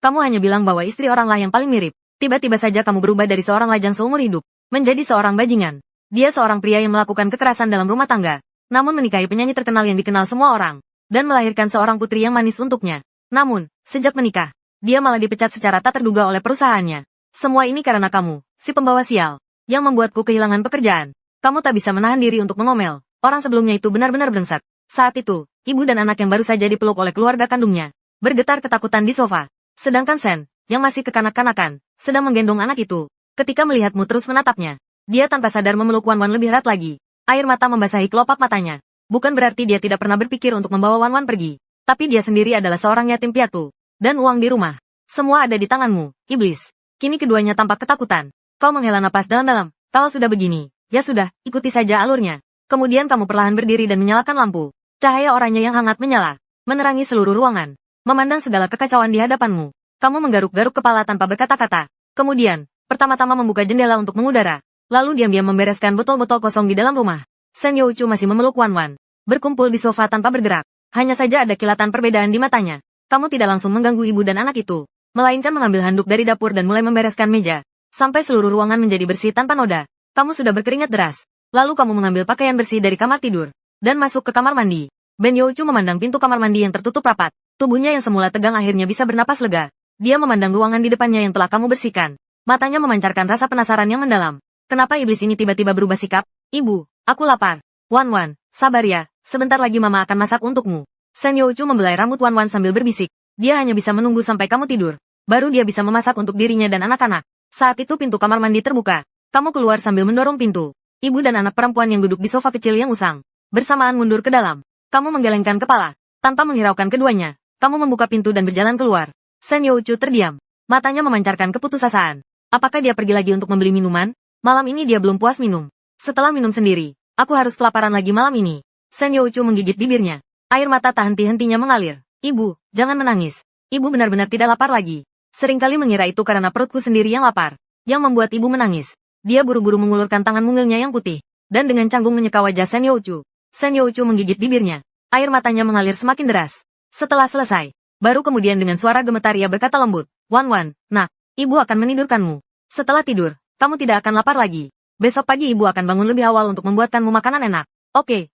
Kamu hanya bilang bahwa istri oranglah yang paling mirip. Tiba-tiba saja kamu berubah dari seorang lajang seumur hidup, menjadi seorang bajingan. Dia seorang pria yang melakukan kekerasan dalam rumah tangga, namun menikahi penyanyi terkenal yang dikenal semua orang, dan melahirkan seorang putri yang manis untuknya. Namun, sejak menikah, dia malah dipecat secara tak terduga oleh perusahaannya. Semua ini karena kamu, si pembawa sial, yang membuatku kehilangan pekerjaan. Kamu tak bisa menahan diri untuk mengomel. Orang sebelumnya itu benar-benar brengsek. Saat itu, ibu dan anak yang baru saja dipeluk oleh keluarga kandungnya, bergetar ketakutan di sofa. Sedangkan Sen, yang masih kekanak-kanakan, sedang menggendong anak itu. Ketika melihatmu terus menatapnya, dia tanpa sadar memeluk Wan Wan lebih erat lagi. Air mata membasahi kelopak matanya. Bukan berarti dia tidak pernah berpikir untuk membawa Wan Wan pergi. Tapi dia sendiri adalah seorang yatim piatu. Dan uang di rumah. Semua ada di tanganmu, iblis. Kini keduanya tampak ketakutan. Kau menghela napas dalam-dalam. Kalau sudah begini, ya sudah, ikuti saja alurnya. Kemudian kamu perlahan berdiri dan menyalakan lampu. Cahaya oranye yang hangat menyala, menerangi seluruh ruangan. Memandang segala kekacauan di hadapanmu. Kamu menggaruk-garuk kepala tanpa berkata-kata. Kemudian, pertama-tama membuka jendela untuk mengudara. Lalu diam-diam membereskan botol-botol kosong di dalam rumah. Sen Youchu masih memeluk Wan Wan. Berkumpul di sofa tanpa bergerak. Hanya saja ada kilatan perbedaan di matanya. Kamu tidak langsung mengganggu ibu dan anak itu, melainkan mengambil handuk dari dapur dan mulai membereskan meja. Sampai seluruh ruangan menjadi bersih tanpa noda. Kamu sudah berkeringat deras. Lalu kamu mengambil pakaian bersih dari kamar tidur, dan masuk ke kamar mandi. Ben Youchu memandang pintu kamar mandi yang tertutup rapat. Tubuhnya yang semula tegang akhirnya bisa bernapas lega. Dia memandang ruangan di depannya yang telah kamu bersihkan. Matanya memancarkan rasa penasaran yang mendalam. Kenapa iblis ini tiba-tiba berubah sikap? Ibu, aku lapar. Wan Wan, sabar ya, sebentar lagi mama akan masak untukmu. Sen Youchu membelai rambut Wan Wan sambil berbisik. Dia hanya bisa menunggu sampai kamu tidur. Baru dia bisa memasak untuk dirinya dan anak-anak. Saat itu pintu kamar mandi terbuka. Kamu keluar sambil mendorong pintu. Ibu dan anak perempuan yang duduk di sofa kecil yang usang bersamaan mundur ke dalam. Kamu menggelengkan kepala. Tanpa menghiraukan keduanya, kamu membuka pintu dan berjalan keluar. Sen Youchu terdiam. Matanya memancarkan keputusasaan. Apakah dia pergi lagi untuk membeli minuman? Malam ini dia belum puas minum. Setelah minum sendiri, aku harus kelaparan lagi malam ini. Sen Youchu menggigit bibirnya. Air mata tak henti-hentinya mengalir. Ibu, jangan menangis. Ibu benar-benar tidak lapar lagi. Seringkali mengira itu karena perutku sendiri yang lapar, yang membuat ibu menangis. Dia buru-buru mengulurkan tangan mungilnya yang putih, dan dengan canggung menyeka wajah Sen Youchu. Sen Youchu menggigit bibirnya. Air matanya mengalir semakin deras. Setelah selesai, baru kemudian dengan suara gemetar ia berkata lembut, Wan Wan, nak, ibu akan menidurkanmu. Setelah tidur, kamu tidak akan lapar lagi. Besok pagi ibu akan bangun lebih awal untuk membuatkanmu makanan enak. Oke,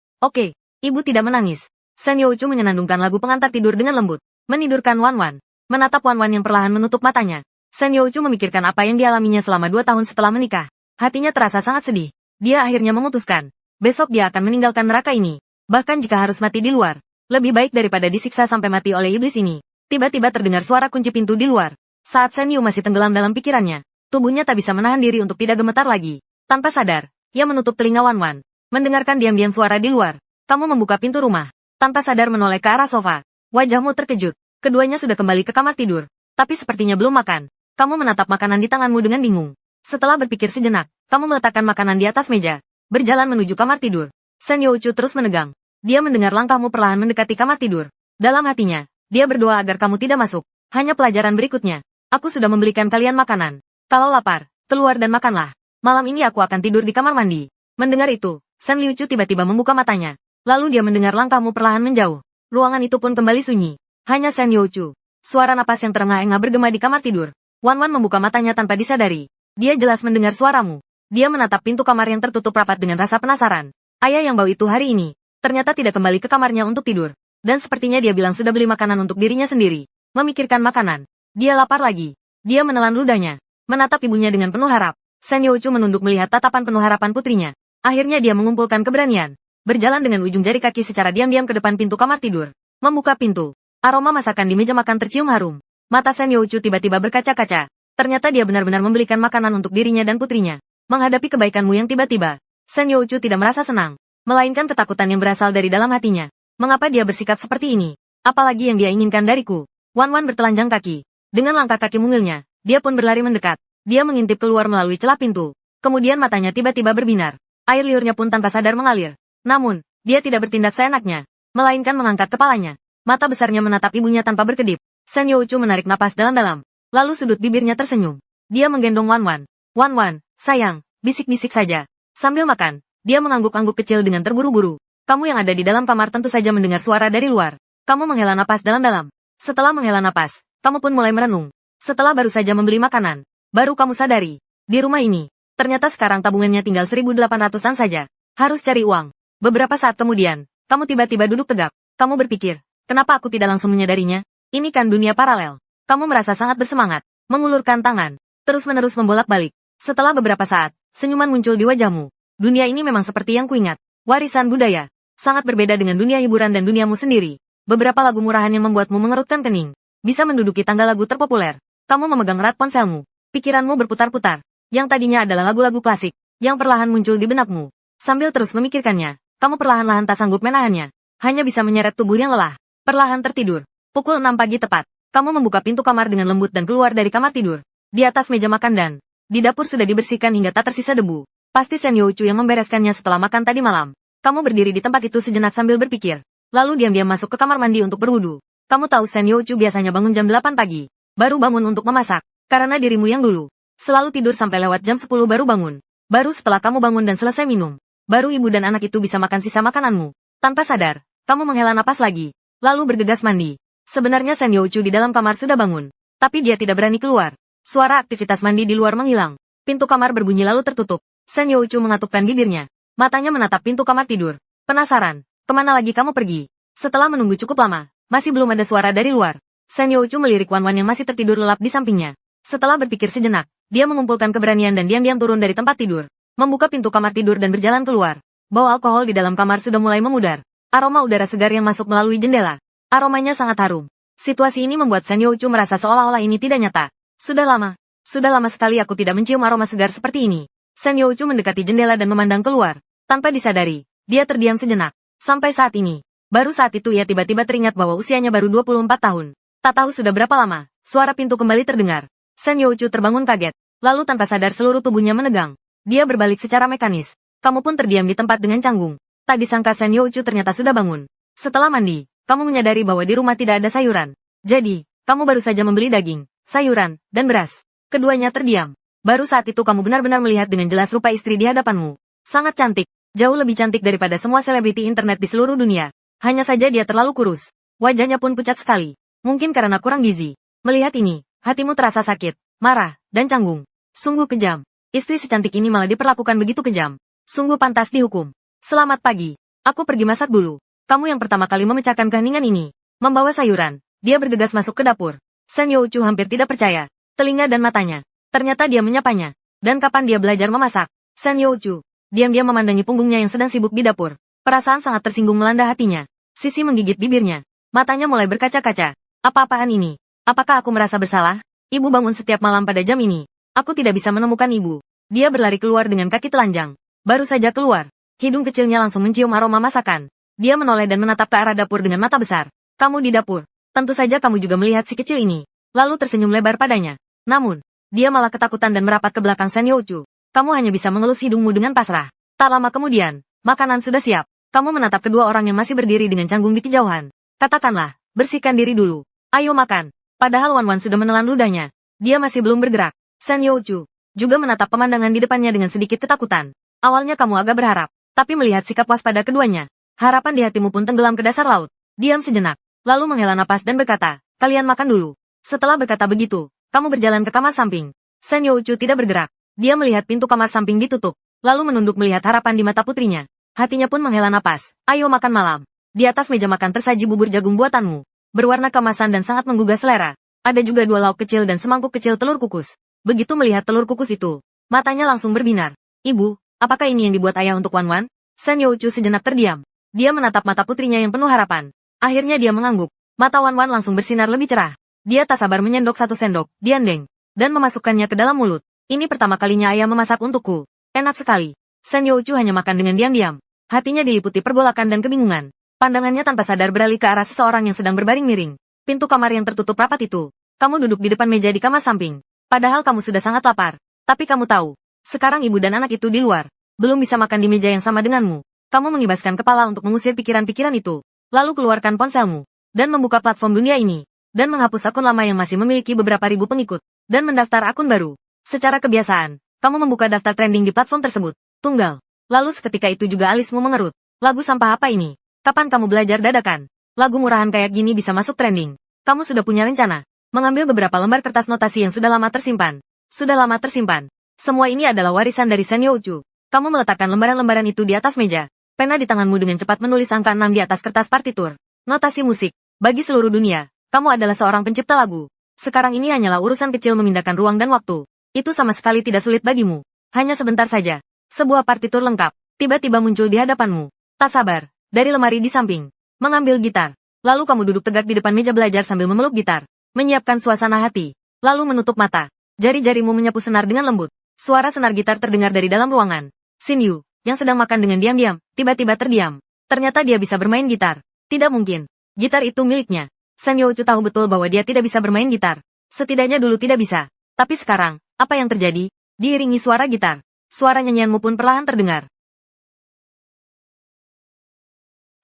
ibu tidak menangis. Sen Youchu menyenandungkan lagu pengantar tidur dengan lembut, menidurkan Wan Wan. Menatap Wan Wan yang perlahan menutup matanya. Sen Youchu memikirkan apa yang dialaminya selama 2 tahun setelah menikah. Hatinya terasa sangat sedih. Dia akhirnya memutuskan, besok dia akan meninggalkan neraka ini. Bahkan jika harus mati di luar, lebih baik daripada disiksa sampai mati oleh iblis ini. Tiba-tiba terdengar suara kunci pintu di luar. Saat Sen Yu masih tenggelam dalam pikirannya, tubuhnya tak bisa menahan diri untuk tidak gemetar lagi. Tanpa sadar, ia menutup telinga Wan Wan, mendengarkan diam-diam suara di luar. Kamu membuka pintu rumah. Tanpa sadar menoleh ke arah sofa. Wajahmu terkejut. Keduanya sudah kembali ke kamar tidur. Tapi sepertinya belum makan. Kamu menatap makanan di tanganmu dengan bingung. Setelah berpikir sejenak, kamu meletakkan makanan di atas meja. Berjalan menuju kamar tidur. Sen Youchu terus menegang. Dia mendengar langkahmu perlahan mendekati kamar tidur. Dalam hatinya, dia berdoa agar kamu tidak masuk. Hanya pelajaran berikutnya. Aku sudah membelikan kalian makanan. Kalau lapar, keluar dan makanlah. Malam ini aku akan tidur di kamar mandi. Mendengar itu, Sen Liuchu tiba-tiba membuka matanya. Lalu dia mendengar langkahmu perlahan menjauh. Ruangan itu pun kembali sunyi. Hanya Sen Youchu. Suara napas yang terengah-engah bergema di kamar tidur. Wan Wan membuka matanya tanpa disadari. Dia jelas mendengar suaramu. Dia menatap pintu kamar yang tertutup rapat dengan rasa penasaran. Ayah yang bau itu hari ini, ternyata tidak kembali ke kamarnya untuk tidur. Dan sepertinya dia bilang sudah beli makanan untuk dirinya sendiri. Memikirkan makanan. Dia lapar lagi. Dia menelan ludahnya. Menatap ibunya dengan penuh harap. Sen Youchu menunduk melihat tatapan penuh harapan putrinya. Akhirnya dia mengumpulkan keberanian. Berjalan dengan ujung jari kaki secara diam-diam ke depan pintu kamar tidur. Membuka pintu. Aroma masakan di meja makan tercium harum. Mata Sen Youchu tiba-tiba berkaca-kaca. Ternyata dia benar-benar membelikan makanan untuk dirinya dan putrinya. Menghadapi kebaikanmu yang tiba-tiba, Sen Youchu tidak merasa senang. Melainkan ketakutan yang berasal dari dalam hatinya. Mengapa dia bersikap seperti ini? Apalagi yang dia inginkan dariku? Wan Wan bertelanjang kaki. Dengan langkah kaki mungilnya, dia pun berlari mendekat. Dia mengintip keluar melalui celah pintu. Kemudian matanya tiba-tiba berbinar. Air liurnya pun tanpa sadar mengalir. Namun, dia tidak bertindak seenaknya, melainkan mengangkat kepalanya. Mata besarnya menatap ibunya tanpa berkedip. Sen Youchu menarik napas dalam-dalam. Lalu sudut bibirnya tersenyum. Dia menggendong Wan Wan. Wan Wan, sayang, bisik-bisik saja. Sambil makan, dia mengangguk-angguk kecil dengan terburu-buru. Kamu yang ada di dalam kamar tentu saja mendengar suara dari luar. Kamu menghela napas dalam-dalam. Setelah menghela napas, kamu pun mulai merenung. Setelah baru saja membeli makanan, baru kamu sadari. Di rumah ini, ternyata sekarang tabungannya tinggal 1.800-an saja. Harus cari uang. Beberapa saat kemudian, kamu tiba-tiba duduk tegap. Kamu berpikir, kenapa aku tidak langsung menyadarinya? Ini kan dunia paralel. Kamu merasa sangat bersemangat, mengulurkan tangan, terus-menerus membolak-balik. Setelah beberapa saat, senyuman muncul di wajahmu. Dunia ini memang seperti yang kuingat. Warisan budaya. Sangat berbeda dengan dunia hiburan dan duniamu sendiri. Beberapa lagu murahan yang membuatmu mengerutkan kening. Bisa menduduki tangga lagu terpopuler. Kamu memegang erat ponselmu. Pikiranmu berputar-putar. Yang tadinya adalah lagu-lagu klasik, yang perlahan muncul di benakmu. Sambil terus memikirkannya, kamu perlahan-lahan tak sanggup menahannya. Hanya bisa menyeret tubuh yang lelah. Perlahan tertidur. Pukul 6 pagi tepat. Kamu membuka pintu kamar dengan lembut dan keluar dari kamar tidur. Di atas meja makan dan di dapur sudah dibersihkan hingga tak tersisa debu. Pasti Sen Youchu yang membereskannya setelah makan tadi malam. Kamu berdiri di tempat itu sejenak sambil berpikir. Lalu diam-diam masuk ke kamar mandi untuk berwudu. Kamu tahu Sen Youchu biasanya bangun jam 8 pagi. Baru bangun untuk memasak. Karena dirimu yang dulu selalu tidur sampai lewat jam 10 baru bangun. Baru setelah kamu bangun dan selesai minum, baru ibu dan anak itu bisa makan sisa makananmu. Tanpa sadar, kamu menghela napas lagi. Lalu bergegas mandi. Sebenarnya Sen Youchu di dalam kamar sudah bangun. Tapi dia tidak berani keluar. Suara aktivitas mandi di luar menghilang. Pintu kamar berbunyi lalu tertutup. Sen Youchu mengatupkan bibirnya. Matanya menatap pintu kamar tidur. Penasaran, kemana lagi kamu pergi? Setelah menunggu cukup lama, masih belum ada suara dari luar. Sen Youchu melirik Wan Wan yang masih tertidur lelap di sampingnya. Setelah berpikir sejenak, dia mengumpulkan keberanian dan diam-diam turun dari tempat tidur. Membuka pintu kamar tidur dan berjalan keluar. Bau alkohol di dalam kamar sudah mulai memudar. Aroma udara segar yang masuk melalui jendela. Aromanya sangat harum. Situasi ini membuat Sen Youchu merasa seolah-olah ini tidak nyata. Sudah lama sekali aku tidak mencium aroma segar seperti ini. Sen Youchu mendekati jendela dan memandang keluar. Tanpa disadari, dia terdiam sejenak. Sampai saat ini, baru saat itu ia tiba-tiba teringat bahwa usianya baru 24 tahun. Tak tahu sudah berapa lama, suara pintu kembali terdengar. Sen Youchu terbangun kaget, lalu tanpa sadar seluruh tubuhnya menegang. Dia berbalik secara mekanis. Kamu pun terdiam di tempat dengan canggung. Tak disangka Sen Youchu ternyata sudah bangun. Setelah mandi, kamu menyadari bahwa di rumah tidak ada sayuran. Jadi, kamu baru saja membeli daging, sayuran, dan beras. Keduanya terdiam. Baru saat itu kamu benar-benar melihat dengan jelas rupa istri di hadapanmu. Sangat cantik, jauh lebih cantik daripada semua selebriti internet di seluruh dunia. Hanya saja dia terlalu kurus. Wajahnya pun pucat sekali. Mungkin karena kurang gizi. Melihat ini, hatimu terasa sakit, marah, dan canggung. Sungguh kejam. Istri secantik ini malah diperlakukan begitu kejam. Sungguh pantas dihukum. Selamat pagi. Aku pergi masak dulu. Kamu yang pertama kali memecahkan keheningan ini. Membawa sayuran. Dia bergegas masuk ke dapur. Sen Youchu hampir tidak percaya. Telinga dan matanya. Ternyata dia menyapanya. Dan kapan dia belajar memasak? Sen Youchu diam-diam memandangi punggungnya yang sedang sibuk di dapur. Perasaan sangat tersinggung melanda hatinya. Sisi menggigit bibirnya. Matanya mulai berkaca-kaca. Apa-apaan ini? Apakah aku merasa bersalah? Ibu bangun setiap malam pada jam ini. Aku tidak bisa menemukan ibu. Dia berlari keluar dengan kaki telanjang. Baru saja keluar, hidung kecilnya langsung mencium aroma masakan. Dia menoleh dan menatap ke arah dapur dengan mata besar. Kamu di dapur. Tentu saja kamu juga melihat si kecil ini. Lalu tersenyum lebar padanya. Namun, dia malah ketakutan dan merapat ke belakang Sen Youchu. Kamu hanya bisa mengelus hidungmu dengan pasrah. Tak lama kemudian, makanan sudah siap. Kamu menatap kedua orang yang masih berdiri dengan canggung di kejauhan. Katakanlah, bersihkan diri dulu. Ayo makan. Padahal Wan Wan sudah menelan ludahnya. Dia masih belum bergerak. Sen Youchu juga menatap pemandangan di depannya dengan sedikit ketakutan. Awalnya kamu agak berharap, tapi melihat sikap waspada keduanya, harapan di hatimu pun tenggelam ke dasar laut. Diam sejenak, lalu menghela napas dan berkata, kalian makan dulu. Setelah berkata begitu, kamu berjalan ke kamar samping. Sen Youchu tidak bergerak. Dia melihat pintu kamar samping ditutup, lalu menunduk melihat harapan di mata putrinya. Hatinya pun menghela napas. Ayo makan malam. Di atas meja makan tersaji bubur jagung buatanmu. Berwarna kemasan dan sangat menggugah selera. Ada juga 2 lauk kecil dan semangkuk kecil telur kukus. Begitu melihat telur kukus itu, matanya langsung berbinar. Ibu, apakah ini yang dibuat ayah untuk Wan Wan? Sen Youchu sejenak terdiam. Dia menatap mata putrinya yang penuh harapan. Akhirnya dia mengangguk. Mata Wan Wan langsung bersinar lebih cerah. Dia tak sabar menyendok 1 sendok, diandeng, dan memasukkannya ke dalam mulut. Ini pertama kalinya ayah memasak untukku. Enak sekali. Sen Youchu hanya makan dengan diam-diam. Hatinya diliputi pergolakan dan kebingungan. Pandangannya tanpa sadar beralih ke arah seseorang yang sedang berbaring miring. Pintu kamar yang tertutup rapat itu. Kamu duduk di depan meja di kamar samping. Padahal kamu sudah sangat lapar. Tapi kamu tahu, sekarang ibu dan anak itu di luar. Belum bisa makan di meja yang sama denganmu. Kamu mengibaskan kepala untuk mengusir pikiran-pikiran itu. Lalu keluarkan ponselmu. Dan membuka platform dunia ini. Dan menghapus akun lama yang masih memiliki beberapa ribu pengikut. Dan mendaftar akun baru. Secara kebiasaan, kamu membuka daftar trending di platform tersebut. Tunggal. Lalu seketika itu juga alismu mengerut. Lagu sampah apa ini? Kapan kamu belajar dadakan? Lagu murahan kayak gini bisa masuk trending. Kamu sudah punya rencana? mengambil beberapa lembar kertas notasi yang sudah lama tersimpan. Sudah lama tersimpan. Semua ini adalah warisan dari Senyo Uchu. Kamu meletakkan lembaran-lembaran itu di atas meja. Pena di tanganmu dengan cepat menulis angka 6 di atas kertas partitur. Notasi musik. Bagi seluruh dunia, kamu adalah seorang pencipta lagu. Sekarang ini hanyalah urusan kecil memindahkan ruang dan waktu. Itu sama sekali tidak sulit bagimu. Hanya sebentar saja. Sebuah partitur lengkap tiba-tiba muncul di hadapanmu. Tak sabar. Dari lemari di samping. Mengambil gitar. Lalu kamu duduk tegak di depan meja belajar sambil memeluk gitar. Menyiapkan suasana hati. Lalu menutup mata. Jari-jarimu menyapu senar dengan lembut. Suara senar gitar terdengar dari dalam ruangan. Shin Yu, yang sedang makan dengan diam-diam, tiba-tiba terdiam. Ternyata dia bisa bermain gitar. Tidak mungkin. Gitar itu miliknya. Senyo Uchu tahu betul bahwa dia tidak bisa bermain gitar. Setidaknya dulu tidak bisa. Tapi sekarang, apa yang terjadi? Diiringi suara gitar. Suara nyanyianmu pun perlahan terdengar.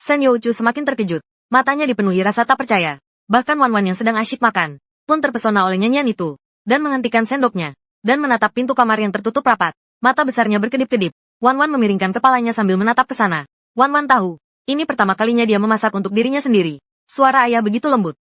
Senyo Uchu semakin terkejut. Matanya dipenuhi rasa tak percaya. Bahkan Wan Wan yang sedang asyik makan, pun terpesona oleh nyanyian itu. Dan menghentikan sendoknya. Dan menatap pintu kamar yang tertutup rapat. Mata besarnya berkedip-kedip. Wan Wan memiringkan kepalanya sambil menatap ke sana. Wan Wan tahu. Ini pertama kalinya dia memasak untuk dirinya sendiri. Suara ayah begitu lembut.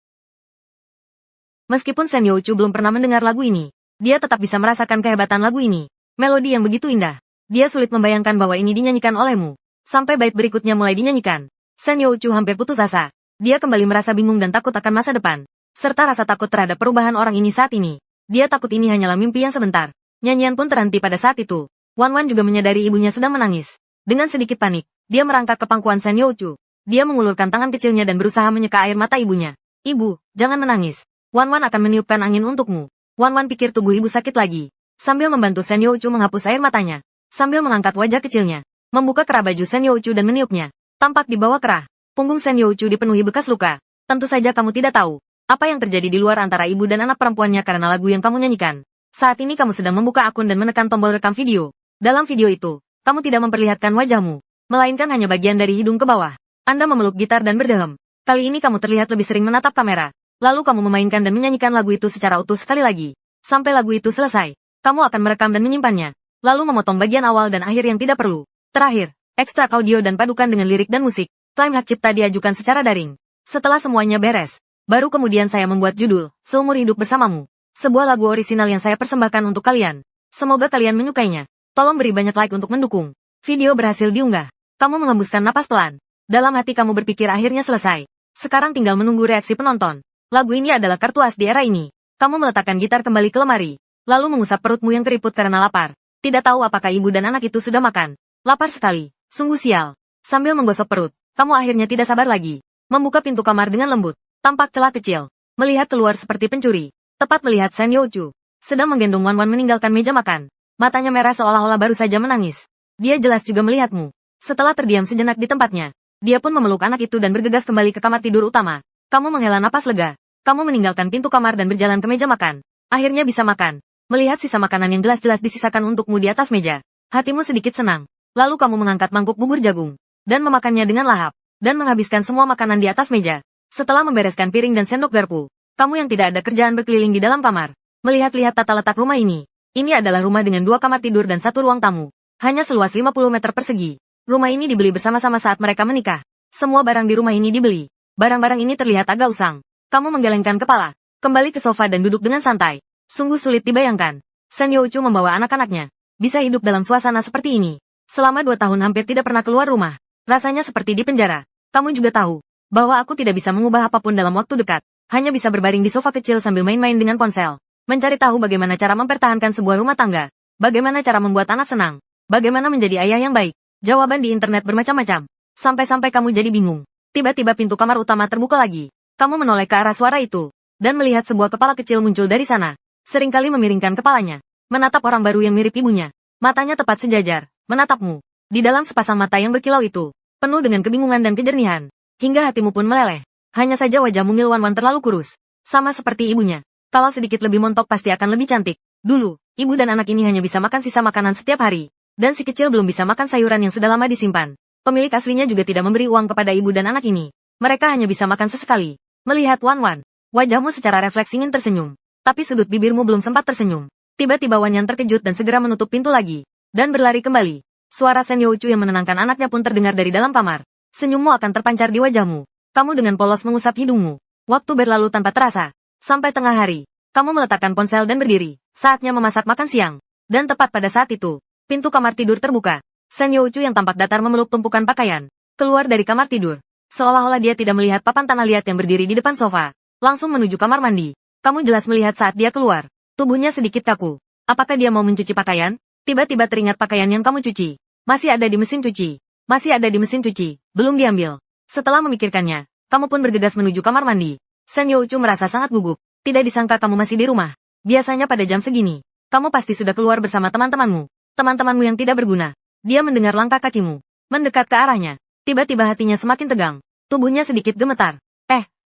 Meskipun Senyo Uchu belum pernah mendengar lagu ini, dia tetap bisa merasakan kehebatan lagu ini. Melodi yang begitu indah. Dia sulit membayangkan bahwa ini dinyanyikan olehmu. Sampai bait berikutnya mulai dinyanyikan. Senyo Uchu hampir putus asa. Dia kembali merasa bingung dan takut akan masa depan. Serta rasa takut terhadap perubahan orang ini saat ini. Dia takut ini hanyalah mimpi yang sebentar. Nyanyian pun terhenti pada saat itu. Wan Wan juga menyadari ibunya sedang menangis. Dengan sedikit panik, dia merangkak ke pangkuan Senyo Uchu. Dia mengulurkan tangan kecilnya dan berusaha menyeka air mata ibunya. Ibu, jangan menangis. Wan Wan akan meniupkan angin untukmu. Wan Wan pikir tubuh ibu sakit lagi. Sambil membantu Senyo Uchu menghapus air matanya. Sambil mengangkat wajah kecilnya. Membuka kerah baju Senyo Uchu dan meniupnya. Tampak di bawah kerah. Punggung Senyo Uchu dipenuhi bekas luka. Tentu saja kamu tidak tahu. Apa yang terjadi di luar antara ibu dan anak perempuannya karena lagu yang kamu nyanyikan. Saat ini kamu sedang membuka akun dan menekan tombol rekam video. Dalam video itu, kamu tidak memperlihatkan wajahmu. Melainkan hanya bagian dari hidung ke bawah. Anda memeluk gitar dan berdehem. Kali ini kamu terlihat lebih sering menatap kamera. Lalu kamu memainkan dan menyanyikan lagu itu secara utuh sekali lagi. Sampai lagu itu selesai. Kamu akan merekam dan menyimpannya. Lalu memotong bagian awal dan akhir yang tidak perlu. Terakhir, ekstrak audio dan padukan dengan lirik dan musik. Klaim hak cipta diajukan secara daring. Setelah semuanya beres, baru kemudian saya membuat judul, Seumur Hidup Bersamamu. Sebuah lagu orisinal yang saya persembahkan untuk kalian. Semoga kalian menyukainya. Tolong beri banyak like untuk mendukung. Video berhasil diunggah. Kamu menghembuskan napas pelan. Dalam hati kamu berpikir akhirnya selesai. Sekarang tinggal menunggu reaksi penonton. Lagu ini adalah kartu as di era ini. Kamu meletakkan gitar kembali ke lemari. Lalu mengusap perutmu yang keriput karena lapar. Tidak tahu apakah ibu dan anak itu sudah makan. Lapar sekali. Sungguh sial. Sambil menggosok perut, kamu akhirnya tidak sabar lagi. Membuka pintu kamar dengan lembut. Tampak celah kecil. Melihat keluar seperti pencuri. Tepat melihat Senyo Uchu sedang menggendong Wan Wan meninggalkan meja makan. Matanya merah seolah-olah baru saja menangis. Dia jelas juga melihatmu. Setelah terdiam sejenak di tempatnya, dia pun memeluk anak itu dan bergegas kembali ke kamar tidur utama. Kamu menghela napas lega. Kamu meninggalkan pintu kamar dan berjalan ke meja makan. Akhirnya bisa makan. Melihat sisa makanan yang jelas-jelas disisakan untukmu di atas meja, hatimu sedikit senang. Lalu kamu mengangkat mangkuk bubur jagung dan memakannya dengan lahap dan menghabiskan semua makanan di atas meja. Setelah membereskan piring dan sendok garpu, kamu yang tidak ada kerjaan berkeliling di dalam kamar, melihat-lihat tata letak rumah ini. Ini adalah rumah dengan 2 kamar tidur dan 1 ruang tamu. Hanya seluas 50 meter persegi. Rumah ini dibeli bersama-sama saat mereka menikah. Semua barang di rumah ini dibeli. Barang-barang ini terlihat agak usang. Kamu menggelengkan kepala, kembali ke sofa dan duduk dengan santai. Sungguh sulit dibayangkan. Senyo Uchu membawa anak-anaknya. Bisa hidup dalam suasana seperti ini. Selama 2 tahun hampir tidak pernah keluar rumah. Rasanya seperti di penjara. Kamu juga tahu bahwa aku tidak bisa mengubah apapun dalam waktu dekat. Hanya bisa berbaring di sofa kecil sambil main-main dengan ponsel. Mencari tahu bagaimana cara mempertahankan sebuah rumah tangga. Bagaimana cara membuat anak senang. Bagaimana menjadi ayah yang baik. Jawaban di internet bermacam-macam. Sampai-sampai kamu jadi bingung. Tiba-tiba pintu kamar utama terbuka lagi. Kamu menoleh ke arah suara itu. Dan melihat sebuah kepala kecil muncul dari sana. Seringkali memiringkan kepalanya. Menatap orang baru yang mirip ibunya. Matanya tepat sejajar. Menatapmu. Di dalam sepasang mata yang berkilau itu. Penuh dengan kebingungan dan kejernihan. Hingga hatimu pun meleleh. Hanya saja wajah mungil Wan Wan terlalu kurus. Sama seperti ibunya. Kalau sedikit lebih montok pasti akan lebih cantik. Dulu, ibu dan anak ini hanya bisa makan sisa makanan setiap hari. Dan si kecil belum bisa makan sayuran yang sudah lama disimpan. Pemilik aslinya juga tidak memberi uang kepada ibu dan anak ini. Mereka hanya bisa makan sesekali. Melihat Wan Wan, wajahmu secara refleks ingin tersenyum. Tapi sudut bibirmu belum sempat tersenyum. Tiba-tiba Wan Yan terkejut dan segera menutup pintu lagi. Dan berlari kembali. Suara Senyo Uchu yang menenangkan anaknya pun terdengar dari dalam kamar. Senyummu akan terpancar di wajahmu. Kamu dengan polos mengusap hidungmu. Waktu berlalu tanpa terasa. Sampai tengah hari, kamu meletakkan ponsel dan berdiri. Saatnya memasak makan siang. Dan tepat pada saat itu, pintu kamar tidur terbuka. Sen Youchu yang tampak datar memeluk tumpukan pakaian, keluar dari kamar tidur. Seolah-olah dia tidak melihat papan tanah liat yang berdiri di depan sofa. Langsung menuju kamar mandi. Kamu jelas melihat saat dia keluar. Tubuhnya sedikit kaku. Apakah dia mau mencuci pakaian? Tiba-tiba teringat pakaian yang kamu cuci. Masih ada di mesin cuci. Masih ada di mesin cuci. Belum diambil. Setelah memikirkannya, kamu pun bergegas menuju kamar mandi. Sen Youchu merasa sangat gugup. Tidak disangka kamu masih di rumah. Biasanya pada jam segini, kamu pasti sudah keluar bersama teman-temanmu. Teman-temanmu yang tidak berguna. Dia mendengar langkah kakimu. Mendekat ke arahnya. Tiba-tiba hatinya semakin tegang. Tubuhnya sedikit gemetar.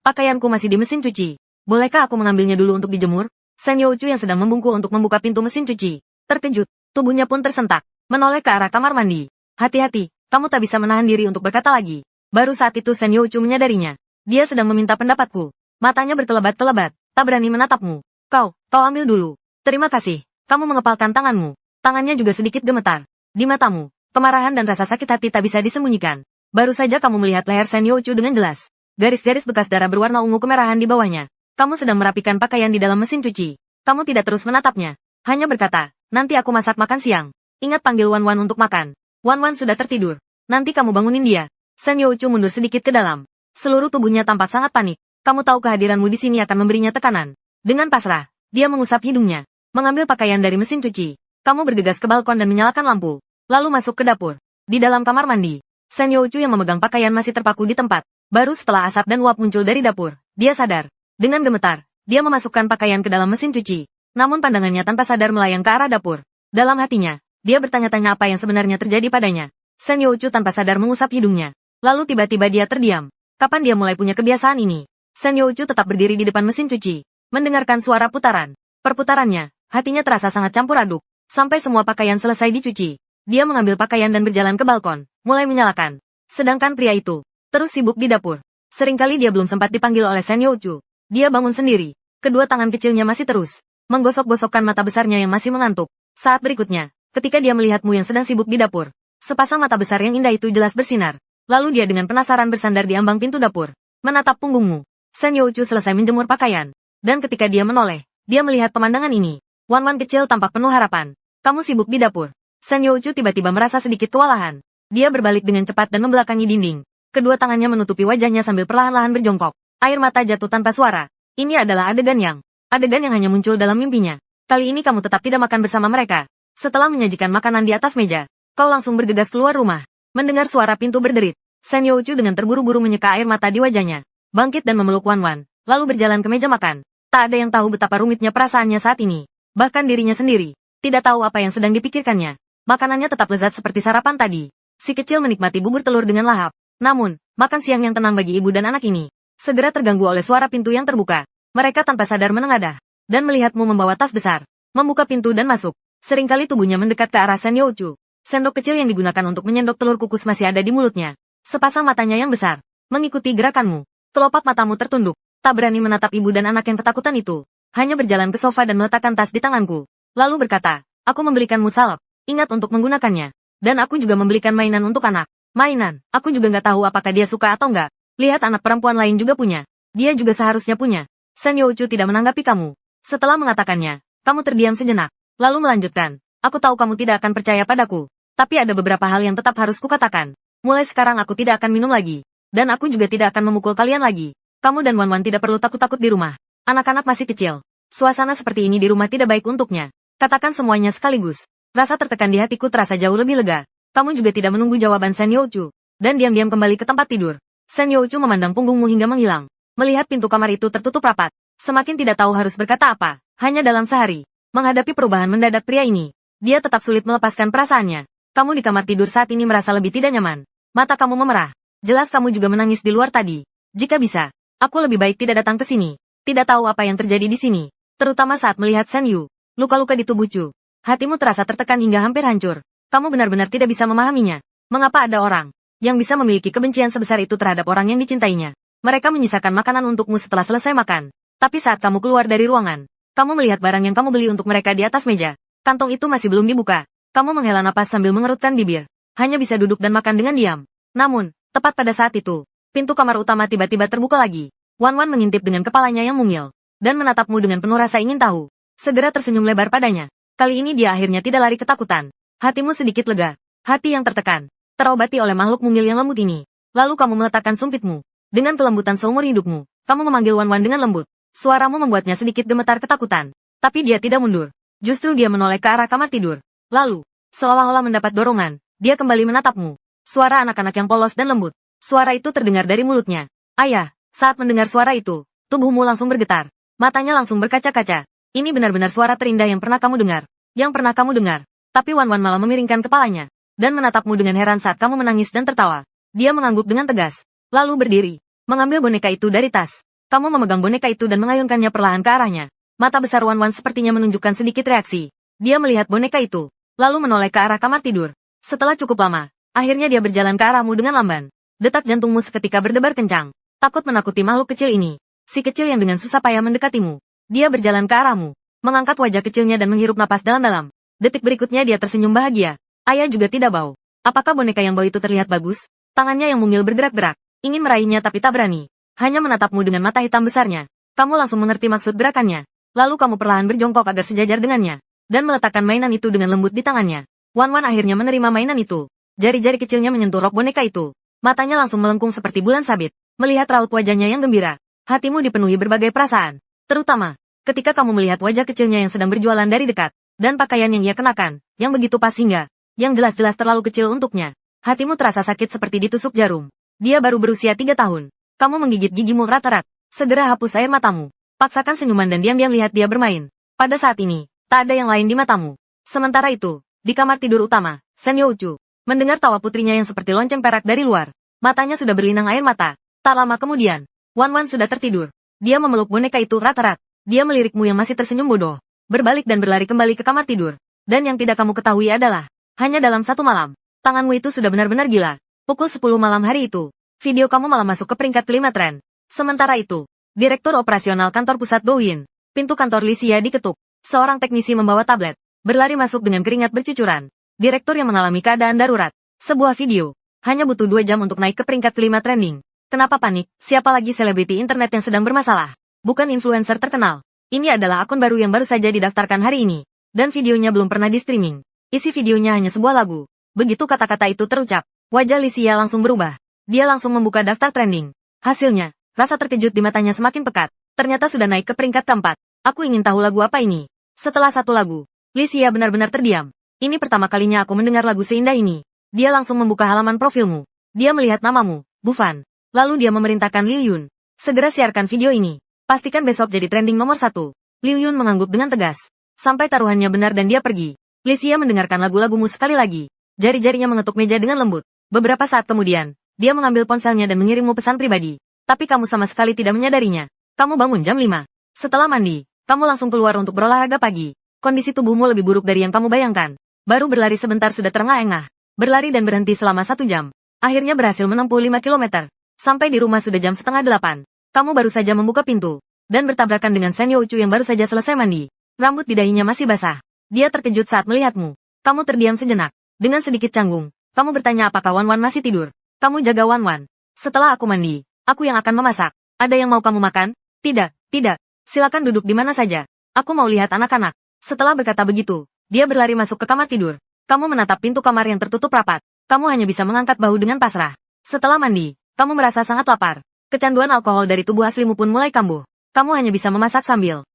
Pakaianku masih di mesin cuci. Bolehkah aku mengambilnya dulu untuk dijemur? Sen Youchu yang sedang membungkuk untuk membuka pintu mesin cuci. Terkejut. Tubuhnya pun tersentak. Menoleh ke arah kamar mandi. Hati-hati. Kamu tak bisa menahan diri untuk berkata lagi. Baru saat itu Sen Youchu menyadarinya. Dia sedang meminta pendapatku. Matanya berkelebat-kelebat. Tak berani menatapmu. Kau ambil dulu. Terima kasih. Kamu mengepalkan tanganmu. Tangannya juga sedikit gemetar. Di matamu, kemarahan dan rasa sakit hati tak bisa disembunyikan. Baru saja kamu melihat leher Sen Youchu dengan jelas. Garis-garis bekas darah berwarna ungu kemerahan di bawahnya. Kamu sedang merapikan pakaian di dalam mesin cuci. Kamu tidak terus menatapnya. Hanya berkata, nanti aku masak makan siang. Ingat panggil Wan Wan untuk makan. Wan Wan sudah tertidur. Nanti kamu bangunin dia. Sen Youchu mundur sedikit ke dalam. Seluruh tubuhnya tampak sangat panik. Kamu tahu kehadiranmu di sini akan memberinya tekanan. Dengan pasrah, dia mengusap hidungnya. Mengambil pakaian dari mesin cuci. Kamu bergegas ke balkon dan menyalakan lampu. Lalu masuk ke dapur. Di dalam kamar mandi, Sen Youchu yang memegang pakaian masih terpaku di tempat. Baru setelah asap dan uap muncul dari dapur, dia sadar. Dengan gemetar, dia memasukkan pakaian ke dalam mesin cuci. Namun pandangannya tanpa sadar melayang ke arah dapur. Dalam hatinya, dia bertanya-tanya apa yang sebenarnya terjadi padanya. Sen Youchu tanpa sadar mengusap hidungnya. Lalu tiba-tiba dia terdiam. Kapan dia mulai punya kebiasaan ini? Sen Youchu tetap berdiri di depan mesin cuci. Mendengarkan suara putaran. Perputarannya, hatinya terasa sangat campur aduk. Sampai semua pakaian selesai dicuci. Dia mengambil pakaian dan berjalan ke balkon, mulai menyalakan. Sedangkan pria itu terus sibuk di dapur. Seringkali dia belum sempat dipanggil oleh Sen Youchu. Dia bangun sendiri. Kedua tangan kecilnya masih terus menggosok-gosokkan mata besarnya yang masih mengantuk. Saat berikutnya, ketika dia melihatmu yang sedang sibuk di dapur, sepasang mata besar yang indah itu jelas bersinar. Lalu dia dengan penasaran bersandar di ambang pintu dapur, menatap punggungmu. Sen Youchu selesai menjemur pakaian. Dan ketika dia menoleh, dia melihat pemandangan ini. Wan Wan kecil tampak penuh harapan. Kamu sibuk di dapur. Sen Youchu tiba-tiba merasa sedikit kewalahan. Dia berbalik dengan cepat dan membelakangi dinding. Kedua tangannya menutupi wajahnya sambil perlahan-lahan berjongkok. Air mata jatuh tanpa suara. Ini adalah adegan yang hanya muncul dalam mimpinya. Kali ini kamu tetap tidak makan bersama mereka. Setelah menyajikan makanan di atas meja, kau langsung bergegas keluar rumah. Mendengar suara pintu berderit, Sen Youchu dengan terburu-buru menyeka air mata di wajahnya. Bangkit dan memeluk Wan Wan, lalu berjalan ke meja makan. Tak ada yang tahu betapa rumitnya perasaannya saat ini. Bahkan dirinya sendiri tidak tahu apa yang sedang dipikirkannya. Makanannya tetap lezat seperti sarapan tadi. Si kecil menikmati bubur telur dengan lahap. Namun, makan siang yang tenang bagi ibu dan anak ini segera terganggu oleh suara pintu yang terbuka. Mereka tanpa sadar menengadah dan melihatmu membawa tas besar, membuka pintu dan masuk. Seringkali tubuhnya mendekat ke arah Sen Youchu. Sendok kecil yang digunakan untuk menyendok telur kukus masih ada di mulutnya. Sepasang matanya yang besar mengikuti gerakanmu. Kelopak matamu tertunduk, tak berani menatap ibu dan anak yang ketakutan itu. Hanya berjalan ke sofa dan meletakkan tas di tanganku. Lalu berkata, aku membelikanmu salep. Ingat untuk menggunakannya. Dan aku juga membelikan mainan untuk anak. Mainan, aku juga nggak tahu apakah dia suka atau nggak. Lihat anak perempuan lain juga punya. Dia juga seharusnya punya. Sen Youchu tidak menanggapi kamu. Setelah mengatakannya, kamu terdiam sejenak. Lalu melanjutkan, aku tahu kamu tidak akan percaya padaku. Tapi ada beberapa hal yang tetap harus kukatakan. Mulai sekarang aku tidak akan minum lagi. Dan aku juga tidak akan memukul kalian lagi. Kamu dan Wan Wan tidak perlu takut-takut di rumah. Anak-anak masih kecil. Suasana seperti ini di rumah tidak baik untuknya. Katakan semuanya sekaligus. Rasa tertekan di hatiku terasa jauh lebih lega. Kamu juga tidak menunggu jawaban Sen Youchu. Dan diam-diam kembali ke tempat tidur. Sen Youchu memandang punggungmu hingga menghilang. Melihat pintu kamar itu tertutup rapat. Semakin tidak tahu harus berkata apa. Hanya dalam sehari. Menghadapi perubahan mendadak pria ini. Dia tetap sulit melepaskan perasaannya. Kamu di kamar tidur saat ini merasa lebih tidak nyaman. Mata kamu memerah. Jelas kamu juga menangis di luar tadi. Jika bisa, aku lebih baik tidak datang ke sini. Tidak tahu apa yang terjadi di sini. Terutama saat melihat Sen Yu. Luka-luka di tubuh Chu. Hatimu terasa tertekan hingga hampir hancur. Kamu benar-benar tidak bisa memahaminya. Mengapa ada orang yang bisa memiliki kebencian sebesar itu terhadap orang yang dicintainya? Mereka menyisakan makanan untukmu setelah selesai makan. Tapi saat kamu keluar dari ruangan, kamu melihat barang yang kamu beli untuk mereka di atas meja. Kantong itu masih belum dibuka. Kamu menghela napas sambil mengerutkan bibir. Hanya bisa duduk dan makan dengan diam. Namun, tepat pada saat itu, pintu kamar utama tiba-tiba terbuka lagi. Wan Wan mengintip dengan kepalanya yang mungil. dan menatapmu dengan penuh rasa ingin tahu. Segera tersenyum lebar padanya. Kali ini dia akhirnya tidak lari ketakutan. Hatimu sedikit lega. Hati yang tertekan, terobati oleh makhluk mungil yang lembut ini. Lalu kamu meletakkan sumpitmu. Dengan kelembutan seumur hidupmu, kamu memanggil Wan Wan dengan lembut. Suaramu membuatnya sedikit gemetar ketakutan. Tapi dia tidak mundur. Justru dia menoleh ke arah kamar tidur. Lalu, seolah-olah mendapat dorongan, dia kembali menatapmu. Suara anak-anak yang polos dan lembut. Suara itu terdengar dari mulutnya. Ayah, saat mendengar suara itu, tubuhmu langsung bergetar. Matanya langsung berkaca-kaca. Ini benar-benar suara terindah yang pernah kamu dengar. Yang pernah kamu dengar. Tapi Wan Wan malah memiringkan kepalanya. Dan menatapmu dengan heran saat kamu menangis dan tertawa. Dia mengangguk dengan tegas. Lalu berdiri. Mengambil boneka itu dari tas. Kamu memegang boneka itu dan mengayunkannya perlahan ke arahnya. Mata besar Wan Wan sepertinya menunjukkan sedikit reaksi. Dia melihat boneka itu. Lalu menoleh ke arah kamar tidur. Setelah cukup lama, akhirnya dia berjalan ke arahmu dengan lamban. Detak jantungmu seketika berdebar kencang. Takut menakuti makhluk kecil ini. Si kecil yang dengan susah payah mendekatimu. Dia berjalan ke arahmu. Mengangkat wajah kecilnya dan menghirup napas dalam-dalam. Detik berikutnya dia tersenyum bahagia. Ayah juga tidak bau. Apakah boneka yang bau itu terlihat bagus? Tangannya yang mungil bergerak-gerak. Ingin meraihnya tapi tak berani. Hanya menatapmu dengan mata hitam besarnya. Kamu langsung mengerti maksud gerakannya. Lalu kamu perlahan berjongkok agar sejajar dengannya. Dan meletakkan mainan itu dengan lembut di tangannya. Wan Wan akhirnya menerima mainan itu. Jari-jari kecilnya menyentuh rok boneka itu. Matanya langsung melengkung seperti bulan sabit. Melihat raut wajahnya yang gembira. Hatimu dipenuhi berbagai perasaan. Terutama, ketika kamu melihat wajah kecilnya yang sedang berjualan dari dekat. Dan pakaian yang ia kenakan, yang begitu pas hingga yang jelas-jelas terlalu kecil untuknya. Hatimu terasa sakit seperti ditusuk jarum. Dia baru berusia 3 tahun. Kamu menggigit gigimu erat-erat. Segera hapus air matamu. Paksakan senyuman dan diam-diam lihat dia bermain. Pada saat ini, tak ada yang lain di matamu. Sementara itu, di kamar tidur utama, Sen Youchu mendengar tawa putrinya yang seperti lonceng perak dari luar. Matanya sudah berlinang air mata. Tak lama kemudian, Wan Wan sudah tertidur. Dia memeluk boneka itu erat-erat. Dia melirikmu yang masih tersenyum bodoh. Berbalik dan berlari kembali ke kamar tidur. Dan yang tidak kamu ketahui adalah, hanya dalam satu malam, tanganmu itu sudah benar-benar gila. Pukul 10 malam hari itu, video kamu malah masuk ke peringkat kelima tren. Sementara itu, Direktur Operasional Kantor Pusat Douyin, pintu kantor Lisia diketuk. Seorang teknisi membawa tablet, berlari masuk dengan keringat bercucuran. Direktur yang mengalami keadaan darurat. Sebuah video, hanya butuh 2 jam untuk naik ke peringkat kelima trending. Kenapa panik? Siapa lagi selebriti internet yang sedang bermasalah? Bukan influencer terkenal. Ini adalah akun baru yang baru saja didaftarkan hari ini. Dan videonya belum pernah di-streaming. Isi videonya hanya sebuah lagu. Begitu kata-kata itu terucap, wajah Lisia langsung berubah. Dia langsung membuka daftar trending. Hasilnya, rasa terkejut di matanya semakin pekat. Ternyata sudah naik ke peringkat keempat. Aku ingin tahu lagu apa ini. Setelah satu lagu, Lisia benar-benar terdiam. Ini pertama kalinya aku mendengar lagu seindah ini. Dia langsung membuka halaman profilmu. Dia melihat namamu, Bufan. Lalu dia memerintahkan Liu Yun. Segera siarkan video ini. Pastikan besok jadi trending nomor 1. Liu Yun mengangguk dengan tegas. Sampai taruhannya benar dan dia pergi. Lisia mendengarkan lagu-lagumu sekali lagi. Jari-jarinya mengetuk meja dengan lembut. Beberapa saat kemudian, dia mengambil ponselnya dan mengirimmu pesan pribadi. Tapi kamu sama sekali tidak menyadarinya. Kamu bangun jam 5. Setelah mandi, kamu langsung keluar untuk berolahraga pagi. Kondisi tubuhmu lebih buruk dari yang kamu bayangkan. Baru berlari sebentar sudah terengah-engah. Berlari dan berhenti selama 1 jam. Akhirnya berhasil menempuh 5 kilometer. Sampai di rumah sudah jam setengah 8. Kamu baru saja membuka pintu. Dan bertabrakan dengan Sen Youchu yang baru saja selesai mandi. Rambut di dahinya masih basah. Dia terkejut saat melihatmu. Kamu terdiam sejenak. Dengan sedikit canggung, kamu bertanya apakah Wan Wan masih tidur. Kamu jaga Wan Wan. Setelah aku mandi, aku yang akan memasak. Ada yang mau kamu makan? Tidak, tidak. Silakan duduk di mana saja. Aku mau lihat anak-anak. Setelah berkata begitu, dia berlari masuk ke kamar tidur. Kamu menatap pintu kamar yang tertutup rapat. Kamu hanya bisa mengangkat bahu dengan pasrah. Setelah mandi, kamu merasa sangat lapar. Kecanduan alkohol dari tubuh aslimu pun mulai kambuh. Kamu hanya bisa memasak sambil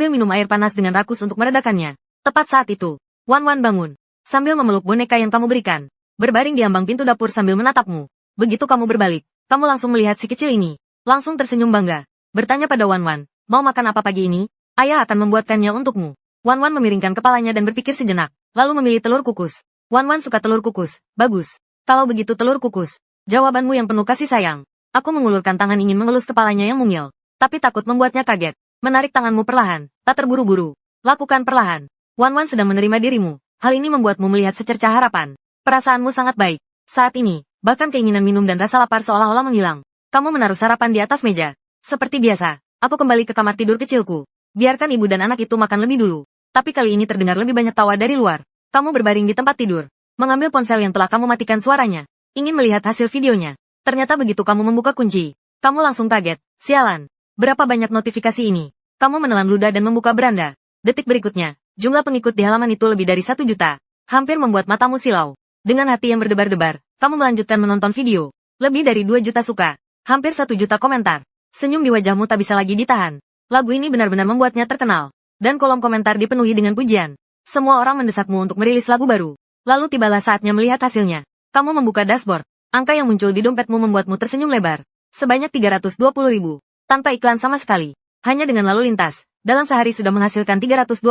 minum air panas dengan rakus untuk meredakannya. Tepat saat itu, Wan Wan bangun. Sambil memeluk boneka yang kamu berikan. Berbaring di ambang pintu dapur sambil menatapmu. Begitu kamu berbalik, kamu langsung melihat si kecil ini. Langsung tersenyum bangga. Bertanya pada Wan Wan, mau makan apa pagi ini? Ayah akan membuatkannya untukmu. Wan Wan memiringkan kepalanya dan berpikir sejenak. Lalu memilih telur kukus. Wan Wan suka telur kukus. Bagus. Kalau begitu telur kukus. Jawabanmu yang penuh kasih sayang. Aku mengulurkan tangan ingin mengelus kepalanya yang mungil. Tapi takut membuatnya kaget. Menarik tanganmu perlahan. Tak terburu-buru. Lakukan perlahan. Wan Wan sedang menerima dirimu. Hal ini membuatmu melihat secercah harapan. Perasaanmu sangat baik. Saat ini, bahkan keinginan minum dan rasa lapar seolah-olah menghilang. Kamu menaruh sarapan di atas meja. Seperti biasa, aku kembali ke kamar tidur kecilku. Biarkan ibu dan anak itu makan lebih dulu. Tapi kali ini terdengar lebih banyak tawa dari luar. Kamu berbaring di tempat tidur. Mengambil ponsel yang telah kamu matikan suaranya. Ingin melihat hasil videonya. Ternyata begitu kamu membuka kunci. Kamu langsung kaget. Sialan. Berapa banyak notifikasi ini? Kamu menelan ludah dan membuka beranda. Detik berikutnya, jumlah pengikut di halaman itu lebih dari 1 juta. Hampir membuat matamu silau. Dengan hati yang berdebar-debar, kamu melanjutkan menonton video. Lebih dari 2 juta suka. Hampir 1 juta komentar. Senyum di wajahmu tak bisa lagi ditahan. Lagu ini benar-benar membuatnya terkenal. Dan kolom komentar dipenuhi dengan pujian. Semua orang mendesakmu untuk merilis lagu baru. Lalu tibalah saatnya melihat hasilnya. Kamu membuka dashboard. Angka yang muncul di dompetmu membuatmu tersenyum lebar. Sebanyak 320.000. Tanpa iklan sama sekali. Hanya dengan lalu lintas. Dalam sehari sudah menghasilkan 320.000.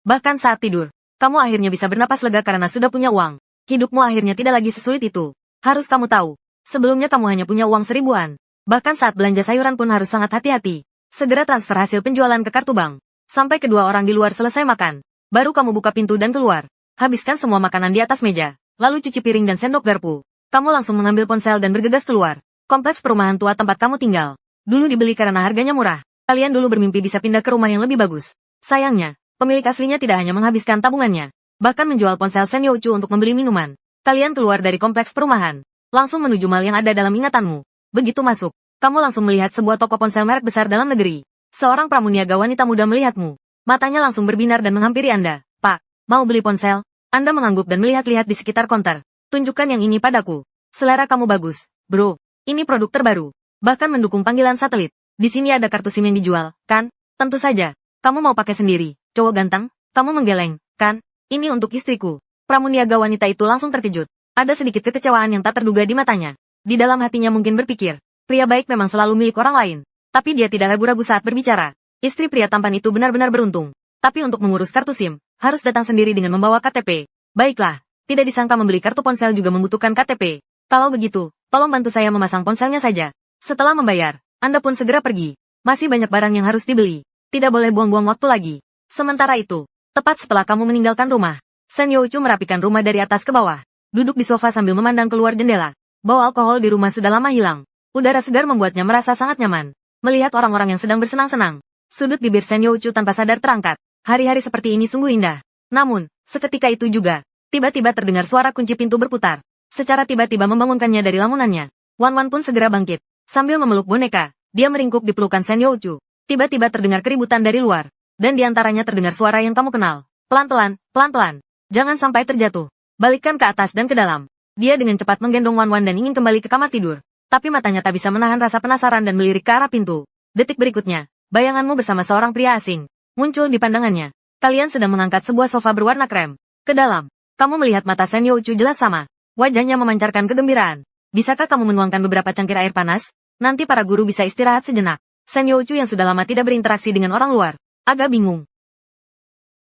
Bahkan saat tidur, kamu akhirnya bisa bernapas lega karena sudah punya uang. Hidupmu akhirnya tidak lagi sesulit itu. Harus kamu tahu. Sebelumnya kamu hanya punya uang 1000-an. Bahkan saat belanja sayuran pun harus sangat hati-hati. Segera transfer hasil penjualan ke kartu bank. Sampai kedua orang di luar selesai makan. Baru kamu buka pintu dan keluar. Habiskan semua makanan di atas meja. Lalu cuci piring dan sendok garpu. Kamu langsung mengambil ponsel dan bergegas keluar. Kompleks perumahan tua tempat kamu tinggal. Dulu dibeli karena harganya murah. Kalian dulu bermimpi bisa pindah ke rumah yang lebih bagus. Sayangnya, pemilik aslinya tidak hanya menghabiskan tabungannya. Bahkan menjual ponsel Senyouchu untuk membeli minuman. Kalian keluar dari kompleks perumahan. Langsung menuju mal yang ada dalam ingatanmu. Begitu masuk, kamu langsung melihat sebuah toko ponsel merek besar dalam negeri. Seorang pramuniaga wanita muda melihatmu. Matanya langsung berbinar dan menghampiri Anda. Pak, mau beli ponsel? Anda mengangguk dan melihat-lihat di sekitar konter. Tunjukkan yang ini padaku. Selera kamu bagus, bro. Ini produk terbaru. Bahkan mendukung panggilan satelit. Di sini ada kartu SIM yang dijual, kan? Tentu saja. Kamu mau pakai sendiri. Cowok ganteng, kamu menggeleng, kan? Ini untuk istriku. Pramuniaga wanita itu langsung terkejut. Ada sedikit kekecewaan yang tak terduga di matanya. Di dalam hatinya mungkin berpikir, pria baik memang selalu milik orang lain. Tapi dia tidak ragu-ragu saat berbicara. Istri pria tampan itu benar-benar beruntung. Tapi untuk mengurus kartu SIM, harus datang sendiri dengan membawa KTP. Baiklah, tidak disangka membeli kartu ponsel juga membutuhkan KTP. Kalau begitu, tolong bantu saya memasang ponselnya saja. Setelah membayar, Anda pun segera pergi. Masih banyak barang yang harus dibeli. Tidak boleh buang-buang waktu lagi. Sementara itu, tepat setelah kamu meninggalkan rumah, Senyouchu merapikan rumah dari atas ke bawah. Duduk di sofa sambil memandang keluar jendela. Bau alkohol di rumah sudah lama hilang. Udara segar membuatnya merasa sangat nyaman. Melihat orang-orang yang sedang bersenang-senang. Sudut bibir Senyouchu tanpa sadar terangkat. Hari-hari seperti ini sungguh indah. Namun, seketika itu juga, tiba-tiba terdengar suara kunci pintu berputar. Secara tiba-tiba membangunkannya dari lamunannya. Wan pun segera bangkit. Sambil memeluk boneka, dia meringkuk di pelukan Senyouchu. Tiba-tiba terdengar keributan dari luar. Dan diantaranya terdengar suara yang kamu kenal. Pelan-pelan, pelan-pelan. Jangan sampai terjatuh. Balikkan ke atas dan ke dalam. Dia dengan cepat menggendong Wan dan ingin kembali ke kamar tidur. Tapi matanya tak bisa menahan rasa penasaran dan melirik ke arah pintu. Detik berikutnya, bayanganmu bersama seorang pria asing muncul di pandangannya. Kalian sedang mengangkat sebuah sofa berwarna krem. Ke dalam, kamu melihat mata Senyouchu jelas sama. Wajahnya memancarkan kegembiraan. Bisakah kamu menuangkan beberapa cangkir air panas? Nanti para guru bisa istirahat sejenak. Senyouchu yang sudah lama tidak berinteraksi dengan orang luar, agak bingung.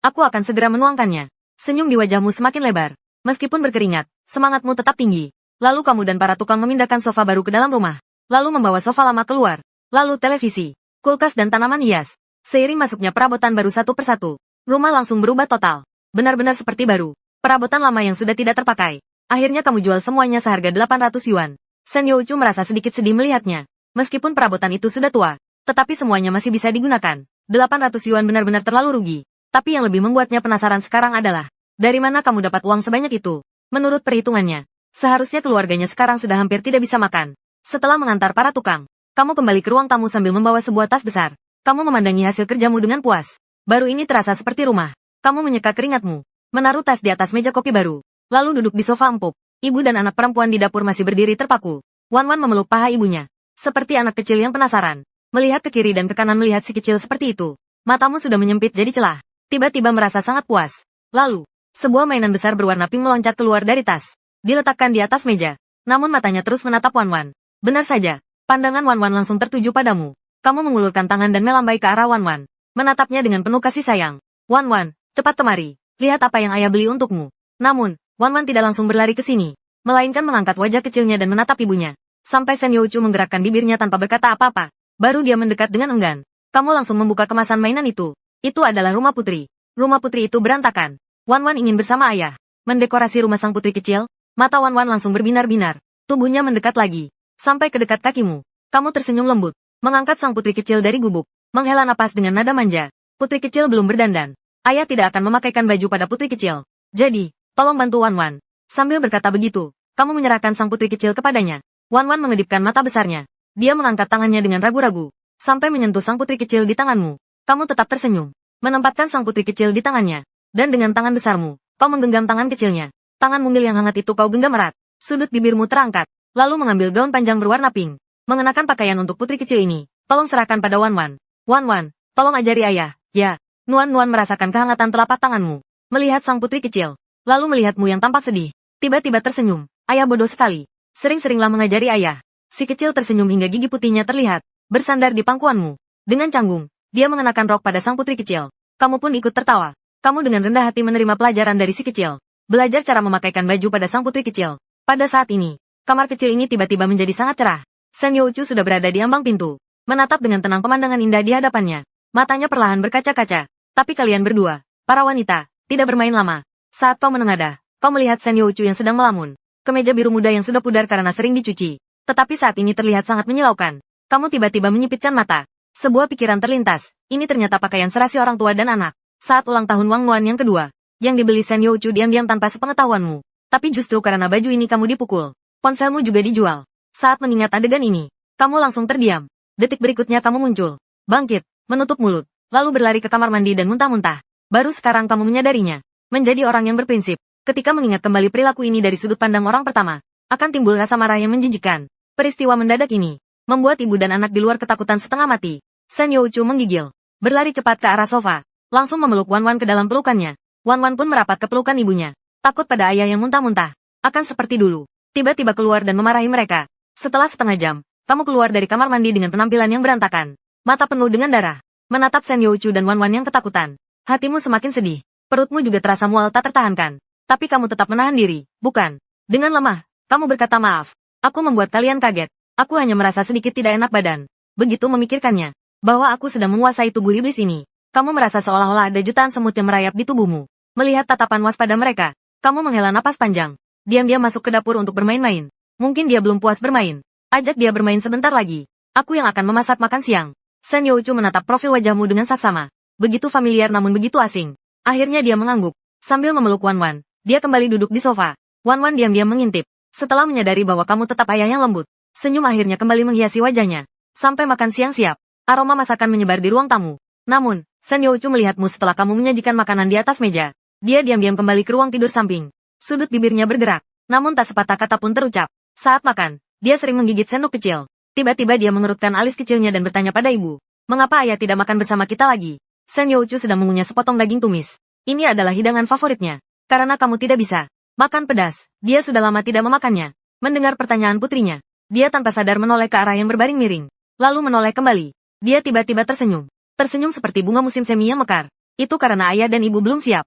Aku akan segera menuangkannya. Senyum di wajahmu semakin lebar. Meskipun berkeringat, semangatmu tetap tinggi. Lalu kamu dan para tukang memindahkan sofa baru ke dalam rumah. Lalu membawa sofa lama keluar. Lalu televisi, kulkas dan tanaman hias. Seiring masuknya perabotan baru satu persatu, rumah langsung berubah total. Benar-benar seperti baru. Perabotan lama yang sudah tidak terpakai. Akhirnya kamu jual semuanya seharga 800 yuan. Senyouchu merasa sedikit sedih melihatnya. Meskipun perabotan itu sudah tua, tetapi semuanya masih bisa digunakan. 800 yuan benar-benar terlalu rugi. Tapi yang lebih membuatnya penasaran sekarang adalah, dari mana kamu dapat uang sebanyak itu? Menurut perhitungannya, seharusnya keluarganya sekarang sudah hampir tidak bisa makan. Setelah mengantar para tukang, kamu kembali ke ruang tamu sambil membawa sebuah tas besar. Kamu memandangi hasil kerjamu dengan puas. Baru ini terasa seperti rumah. Kamu menyeka keringatmu, menaruh tas di atas meja kopi baru, lalu duduk di sofa empuk. Ibu dan anak perempuan di dapur masih berdiri terpaku. Wan memeluk paha ibunya, seperti anak kecil yang penasaran. Melihat ke kiri dan ke kanan melihat si kecil seperti itu. Matamu sudah menyempit jadi celah. Tiba-tiba merasa sangat puas. Lalu, sebuah mainan besar berwarna pink meloncat keluar dari tas. Diletakkan di atas meja. Namun matanya terus menatap Wan. Benar saja, pandangan Wan langsung tertuju padamu. Kamu mengulurkan tangan dan melambai ke arah Wan. Menatapnya dengan penuh kasih sayang. Wan, cepat kemari. Lihat apa yang ayah beli untukmu. Namun, Wan tidak langsung berlari ke sini. Melainkan mengangkat wajah kecilnya dan menatap ibunya. Sampai Senyouchu menggerakkan bibirnya tanpa berkata apa-apa. Baru dia mendekat dengan enggan. Kamu langsung membuka kemasan mainan itu. Itu adalah rumah putri. Rumah putri itu berantakan. Wan ingin bersama ayah mendekorasi rumah sang putri kecil. Mata Wan langsung berbinar-binar. Tubuhnya mendekat lagi. Sampai ke dekat kakimu. Kamu tersenyum lembut. Mengangkat sang putri kecil dari gubuk. Menghela napas dengan nada manja. Putri kecil belum berdandan. Ayah tidak akan memakaikan baju pada putri kecil. Jadi, tolong bantu Wan. Sambil berkata begitu, kamu menyerahkan sang putri kecil kepadanya. Wan mengedipkan mata besarnya. Dia mengangkat tangannya dengan ragu-ragu. Sampai menyentuh sang putri kecil di tanganmu. Kamu tetap tersenyum. Menempatkan sang putri kecil di tangannya. Dan dengan tangan besarmu, kau menggenggam tangan kecilnya. Tangan mungil yang hangat itu kau genggam erat. Sudut bibirmu terangkat. Lalu mengambil gaun panjang berwarna pink. Mengenakan pakaian untuk putri kecil ini. Tolong serahkan pada Wan Wan. Wan Wan, tolong ajari ayah. Ya. Nuan merasakan kehangatan telapak tanganmu. Melihat sang putri kecil. Lalu melihatmu yang tampak sedih. Tiba-tiba tersenyum. Ayah bodoh sekali. Sering-seringlah mengajari ayah. Si kecil tersenyum hingga gigi putihnya terlihat. Bersandar di pangkuanmu. Dengan canggung, dia mengenakan rok pada sang putri kecil. Kamu pun ikut tertawa. Kamu dengan rendah hati menerima pelajaran dari si kecil. Belajar cara memakaikan baju pada sang putri kecil. Pada saat ini, kamar kecil ini tiba-tiba menjadi sangat cerah. Sen Youchu sudah berada di ambang pintu. Menatap dengan tenang pemandangan indah di hadapannya. Matanya perlahan berkaca-kaca. Tapi kalian berdua, para wanita, tidak bermain lama. Saat kau menengadah, kau melihat Sen Youchu yang sedang melamun. Kemeja biru muda yang sudah pudar karena sering dicuci. Tetapi saat ini terlihat sangat menyilaukan. Kamu tiba-tiba menyipitkan mata. Sebuah pikiran terlintas. Ini ternyata pakaian serasi orang tua dan anak. Saat ulang tahun Wang Nuan yang kedua, yang dibeli Sen Youchu diam-diam tanpa sepengetahuanmu. Tapi justru karena baju ini kamu dipukul. Ponselmu juga dijual. Saat mengingat adegan ini, kamu langsung terdiam. Detik berikutnya kamu muncul. Bangkit, menutup mulut. Lalu berlari ke kamar mandi dan muntah-muntah. Baru sekarang kamu menyadarinya. Menjadi orang yang berprinsip. Ketika mengingat kembali perilaku ini dari sudut pandang orang pertama, akan timbul rasa marah yang menjijikkan. Peristiwa mendadak ini membuat ibu dan anak di luar ketakutan setengah mati. Sen Youchu menggigil. Berlari cepat ke arah sofa. Langsung memeluk Wan Wan ke dalam pelukannya. Wan Wan pun merapat ke pelukan ibunya. Takut pada ayah yang muntah-muntah. Akan seperti dulu. Tiba-tiba keluar dan memarahi mereka. Setelah setengah jam, kamu keluar dari kamar mandi dengan penampilan yang berantakan. Mata penuh dengan darah. Menatap Sen Youchu dan Wan Wan yang ketakutan. Hatimu semakin sedih. Perutmu juga terasa mual tak tertahankan. Tapi kamu tetap menahan diri, bukan? Dengan lemah, kamu berkata maaf. Aku membuat kalian kaget. Aku hanya merasa sedikit tidak enak badan. Begitu memikirkannya, bahwa aku sedang menguasai tubuh iblis ini. Kamu merasa seolah-olah ada jutaan semut yang merayap di tubuhmu. Melihat tatapan waspada mereka, kamu menghela napas panjang. Diam-diam masuk ke dapur untuk bermain-main. Mungkin dia belum puas bermain. Ajak dia bermain sebentar lagi. Aku yang akan memasak makan siang. Sen Youchu menatap profil wajahmu dengan saksama. Begitu familiar namun begitu asing. Akhirnya dia mengangguk. Sambil memeluk Wan Wan, dia kembali duduk di sofa. Wan Wan diam-diam mengintip. Setelah menyadari bahwa kamu tetap ayah yang lembut, senyum akhirnya kembali menghiasi wajahnya. Sampai makan siang siap. Aroma masakan menyebar di ruang tamu. Namun, Sen Youchu melihatmu setelah kamu menyajikan makanan di atas meja. Dia diam-diam kembali ke ruang tidur samping. Sudut bibirnya bergerak. Namun tak sepatah kata pun terucap. Saat makan, dia sering menggigit sendok kecil. Tiba-tiba dia mengerutkan alis kecilnya dan bertanya pada ibu. Mengapa ayah tidak makan bersama kita lagi? Sen Youchu sedang mengunyah sepotong daging tumis. Ini adalah hidangan favoritnya. Karena kamu tidak bisa makan pedas, dia sudah lama tidak memakannya. Mendengar pertanyaan putrinya, dia tanpa sadar menoleh ke arah yang berbaring miring. Lalu menoleh kembali. Dia tiba-tiba tersenyum. Tersenyum seperti bunga musim semi yang mekar. Itu karena ayah dan ibu belum siap.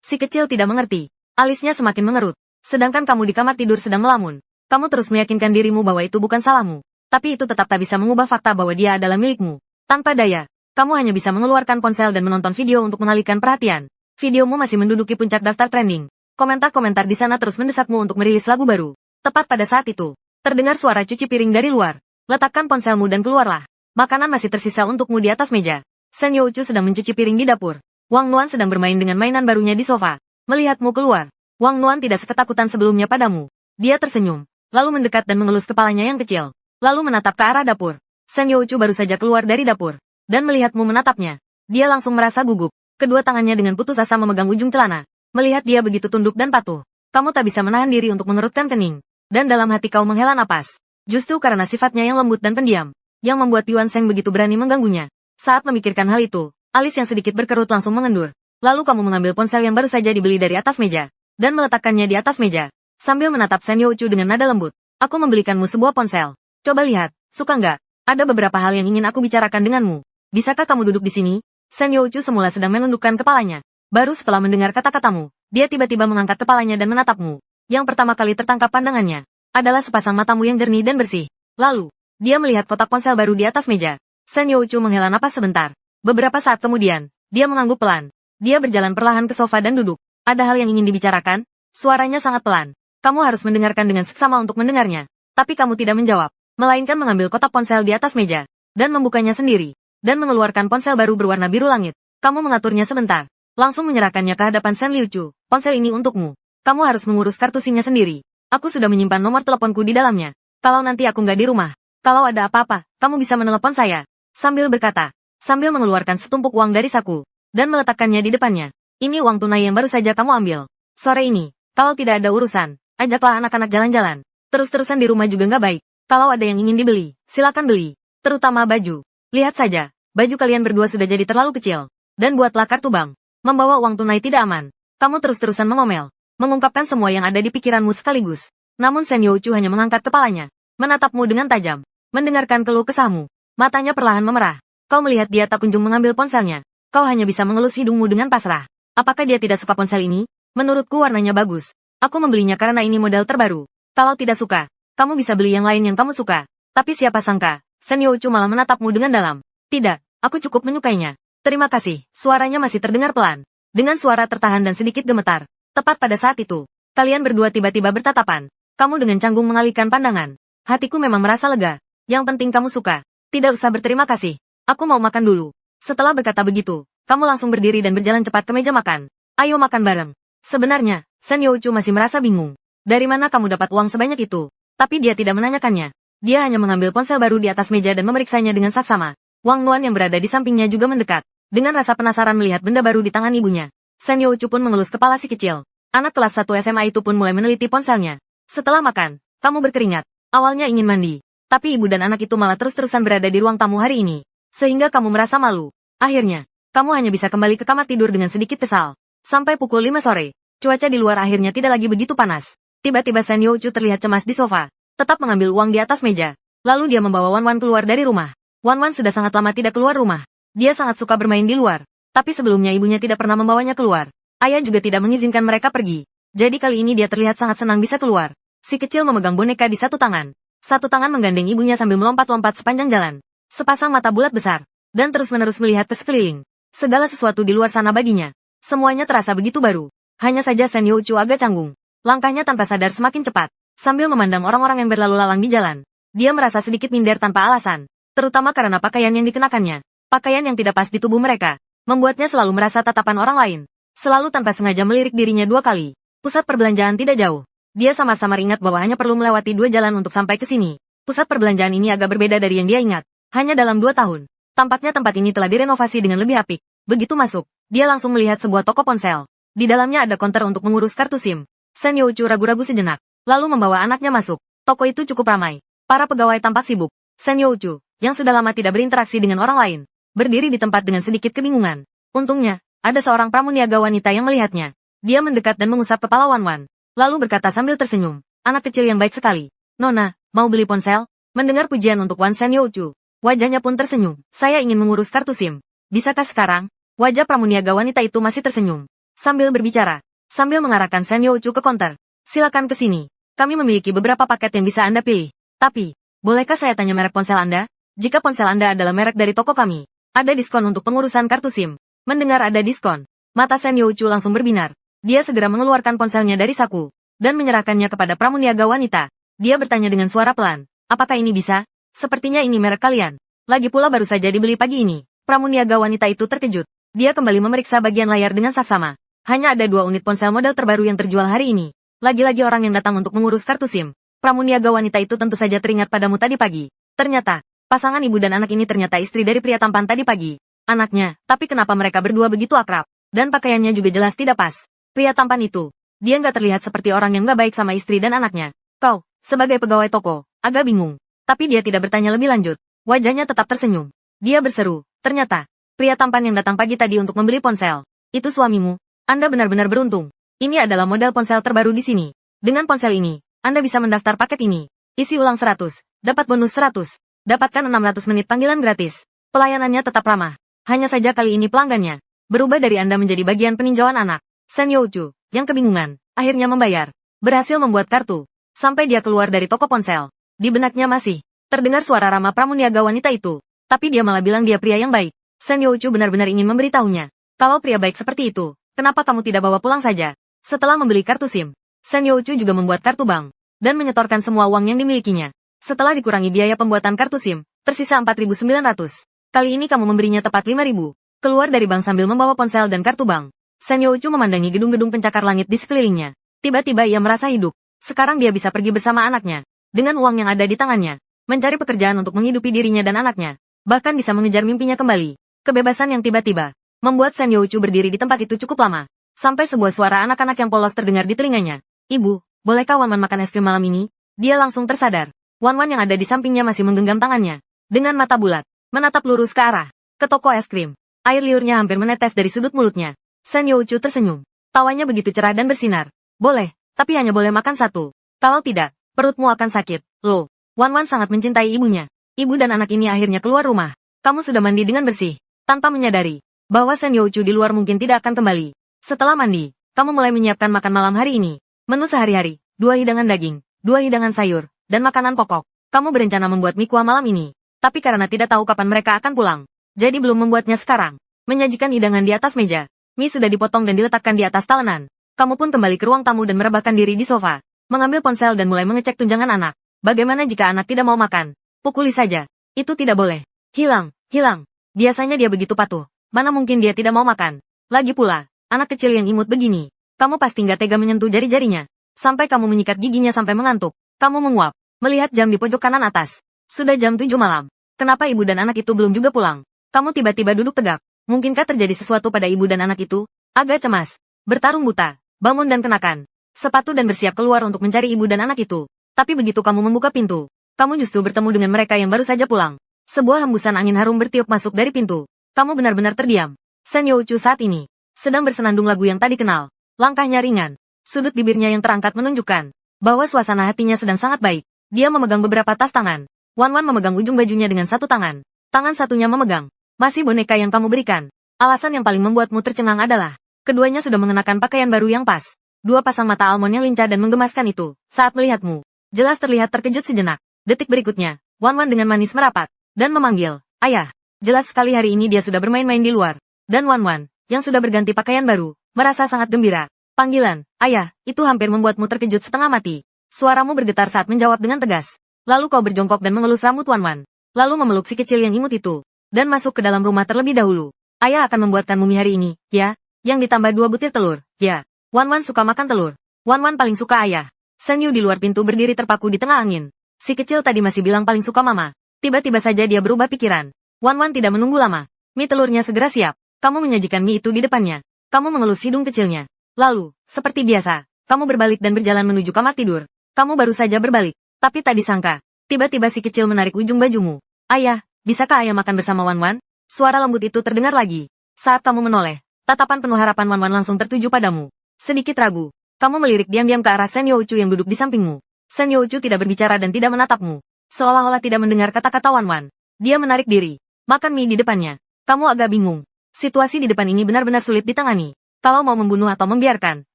Si kecil tidak mengerti. Alisnya semakin mengerut. Sedangkan kamu di kamar tidur sedang melamun. Kamu terus meyakinkan dirimu bahwa itu bukan salahmu. Tapi itu tetap tak bisa mengubah fakta bahwa dia adalah milikmu. Tanpa daya, kamu hanya bisa mengeluarkan ponsel dan menonton video untuk mengalihkan perhatian. Videomu masih menduduki puncak daftar trending. Komentar-komentar di sana terus mendesakmu untuk merilis lagu baru. Tepat pada saat itu, terdengar suara cuci piring dari luar. Letakkan ponselmu dan keluarlah. Makanan masih tersisa untukmu di atas meja. Sen Youchu sedang mencuci piring di dapur. Wang Nuan sedang bermain dengan mainan barunya di sofa. Melihatmu keluar, Wang Nuan tidak seketakutan sebelumnya padamu. Dia tersenyum, lalu mendekat dan mengelus kepalanya yang kecil. Lalu menatap ke arah dapur. Sen Youchu baru saja keluar dari dapur. Dan melihatmu menatapnya. Dia langsung merasa gugup. Kedua tangannya dengan putus asa memegang ujung celana. Melihat dia begitu tunduk dan patuh. Kamu tak bisa menahan diri untuk mengerutkan kening. Dan dalam hati kau menghela napas. Justru karena sifatnya yang lembut dan pendiam. Yang membuat Yuan Sheng begitu berani mengganggunya. Saat memikirkan hal itu, alis yang sedikit berkerut langsung mengendur. Lalu kamu mengambil ponsel yang baru saja dibeli dari atas meja. Dan meletakkannya di atas meja. Sambil menatap Sen Youchu dengan nada lembut. Aku membelikanmu sebuah ponsel. Coba lihat, suka nggak? Ada beberapa hal yang ingin aku bicarakan denganmu. Bisakah kamu duduk di sini? Sen Youchu semula sedang menundukkan kepalanya. Baru setelah mendengar kata-katamu, dia tiba-tiba mengangkat kepalanya dan menatapmu. Yang pertama kali tertangkap pandangannya adalah sepasang matamu yang jernih dan bersih. Lalu, dia melihat kotak ponsel baru di atas meja. Sen Youchu menghela napas sebentar. Beberapa saat kemudian, dia mengangguk pelan. Dia berjalan perlahan ke sofa dan duduk. Ada hal yang ingin dibicarakan? Suaranya sangat pelan. Kamu harus mendengarkan dengan seksama untuk mendengarnya. Tapi kamu tidak menjawab. Melainkan mengambil kotak ponsel di atas meja, dan membukanya sendiri, dan mengeluarkan ponsel baru berwarna biru langit. Kamu mengaturnya sebentar, langsung menyerahkannya ke hadapan Sen Liuchu. Ponsel ini untukmu. Kamu harus mengurus kartu SIM-nya sendiri. Aku sudah menyimpan nomor teleponku di dalamnya. Kalau nanti aku nggak di rumah, kalau ada apa-apa, kamu bisa menelepon saya. Sambil berkata, sambil mengeluarkan setumpuk uang dari saku, dan meletakkannya di depannya. Ini uang tunai yang baru saja kamu ambil. Sore ini, kalau tidak ada urusan, ajaklah anak-anak jalan-jalan. Terus-terusan di rumah juga nggak baik. Kalau ada yang ingin dibeli, silakan beli. Terutama baju. Lihat saja, baju kalian berdua sudah jadi terlalu kecil. Dan buatlah kartu bank. Membawa uang tunai tidak aman. Kamu terus-terusan mengomel. Mengungkapkan semua yang ada di pikiranmu sekaligus. Namun Sen Youchu hanya mengangkat kepalanya. Menatapmu dengan tajam. Mendengarkan keluh kesahmu. Matanya perlahan memerah. Kau melihat dia tak kunjung mengambil ponselnya. Kau hanya bisa mengelus hidungmu dengan pasrah. Apakah dia tidak suka ponsel ini? Menurutku warnanya bagus. Aku membelinya karena ini model terbaru. Kalau tidak suka, kamu bisa beli yang lain yang kamu suka. Tapi siapa sangka, Sen Youchu malah menatapmu dengan dalam. Tidak, aku cukup menyukainya. Terima kasih, suaranya masih terdengar pelan. Dengan suara tertahan dan sedikit gemetar. Tepat pada saat itu, kalian berdua tiba-tiba bertatapan. Kamu dengan canggung mengalihkan pandangan. Hatiku memang merasa lega. Yang penting kamu suka. Tidak usah berterima kasih. Aku mau makan dulu. Setelah berkata begitu, kamu langsung berdiri dan berjalan cepat ke meja makan. Ayo makan bareng. Sebenarnya, Sen Youchu masih merasa bingung. Dari mana kamu dapat uang sebanyak itu? Tapi dia tidak menanyakannya. Dia hanya mengambil ponsel baru di atas meja dan memeriksanya dengan saksama. Wang Nuan yang berada di sampingnya juga mendekat. Dengan rasa penasaran melihat benda baru di tangan ibunya. Sen Youchu pun mengelus kepala si kecil. Anak kelas 1 SMA itu pun mulai meneliti ponselnya. Setelah makan, kamu berkeringat. Awalnya ingin mandi. Tapi ibu dan anak itu malah terus-terusan berada di ruang tamu hari ini. Sehingga kamu merasa malu. Akhirnya, kamu hanya bisa kembali ke kamar tidur dengan sedikit kesal. Sampai pukul 5 sore, cuaca di luar akhirnya tidak lagi begitu panas. Tiba-tiba Sen Youchu terlihat cemas di sofa, tetap mengambil uang di atas meja. Lalu dia membawa Wan Wan keluar dari rumah. Wan Wan sudah sangat lama tidak keluar rumah. Dia sangat suka bermain di luar. Tapi sebelumnya ibunya tidak pernah membawanya keluar. Ayah juga tidak mengizinkan mereka pergi. Jadi kali ini dia terlihat sangat senang bisa keluar. Si kecil memegang boneka di satu tangan. Satu tangan menggandeng ibunya sambil melompat-lompat sepanjang jalan. Sepasang mata bulat besar. Dan terus-menerus melihat ke sekeliling. Segala sesuatu di luar sana baginya. Semuanya terasa begitu baru. Hanya saja Sen Youchu agak canggung. Langkahnya tanpa sadar semakin cepat. Sambil memandang orang-orang yang berlalu lalang di jalan. Dia merasa sedikit minder tanpa alasan. Terutama karena pakaian yang dikenakannya. Pakaian yang tidak pas di tubuh mereka. Membuatnya selalu merasa tatapan orang lain. Selalu tanpa sengaja melirik dirinya 2 kali. Pusat perbelanjaan tidak jauh. Dia samar-samar ingat bahwa hanya perlu melewati 2 jalan untuk sampai ke sini. Pusat perbelanjaan ini agak berbeda dari yang dia ingat. Hanya dalam 2 tahun. Tampaknya tempat ini telah direnovasi dengan lebih apik. Begitu masuk, dia langsung melihat sebuah toko ponsel. Di dalamnya ada konter untuk mengurus kartu SIM. Sen Youchu ragu-ragu sejenak, lalu membawa anaknya masuk. Toko itu cukup ramai. Para pegawai tampak sibuk. Sen Youchu, yang sudah lama tidak berinteraksi dengan orang lain, berdiri di tempat dengan sedikit kebingungan. Untungnya, ada seorang pramuniaga wanita yang melihatnya. Dia mendekat dan mengusap kepala Wan Wan, lalu berkata sambil tersenyum, anak kecil yang baik sekali. Nona, mau beli ponsel? Mendengar pujian untuk Wan Sen Youchu, wajahnya pun tersenyum. Saya ingin mengurus kartu SIM. Bisakah sekarang? Wajah pramuniaga wanita itu masih tersenyum. Sambil berbicara, sambil mengarahkan Sen Youchu ke konter. Silakan ke sini. Kami memiliki beberapa paket yang bisa Anda pilih. Tapi, bolehkah saya tanya merek ponsel Anda? Jika ponsel Anda adalah merek dari toko kami, ada diskon untuk pengurusan kartu SIM. Mendengar ada diskon, mata Sen Youchu langsung berbinar. Dia segera mengeluarkan ponselnya dari saku, dan menyerahkannya kepada pramuniaga wanita. Dia bertanya dengan suara pelan, apakah ini bisa? Sepertinya ini merek kalian. Lagi pula baru saja dibeli pagi ini. Pramuniaga wanita itu terkejut. Dia kembali memeriksa bagian layar dengan saksama. Hanya ada 2 unit ponsel model terbaru yang terjual hari ini. Lagi-lagi orang yang datang untuk mengurus kartu SIM. Pramuniaga wanita itu tentu saja teringat padamu tadi pagi. Ternyata, pasangan ibu dan anak ini ternyata istri dari pria tampan tadi pagi. Anaknya, tapi kenapa mereka berdua begitu akrab? Dan pakaiannya juga jelas tidak pas. Pria tampan itu, dia nggak terlihat seperti orang yang nggak baik sama istri dan anaknya. Kau, sebagai pegawai toko, agak bingung. Tapi dia tidak bertanya lebih lanjut. Wajahnya tetap tersenyum. Dia berseru, ternyata, pria tampan yang datang pagi tadi untuk membeli ponsel. Itu suamimu. Anda benar-benar beruntung. Ini adalah model ponsel terbaru di sini. Dengan ponsel ini, Anda bisa mendaftar paket ini. Isi ulang 100, dapat bonus 100. Dapatkan 600 menit panggilan gratis. Pelayanannya tetap ramah. Hanya saja kali ini pelanggannya berubah dari Anda menjadi bagian peninjauan anak. Sen Youchu, yang kebingungan, akhirnya membayar. Berhasil membuat kartu. Sampai dia keluar dari toko ponsel. Di benaknya masih terdengar suara ramah pramuniaga wanita itu. Tapi dia malah bilang dia pria yang baik. Sen Youchu benar-benar ingin memberitahunya. Kalau pria baik seperti itu, kenapa kamu tidak bawa pulang saja? Setelah membeli kartu SIM, Sen Youchu juga membuat kartu bank. Dan menyetorkan semua uang yang dimilikinya. Setelah dikurangi biaya pembuatan kartu SIM, tersisa 4.900. Kali ini kamu memberinya tepat 5.000. Keluar dari bank sambil membawa ponsel dan kartu bank. Sen Youchu memandangi gedung-gedung pencakar langit di sekelilingnya. Tiba-tiba ia merasa hidup. Sekarang dia bisa pergi bersama anaknya. Dengan uang yang ada di tangannya. Mencari pekerjaan untuk menghidupi dirinya dan anaknya. Bahkan bisa mengejar mimpinya kembali. Kebebasan yang tiba-tiba membuat Sen Youchu berdiri di tempat itu cukup lama. Sampai sebuah suara anak-anak yang polos terdengar di telinganya. Ibu, bolehkah Wan Wan makan es krim malam ini? Dia langsung tersadar. Wan Wan yang ada di sampingnya masih menggenggam tangannya. Dengan mata bulat, menatap lurus ke arah ke toko es krim. Air liurnya hampir menetes dari sudut mulutnya. Sen Youchu tersenyum. Tawanya begitu cerah dan bersinar. Boleh, tapi hanya boleh makan satu. Kalau tidak, perutmu akan sakit. Loh, Wan Wan sangat mencintai ibunya. Ibu dan anak ini akhirnya keluar rumah. Kamu sudah mandi dengan bersih. Tanpa menyadari bahwa Sen Youchu di luar mungkin tidak akan kembali. Setelah mandi, kamu mulai menyiapkan makan malam hari ini. Menu sehari-hari, 2 hidangan daging, 2 hidangan sayur, dan makanan pokok. Kamu berencana membuat mie kuah malam ini. Tapi karena tidak tahu kapan mereka akan pulang, jadi belum membuatnya sekarang. Menyajikan hidangan di atas meja. Mie sudah dipotong dan diletakkan di atas talenan. Kamu pun kembali ke ruang tamu dan merebahkan diri di sofa. Mengambil ponsel dan mulai mengecek tunjangan anak. Bagaimana jika anak tidak mau makan? Pukuli saja. Itu tidak boleh. Hilang, hilang. Biasanya dia begitu patuh. Mana mungkin dia tidak mau makan. Lagi pula, anak kecil yang imut begini. Kamu pasti nggak tega menyentuh jari-jarinya. Sampai kamu menyikat giginya sampai mengantuk. Kamu menguap. Melihat jam di pojok kanan atas. Sudah jam 7 malam. Kenapa ibu dan anak itu belum juga pulang? Kamu tiba-tiba duduk tegak. Mungkinkah terjadi sesuatu pada ibu dan anak itu? Agak cemas. Bertarung buta. Bangun dan kenakan sepatu dan bersiap keluar untuk mencari ibu dan anak itu. Tapi begitu kamu membuka pintu, kamu justru bertemu dengan mereka yang baru saja pulang. Sebuah hembusan angin harum bertiup masuk dari pintu. Kamu benar-benar terdiam. Sen Youchu saat ini sedang bersenandung lagu yang tadi kenal. Langkahnya ringan. Sudut bibirnya yang terangkat menunjukkan bahwa suasana hatinya sedang sangat baik. Dia memegang beberapa tas tangan. Wan Wan memegang ujung bajunya dengan satu tangan. Tangan satunya memegang masih boneka yang kamu berikan. Alasan yang paling membuatmu tercengang adalah keduanya sudah mengenakan pakaian baru yang pas. 2 pasang mata almond yang lincah dan menggemaskan itu saat melihatmu. Jelas terlihat terkejut sejenak. Detik berikutnya, Wan Wan dengan manis merapat dan memanggil, "Ayah." Jelas sekali hari ini dia sudah bermain-main di luar. Dan Wan Wan, yang sudah berganti pakaian baru, merasa sangat gembira. Panggilan, "Ayah," itu hampir membuatmu terkejut setengah mati. Suaramu bergetar saat menjawab dengan tegas. Lalu kau berjongkok dan mengelus rambut Wan Wan. Lalu memeluk si kecil yang imut itu. Dan masuk ke dalam rumah terlebih dahulu. "Ayah akan membuatkanmu mie hari ini, ya? Yang ditambah 2 butir telur, ya?" Wan Wan suka makan telur. Wan Wan paling suka ayah. Sen Yu di luar pintu berdiri terpaku di tengah angin. Si kecil tadi masih bilang paling suka mama. Tiba-tiba saja dia berubah pikiran. Wan Wan tidak menunggu lama. Mie telurnya segera siap. Kamu menyajikan mie itu di depannya. Kamu mengelus hidung kecilnya. Lalu, seperti biasa, kamu berbalik dan berjalan menuju kamar tidur. Kamu baru saja berbalik. Tapi tak disangka, tiba-tiba si kecil menarik ujung bajumu. "Ayah, bisakah ayah makan bersama Wan Wan?" Suara lembut itu terdengar lagi. Saat kamu menoleh, tatapan penuh harapan Wan Wan langsung tertuju padamu. Sedikit ragu, kamu melirik diam-diam ke arah Sen Youchu yang duduk di sampingmu. Sen Youchu tidak berbicara dan tidak menatapmu. Seolah-olah tidak mendengar kata-kata Wan Wan. Dia menarik diri. Makan mie di depannya. Kamu agak bingung. Situasi di depan ini benar-benar sulit ditangani. Kalau mau membunuh atau membiarkan,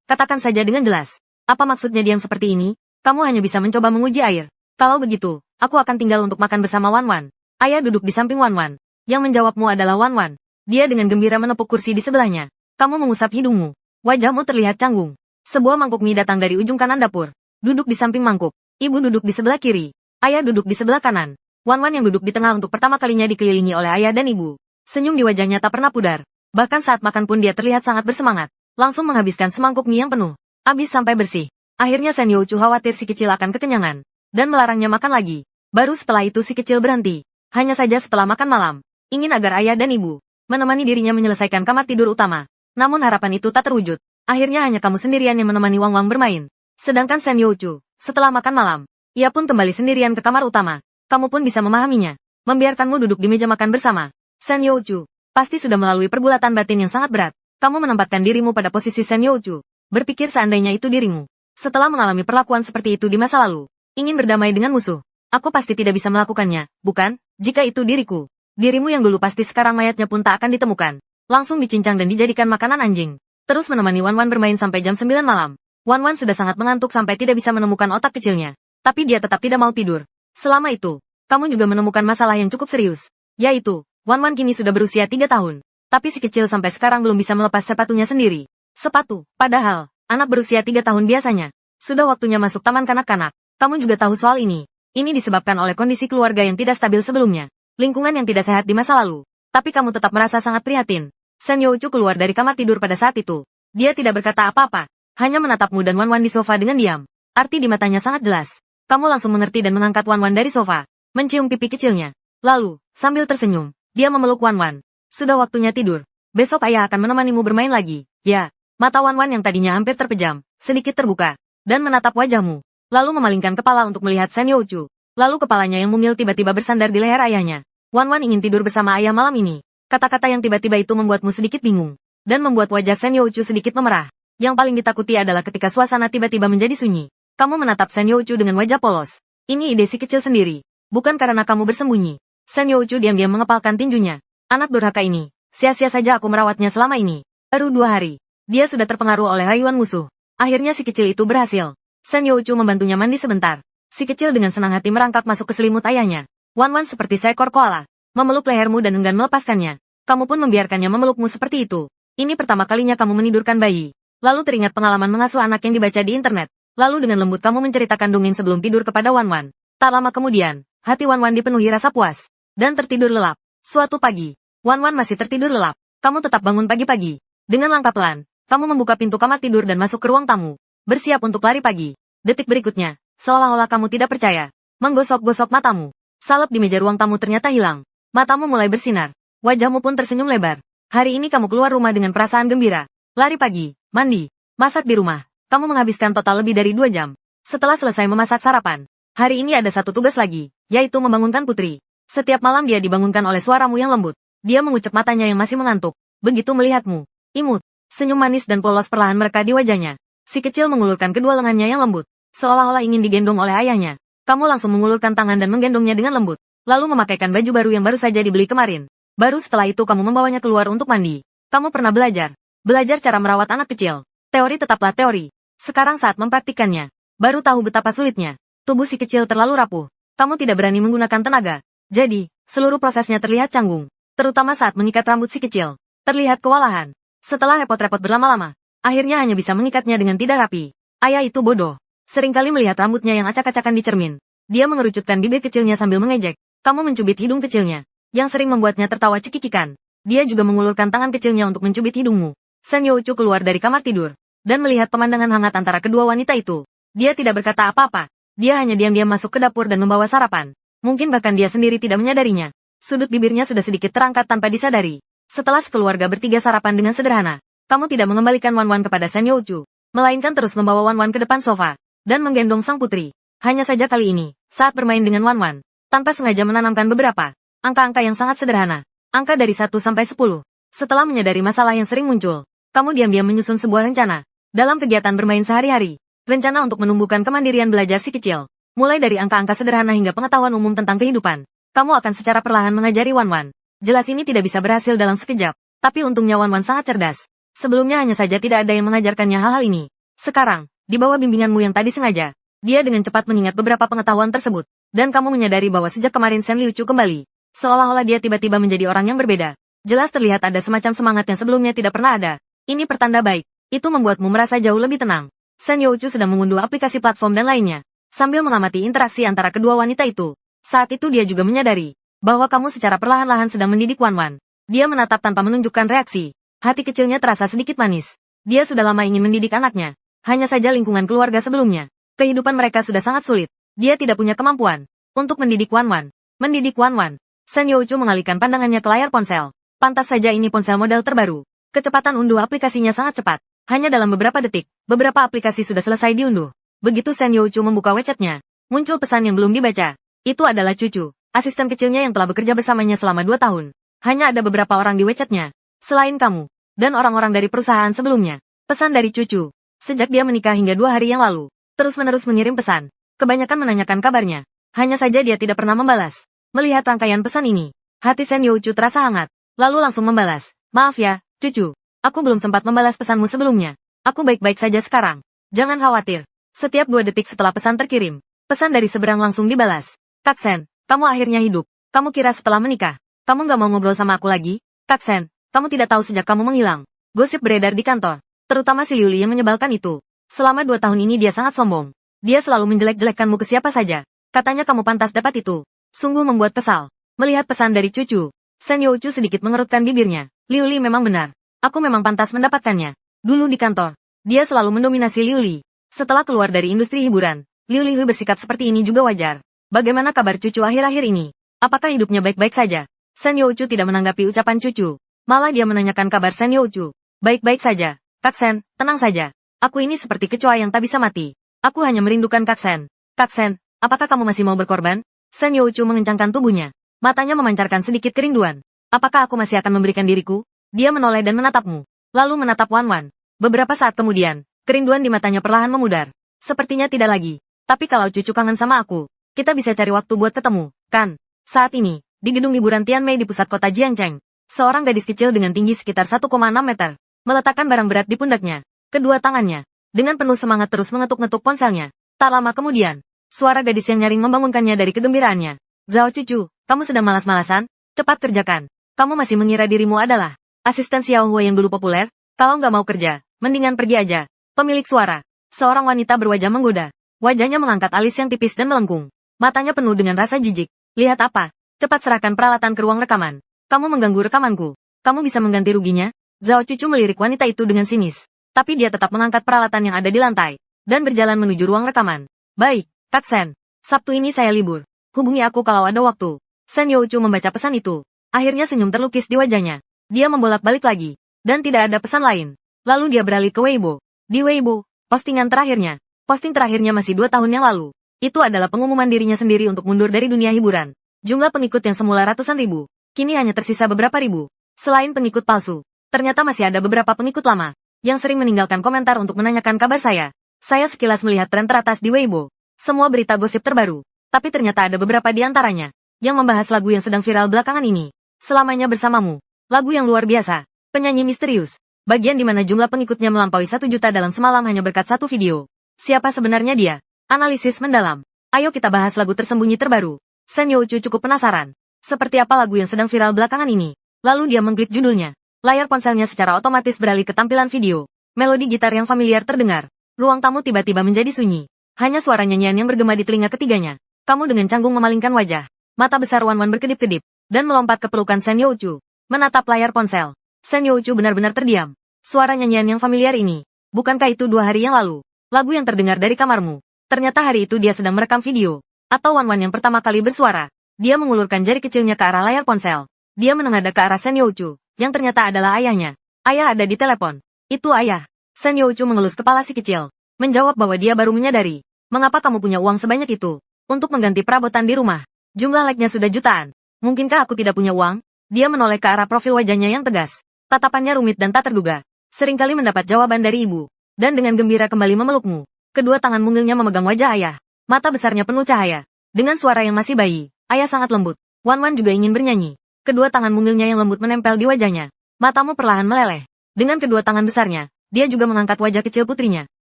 katakan saja dengan jelas. Apa maksudnya diam seperti ini? Kamu hanya bisa mencoba menguji air. Kalau begitu, aku akan tinggal untuk makan bersama Wan Wan. Ayah duduk di samping Wan Wan. Yang menjawabmu adalah Wan Wan. Dia dengan gembira menepuk kursi di sebelahnya. Kamu mengusap hidungmu. Wajahmu terlihat canggung. Sebuah mangkuk mie datang dari ujung kanan dapur. Duduk di samping mangkuk. Ibu duduk di sebelah kiri. Ayah duduk di sebelah kanan. Wan Wan yang duduk di tengah untuk pertama kalinya dikelilingi oleh ayah dan ibu. Senyum di wajahnya tak pernah pudar. Bahkan saat makan pun dia terlihat sangat bersemangat. Langsung menghabiskan semangkuk mie yang penuh. Habis sampai bersih. Akhirnya Sen Youchu khawatir si kecil akan kekenyangan. Dan melarangnya makan lagi. Baru setelah itu si kecil berhenti. Hanya saja setelah makan malam. Ingin agar ayah dan ibu menemani dirinya menyelesaikan kamar tidur utama. Namun harapan itu tak terwujud. Akhirnya hanya kamu sendirian yang menemani Wang Wang bermain. Sedangkan Sen Youchu, setelah makan malam, ia pun kembali sendirian ke kamar utama. Kamu pun bisa memahaminya. Membiarkanmu duduk di meja makan bersama Sen Youchu, pasti sudah melalui pergulatan batin yang sangat berat. Kamu menempatkan dirimu pada posisi Sen Youchu. Berpikir seandainya itu dirimu. Setelah mengalami perlakuan seperti itu di masa lalu, ingin berdamai dengan musuh. Aku pasti tidak bisa melakukannya, bukan? Jika itu diriku. Dirimu yang dulu pasti sekarang mayatnya pun tak akan ditemukan. Langsung dicincang dan dijadikan makanan anjing. Terus menemani Wan Wan bermain sampai jam 9 malam. Wan Wan sudah sangat mengantuk sampai tidak bisa menemukan otak kecilnya. Tapi dia tetap tidak mau tidur. Selama itu, kamu juga menemukan masalah yang cukup serius. Yaitu, Wan Wan kini sudah berusia 3 tahun. Tapi si kecil sampai sekarang belum bisa melepas sepatunya sendiri. Sepatu, padahal, anak berusia 3 tahun biasanya. Sudah waktunya masuk taman kanak-kanak. Kamu juga tahu soal ini. Ini disebabkan oleh kondisi keluarga yang tidak stabil sebelumnya. Lingkungan yang tidak sehat di masa lalu. Tapi kamu tetap merasa sangat prihatin. Sen Youchu keluar dari kamar tidur pada saat itu. Dia tidak berkata apa-apa. Hanya menatapmu dan Wan Wan di sofa dengan diam. Arti di matanya sangat jelas. Kamu langsung mengerti dan mengangkat Wan Wan dari sofa. Mencium pipi kecilnya. Lalu, sambil tersenyum, dia memeluk Wan Wan. Sudah waktunya tidur. Besok ayah akan menemanimu bermain lagi. Ya, mata Wan Wan yang tadinya hampir terpejam, sedikit terbuka, dan menatap wajahmu. Lalu memalingkan kepala untuk melihat Shen Youchu. Lalu kepalanya yang mungil tiba-tiba bersandar di leher ayahnya. Wan Wan ingin tidur bersama ayah malam ini. Kata-kata yang tiba-tiba itu membuatmu sedikit bingung. Dan membuat wajah Shen Youchu sedikit memerah. Yang paling ditakuti adalah ketika suasana tiba-tiba menjadi sunyi. Kamu menatap Shen Youchu dengan wajah polos. Ini ide si kecil sendiri. Bukan karena kamu bersembunyi. Shen Youchu diam-diam mengepalkan tinjunya. Anak durhaka ini. Sia-sia saja aku merawatnya selama ini. Baru 2 hari. Dia sudah terpengaruh oleh rayuan musuh. Akhirnya si kecil itu berhasil. Shen Youchu membantunya mandi sebentar. Si kecil dengan senang hati merangkak masuk ke selimut ayahnya. Wan Wan seperti seekor koala. Memeluk lehermu dan enggan melepaskannya. Kamu pun membiarkannya memelukmu seperti itu. Ini pertama kalinya kamu menidurkan bayi. Lalu teringat pengalaman mengasuh anak yang dibaca di internet. Lalu dengan lembut kamu menceritakan dongeng sebelum tidur kepada Wan Wan. Tak lama kemudian, hati Wan Wan dipenuhi rasa puas. Dan tertidur lelap. Suatu pagi, Wan Wan masih tertidur lelap. Kamu tetap bangun pagi-pagi. Dengan langkah pelan, kamu membuka pintu kamar tidur dan masuk ke ruang tamu. Bersiap untuk lari pagi. Detik berikutnya, seolah-olah kamu tidak percaya. Menggosok-gosok matamu. Salep di meja ruang tamu ternyata hilang. Matamu mulai bersinar. Wajahmu pun tersenyum lebar. Hari ini kamu keluar rumah dengan perasaan gembira. Lari pagi, mandi, masak di rumah. Kamu menghabiskan total lebih dari 2 jam. Setelah selesai memasak sarapan, hari ini ada satu tugas lagi, yaitu membangunkan putri. Setiap malam dia dibangunkan oleh suaramu yang lembut. Dia mengucap matanya yang masih mengantuk. Begitu melihatmu, imut, senyum manis dan polos perlahan mereka di wajahnya. Si kecil mengulurkan kedua lengannya yang lembut, seolah-olah ingin digendong oleh ayahnya. Kamu langsung mengulurkan tangan dan menggendongnya dengan lembut, lalu memakaikan baju baru yang baru saja dibeli kemarin. Baru setelah itu kamu membawanya keluar untuk mandi. Kamu pernah belajar cara merawat anak kecil. Teori tetaplah teori. Sekarang saat mempraktikkannya, baru tahu betapa sulitnya. Tubuh si kecil terlalu rapuh. Kamu tidak berani menggunakan tenaga. Jadi, seluruh prosesnya terlihat canggung. Terutama saat mengikat rambut si kecil. Terlihat kewalahan. Setelah repot-repot berlama-lama, akhirnya hanya bisa mengikatnya dengan tidak rapi. Ayah itu bodoh. Seringkali melihat rambutnya yang acak-acakan di cermin. Dia mengerucutkan bibir kecilnya sambil mengejek. Kamu mencubit hidung kecilnya, yang sering membuatnya tertawa cekikikan. Dia juga mengulurkan tangan kecilnya untuk mencubit hidungmu. Shen Youchu keluar dari kamar tidur, dan melihat pemandangan hangat antara kedua wanita itu. Dia tidak berkata apa-apa. Dia hanya diam-diam masuk ke dapur dan membawa sarapan. Mungkin bahkan dia sendiri tidak menyadarinya. Sudut bibirnya sudah sedikit terangkat tanpa disadari. Setelah sekeluarga bertiga sarapan dengan sederhana, kamu tidak mengembalikan Wan Wan kepada Shen Youchu, melainkan terus membawa Wan Wan ke depan sofa, dan menggendong sang putri. Hanya saja kali ini, saat bermain dengan Wan Wan, tanpa sengaja menanamkan beberapa angka-angka yang sangat sederhana. Angka dari 1 sampai 10. Setelah menyadari masalah yang sering muncul, kamu diam-diam menyusun sebuah rencana. Dalam kegiatan bermain sehari-hari, rencana untuk menumbuhkan kemandirian belajar si kecil. Mulai dari angka-angka sederhana hingga pengetahuan umum tentang kehidupan. Kamu akan secara perlahan mengajari Wan Wan. Jelas ini tidak bisa berhasil dalam sekejap. Tapi untungnya Wan Wan sangat cerdas. Sebelumnya hanya saja tidak ada yang mengajarkannya hal-hal ini. Sekarang, di bawah bimbinganmu yang tadi sengaja, dia dengan cepat mengingat beberapa pengetahuan tersebut. Dan kamu menyadari bahwa sejak kemarin Shen Liuchu kembali, seolah-olah dia tiba-tiba menjadi orang yang berbeda. Jelas terlihat ada semacam semangat yang sebelumnya tidak pernah ada. Ini pertanda baik. Itu membuatmu merasa jauh lebih tenang. Shen Youchu sedang mengunduh aplikasi platform dan lainnya. Sambil mengamati interaksi antara kedua wanita itu. Saat itu dia juga menyadari bahwa kamu secara perlahan-lahan sedang mendidik Wan Wan. Dia menatap tanpa menunjukkan reaksi. Hati kecilnya terasa sedikit manis. Dia sudah lama ingin mendidik anaknya. Hanya saja lingkungan keluarga sebelumnya. Kehidupan mereka sudah sangat sulit. Dia tidak punya kemampuan untuk mendidik Wan Wan. Mendidik Wan Wan. Shen Youchu mengalihkan pandangannya ke layar ponsel. Pantas saja ini ponsel model terbaru. Kecepatan unduh aplikasinya sangat cepat. Hanya dalam beberapa detik, beberapa aplikasi sudah selesai diunduh. Begitu Shen Youchu membuka WeChat-nya, muncul pesan yang belum dibaca. Itu adalah Cucu, asisten kecilnya yang telah bekerja bersamanya selama 2 tahun. Hanya ada beberapa orang di WeChat-nya, selain kamu, dan orang-orang dari perusahaan sebelumnya. Pesan dari Cucu. Sejak dia menikah hingga 2 hari yang lalu, terus-menerus mengirim pesan. Kebanyakan menanyakan kabarnya. Hanya saja dia tidak pernah membalas. Melihat rangkaian pesan ini, hati Shen Youchu terasa hangat. Lalu langsung membalas. Maaf ya, Cucu. Aku belum sempat membalas pesanmu sebelumnya. Aku baik-baik saja sekarang. Jangan khawatir. Setiap 2 detik setelah pesan terkirim, pesan dari seberang langsung dibalas. Kak Shen, kamu akhirnya hidup. Kamu kira setelah menikah, kamu gak mau ngobrol sama aku lagi? Kak Shen, kamu tidak tahu sejak kamu menghilang. Gosip beredar di kantor. Terutama si Liuli yang menyebalkan itu. Selama 2 tahun ini dia sangat sombong. Dia selalu menjelek-jelekkanmu ke siapa saja. Katanya kamu pantas dapat itu. Sungguh membuat kesal. Melihat pesan dari Cucu, Shen Youchu sedikit mengerutkan bibirnya. Liuli memang benar. Aku memang pantas mendapatkannya. Dulu di kantor, dia selalu mendominasi Liuli. Setelah keluar dari industri hiburan, Liuli bersikap seperti ini juga wajar. Bagaimana kabar Cucu akhir-akhir ini? Apakah hidupnya baik-baik saja? Shen Youchu tidak menanggapi ucapan Cucu. Malah dia menanyakan kabar Sen Youchu. Baik-baik saja, Kak Sen, tenang saja. Aku ini seperti kecoa yang tak bisa mati. Aku hanya merindukan Kak Sen. Kak Sen, apakah kamu masih mau berkorban? Sen Youchu mengencangkan tubuhnya. Matanya memancarkan sedikit kerinduan. Apakah aku masih akan memberikan diriku? Dia menoleh dan menatapmu. Lalu menatap Wan Wan. Beberapa saat kemudian, kerinduan di matanya perlahan memudar. Sepertinya tidak lagi. Tapi kalau cucu kangen sama aku, kita bisa cari waktu buat ketemu, kan? Saat ini, di gedung hiburan Tianmei di pusat kota Jiangcheng, seorang gadis kecil dengan tinggi sekitar 1,6 meter, meletakkan barang berat di pundaknya. Kedua tangannya, dengan penuh semangat terus mengetuk-ngetuk ponselnya. Tak lama kemudian, suara gadis yang nyaring membangunkannya dari kegembiraannya. Zhao cucu, kamu sedang malas-malasan? Cepat kerjakan. Kamu masih mengira dirimu adalah asisten Xiao Hua yang dulu populer? Kalau nggak mau kerja, mendingan pergi aja. Pemilik suara, seorang wanita berwajah menggoda. Wajahnya mengangkat alis yang tipis dan melengkung. Matanya penuh dengan rasa jijik. Lihat apa? Cepat serahkan peralatan ke ruang rekaman. Kamu mengganggu rekamanku. Kamu bisa mengganti ruginya? Zhao cucu melirik wanita itu dengan sinis. Tapi dia tetap mengangkat peralatan yang ada di lantai, dan berjalan menuju ruang rekaman. Baik, Kak Sen. Sabtu ini saya libur. Hubungi aku kalau ada waktu. Sen Youchu membaca pesan itu. Akhirnya senyum terlukis di wajahnya. Dia membolak-balik lagi. Dan tidak ada pesan lain. Lalu dia beralih ke Weibo. Di Weibo, postingan terakhirnya. Posting terakhirnya masih 2 tahun yang lalu. Itu adalah pengumuman dirinya sendiri untuk mundur dari dunia hiburan. Jumlah pengikut yang semula ratusan ribu, kini hanya tersisa beberapa ribu. Selain pengikut palsu, ternyata masih ada beberapa pengikut lama yang sering meninggalkan komentar untuk menanyakan kabar saya. Saya sekilas melihat tren teratas di Weibo. Semua berita gosip terbaru. Tapi ternyata ada beberapa di antaranya yang membahas lagu yang sedang viral belakangan ini. Selamanya bersamamu. Lagu yang luar biasa. Penyanyi misterius. Bagian di mana jumlah pengikutnya melampaui 1 juta dalam semalam hanya berkat satu video. Siapa sebenarnya dia? Analisis mendalam. Ayo kita bahas lagu tersembunyi terbaru. Sen Youchu cukup penasaran. Seperti apa lagu yang sedang viral belakangan ini? Lalu dia mengklik judulnya. Layar ponselnya secara otomatis beralih ke tampilan video. Melodi gitar yang familiar terdengar. Ruang tamu tiba-tiba menjadi sunyi. Hanya suara nyanyian yang bergema di telinga ketiganya. Kamu dengan canggung memalingkan wajah. Mata besar Wan Wan berkedip-kedip. Dan melompat ke pelukan Sen Youchu. Menatap layar ponsel. Sen Youchu benar-benar terdiam. Suara nyanyian yang familiar ini. Bukankah itu 2 hari yang lalu? Lagu yang terdengar dari kamarmu. Ternyata hari itu dia sedang merekam video. Atau Wan Wan yang pertama kali bersuara. Dia mengulurkan jari kecilnya ke arah layar ponsel. Dia menengadah ke arah Sen Youchu, yang ternyata adalah ayahnya. Ayah ada di telepon. Itu ayah. Sen Youchu mengelus kepala si kecil. Menjawab bahwa dia baru menyadari. Mengapa kamu punya uang sebanyak itu? Untuk mengganti perabotan di rumah. Jumlah like-nya sudah jutaan. Mungkinkah aku tidak punya uang? Dia menoleh ke arah profil wajahnya yang tegas. Tatapannya rumit dan tak terduga. Seringkali mendapat jawaban dari ibu. Dan dengan gembira kembali memelukmu. Kedua tangan mungilnya memegang wajah ayah. Mata besarnya penuh cahaya. Dengan suara yang masih bayi, ayah sangat lembut. Wan Wan juga ingin bernyanyi. Kedua tangan mungilnya yang lembut menempel di wajahnya. Matamu perlahan meleleh. Dengan kedua tangan besarnya, dia juga mengangkat wajah kecil putrinya.